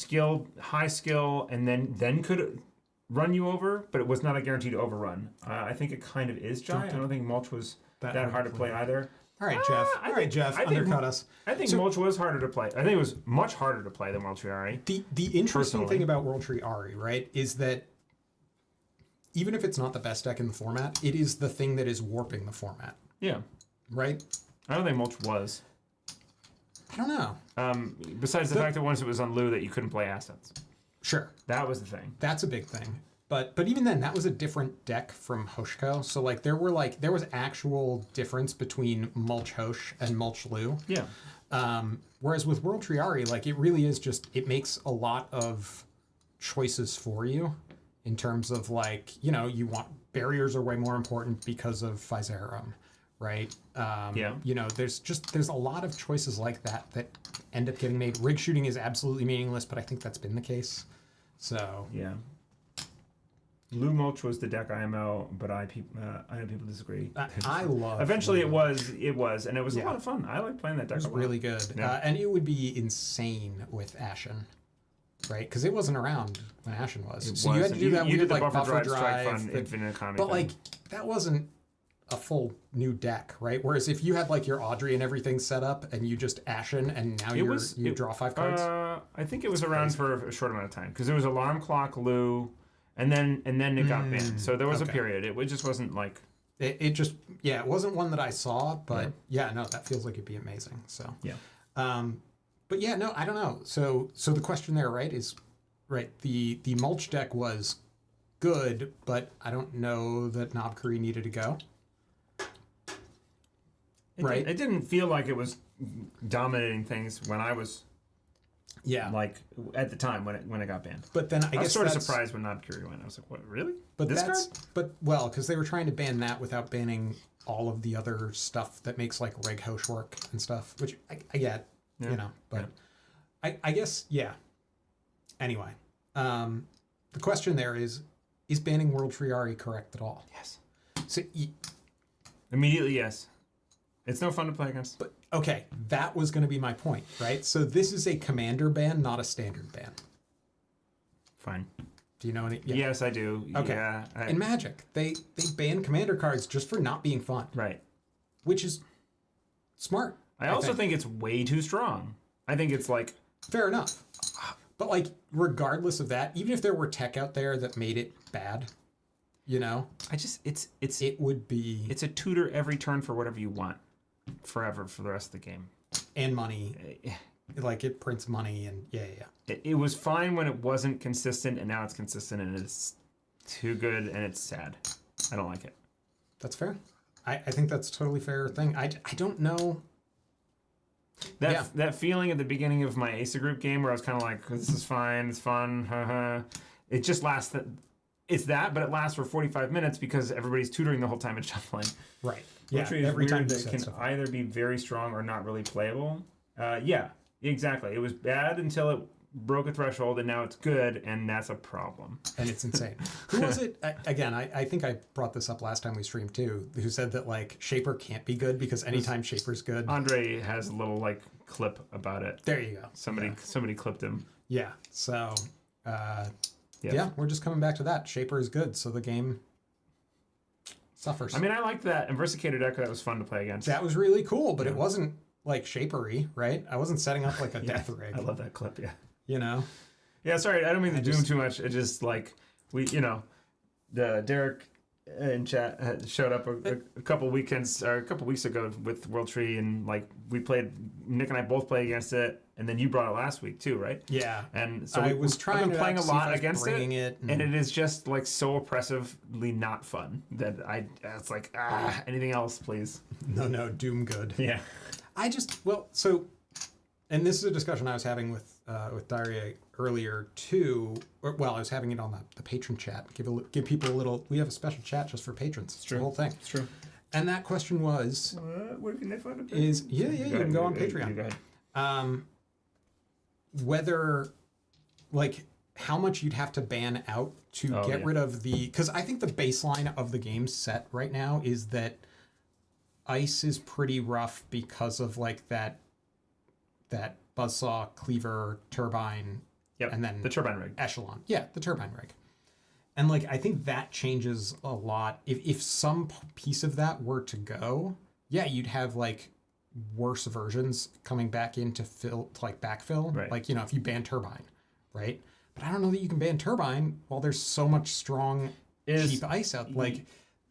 high skill, and then could run you over, but it was not a guaranteed overrun. I think it kind of is, Jai. I don't think Mulch was that hard to play either.
All right, Jeff. Jeff, undercut us.
I think Mulch was harder to play. I think it was much harder to play than World Tree Ari.
The interesting thing about World Tree Ari, right, is that even if it's not the best deck in the format, it is the thing that is warping the format.
Yeah.
Right?
I don't think Mulch was.
I don't know.
Besides the fact that once it was on Lou that you couldn't play assets.
Sure.
That was the thing.
That's a big thing. But even then, that was a different deck from Hoshko. So like there was actual difference between Mulch Hosh and Mulch Lou.
Yeah.
Whereas with World Tree Ari, like it really is just, it makes a lot of choices for you in terms of like, you want barriers are way more important because of Physarum, right? There's a lot of choices like that end up getting made. Rig shooting is absolutely meaningless, but I think that's been the case. So
yeah. Lou Mulch was the deck IMO, but I know people disagree.
I love.
Eventually, it was, and it was a lot of fun. I like playing that deck.
It was really good, and it would be insane with Ashen, right? Because it wasn't around when Ashen was. You had to do that weird like buffer drive,
fun, infinite economy.
But like that wasn't a full new deck, right? Whereas if you had like your Audrey and everything set up, and you just Ashen, and now you draw 5 cards.
I think it was around for a short amount of time because there was Alarm Clock, Lou. And then it got banned. So there was a period. It just wasn't like...
It wasn't one that I saw, but that feels like it'd be amazing. So
yeah.
But I don't know. So the question there, right, is right, the mulch deck was good, but I don't know that Knobkery needed to go. Right.
It didn't feel like it was dominating things when I was like at the time when it got banned.
But then I
was
guess
sort of surprised when Knobkery went. I was like, what, really?
But
this
that's
card?
well, because they were trying to ban that without banning all of the other stuff that makes like Reg Hosh work and stuff, which I get, you know, but I guess Anyway, the question there is banning World Tree Ari correct at all?
Yes.
So
immediately, yes. It's no fun to play against.
But okay, that was going to be my point, right? So this is a commander ban, not a standard ban.
Fine.
Do you know any? Yeah.
Yes, I do.
Okay.
Yeah,
In Magic, they ban commander cards just for not being fun.
Right.
Which is smart.
I also think it's way too strong. I think it's like...
Fair enough. But like, regardless of that, even if there were tech out there that made it bad, you know? It would be...
It's a tutor every turn for whatever you want. Forever for the rest of the game.
And money. Like, it prints money and
It was fine when it wasn't consistent, and now it's consistent, and it's too good, and it's sad. I don't like it.
That's fair. I think that's a totally fair thing. I don't know...
That feeling at the beginning of my Asa Group game where I was kind of like, this is fine, it's fun, haha. It just lasts... It's that, but it lasts for 45 minutes because everybody's tutoring the whole time and shuffling.
Right.
Which is every time that can either be very strong or not really playable. Yeah, exactly. It was bad until it broke a threshold, and now it's good, and that's a problem.
And it's insane. Who was it? I think I brought this up last time we streamed too, who said that like Shaper can't be good because anytime Shaper's good...
Andre has a little like clip about it.
There you go.
Somebody clipped him.
Yeah, so... Yeah, we're just coming back to that. Shaper is good, so the game suffers.
I mean, I liked that Inversicator deck. That was fun to play against.
That was really cool, but it wasn't like Shapery, right? I wasn't setting up like a death rig.
I love that clip, yeah.
You know?
Yeah, sorry, I don't mean to doom too much. It just like, Derek in chat showed up a couple weekends, or a couple weeks ago with World Tree, and like Nick and I both played against it. And then you brought it last week too, right?
Yeah.
And so
I was trying to
playing a lot against it,
and
it is just like so oppressively not fun that it's like anything else, please.
No, Doom good.
Yeah.
And this is a discussion I was having with Daria earlier too. I was having it on the patron chat. Give people a little. We have a special chat just for patrons. It's true. The whole thing.
It's true.
And that question was,
where can they find it?
You can go on Patreon.
Go ahead.
Whether, like, how much you'd have to ban out to get rid of because I think the baseline of the game set right now is that ice is pretty rough because of like that buzzsaw, cleaver, turbine, and then
the turbine rig.
Echelon. Yeah, the turbine rig. And like, I think that changes a lot. If some piece of that were to go, you'd have like worse versions coming back in to backfill.
Right.
Like, if you ban turbine, right? But I don't know that you can ban turbine while there's so much strong cheap ice out. Like,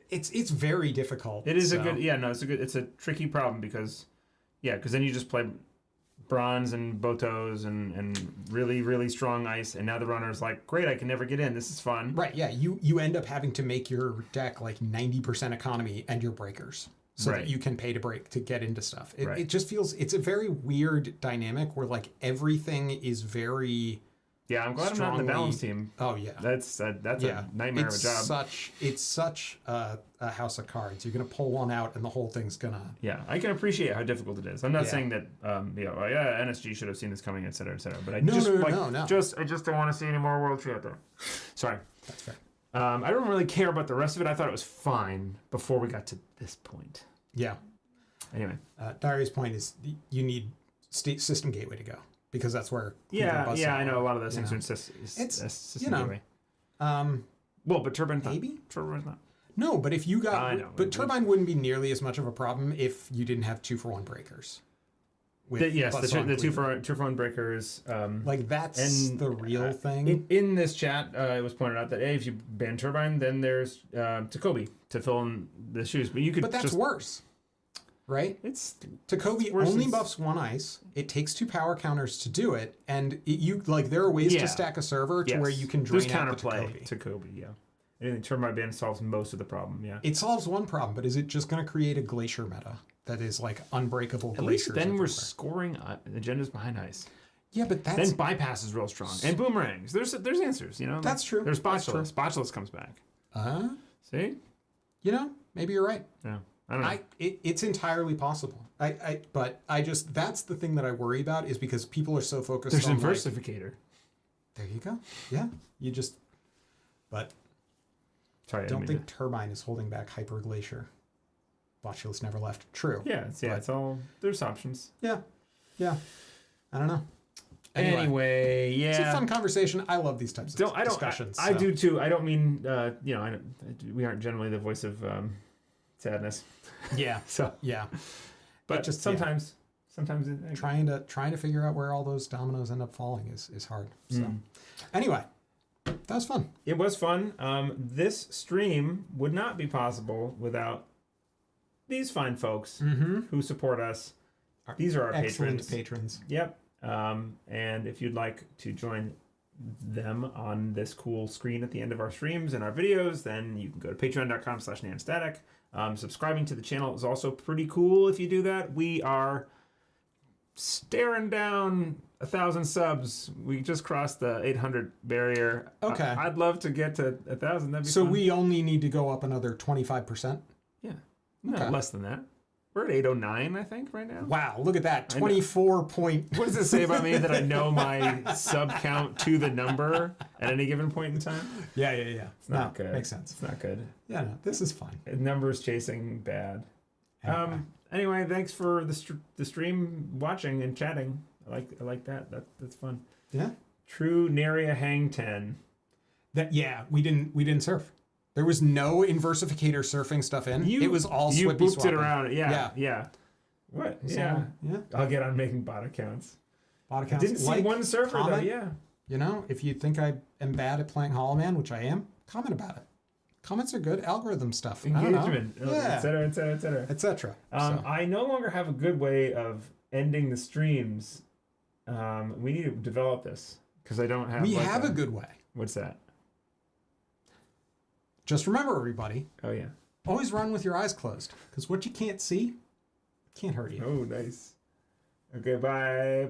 it's very difficult.
It is it's a tricky problem because then you just play bronze and Botos and really, really strong ice, and now the runner's like, great, I can never get in. This is fun.
Right, yeah. You end up having to make your deck like 90% economy and your breakers. So that you can pay to get into stuff. It just feels, it's a very weird dynamic where like everything is very...
Yeah, I'm glad I'm not in the balance team.
Oh yeah,
that's a nightmare of a job.
It's such a house of cards. You're gonna pull one out and the whole thing's gonna...
Yeah, I can appreciate how difficult it is. I'm not saying that NSG should have seen this coming, et cetera, but I just don't want to see any more World Tree out there. Sorry.
That's fair.
I don't really care about the rest of it. I thought it was fine before we got to this point.
Yeah.
Anyway.
Daria's point is you need system gateway to go because that's where...
I know a lot of those things are system gateway. But Turbine's not.
Maybe?
Turbine's not.
No, but if you got... I know. But Turbine wouldn't be nearly as much of a problem if you didn't have 2-for-1 breakers.
The 2-for-1 breakers.
Like, that's the real thing.
In this chat, it was pointed out that, if you ban Turbine, then there's Takobi to fill in the shoes. But you could
But that's worse. right?
It's
Takobi
worse
only
than-
buffs 1 ice. It takes 2 power counters to do it, and there are ways
Yeah.
to stack a server to where you can
There's
drain out the
counterplay
Takobi.
to Kobe, yeah. Anything Turbine Band solves most of the problem, yeah.
It solves one problem, but is it just going to create a glacier meta that is like unbreakable
At
glaciers?
least then we're
everywhere?
scoring agendas behind ice.
Yeah, but that's
Then bypass is real strong. And boomerangs. There's answers, you know?
That's true.
There's
That's
Spatula.
true.
Spatulus comes back. See?
Maybe you're right.
Yeah. I don't know.
It's entirely possible. But that's the thing that I worry about is because people are so focused
There's
on
Inversificator.
there you go. Yeah. But
Sorry,
I don't think Turbine is holding back Hyper Glacier. Botulus never left. True.
Yeah, it's all, there's options.
Yeah. I don't know.
Anyway, yeah.
It's a fun conversation. I love these types of discussions.
I do too. I don't mean, we aren't generally the voice of sadness.
Yeah.
So,
Yeah.
but just sometimes
Trying to figure out where all those dominoes end up falling is hard. So anyway, that was fun.
It was fun. This stream would not be possible without these fine folks who support us. These are our
Excellent
patrons.
patrons.
Yep. And if you'd like to join them on this cool screen at the end of our streams and our videos, then you can go to patreon.com/nanstatic. Subscribing to the channel is also pretty cool if you do that. We are staring down 1,000 subs. We just crossed the 800 barrier.
Okay.
I'd love to get to 1,000. That'd be
So
fun.
we only need to go up another 25%.
Yeah. No,
Okay.
less than that. We're at 809, I think, right now.
Wow, look at that. 24 point.
What does it say about me that I know my sub count to the number at any given point in time?
Yeah.
It's not good.
Makes sense.
It's not good.
Yeah, no, this is fun.
Numbers chasing bad. Anyway, thanks for the stream watching and chatting. I like that. That's fun.
Yeah.
True Naria Hang 10.
We didn't surf. There was no Inversificator surfing stuff in. It was all
you
Swippy
booped
swapping.
it around. Yeah. What? Yeah.
Yeah.
I'll get on making bot accounts.
Bot
I
accounts.
didn't see one surfer though.
comment.
Yeah.
You know, if you think I am bad at playing Hollow Man, which I am, comment about it. Comments are good. Algorithm stuff.
Engagement.
I don't know. Yeah.
Et cetera.
Etc.
I no longer have a good way of ending the streams. We need to develop this because I don't have.
We have a good way.
What's that?
Just remember, everybody,
Oh yeah.
always run with your eyes closed, because what you can't see can't hurt you.
Oh nice. Okay. Bye.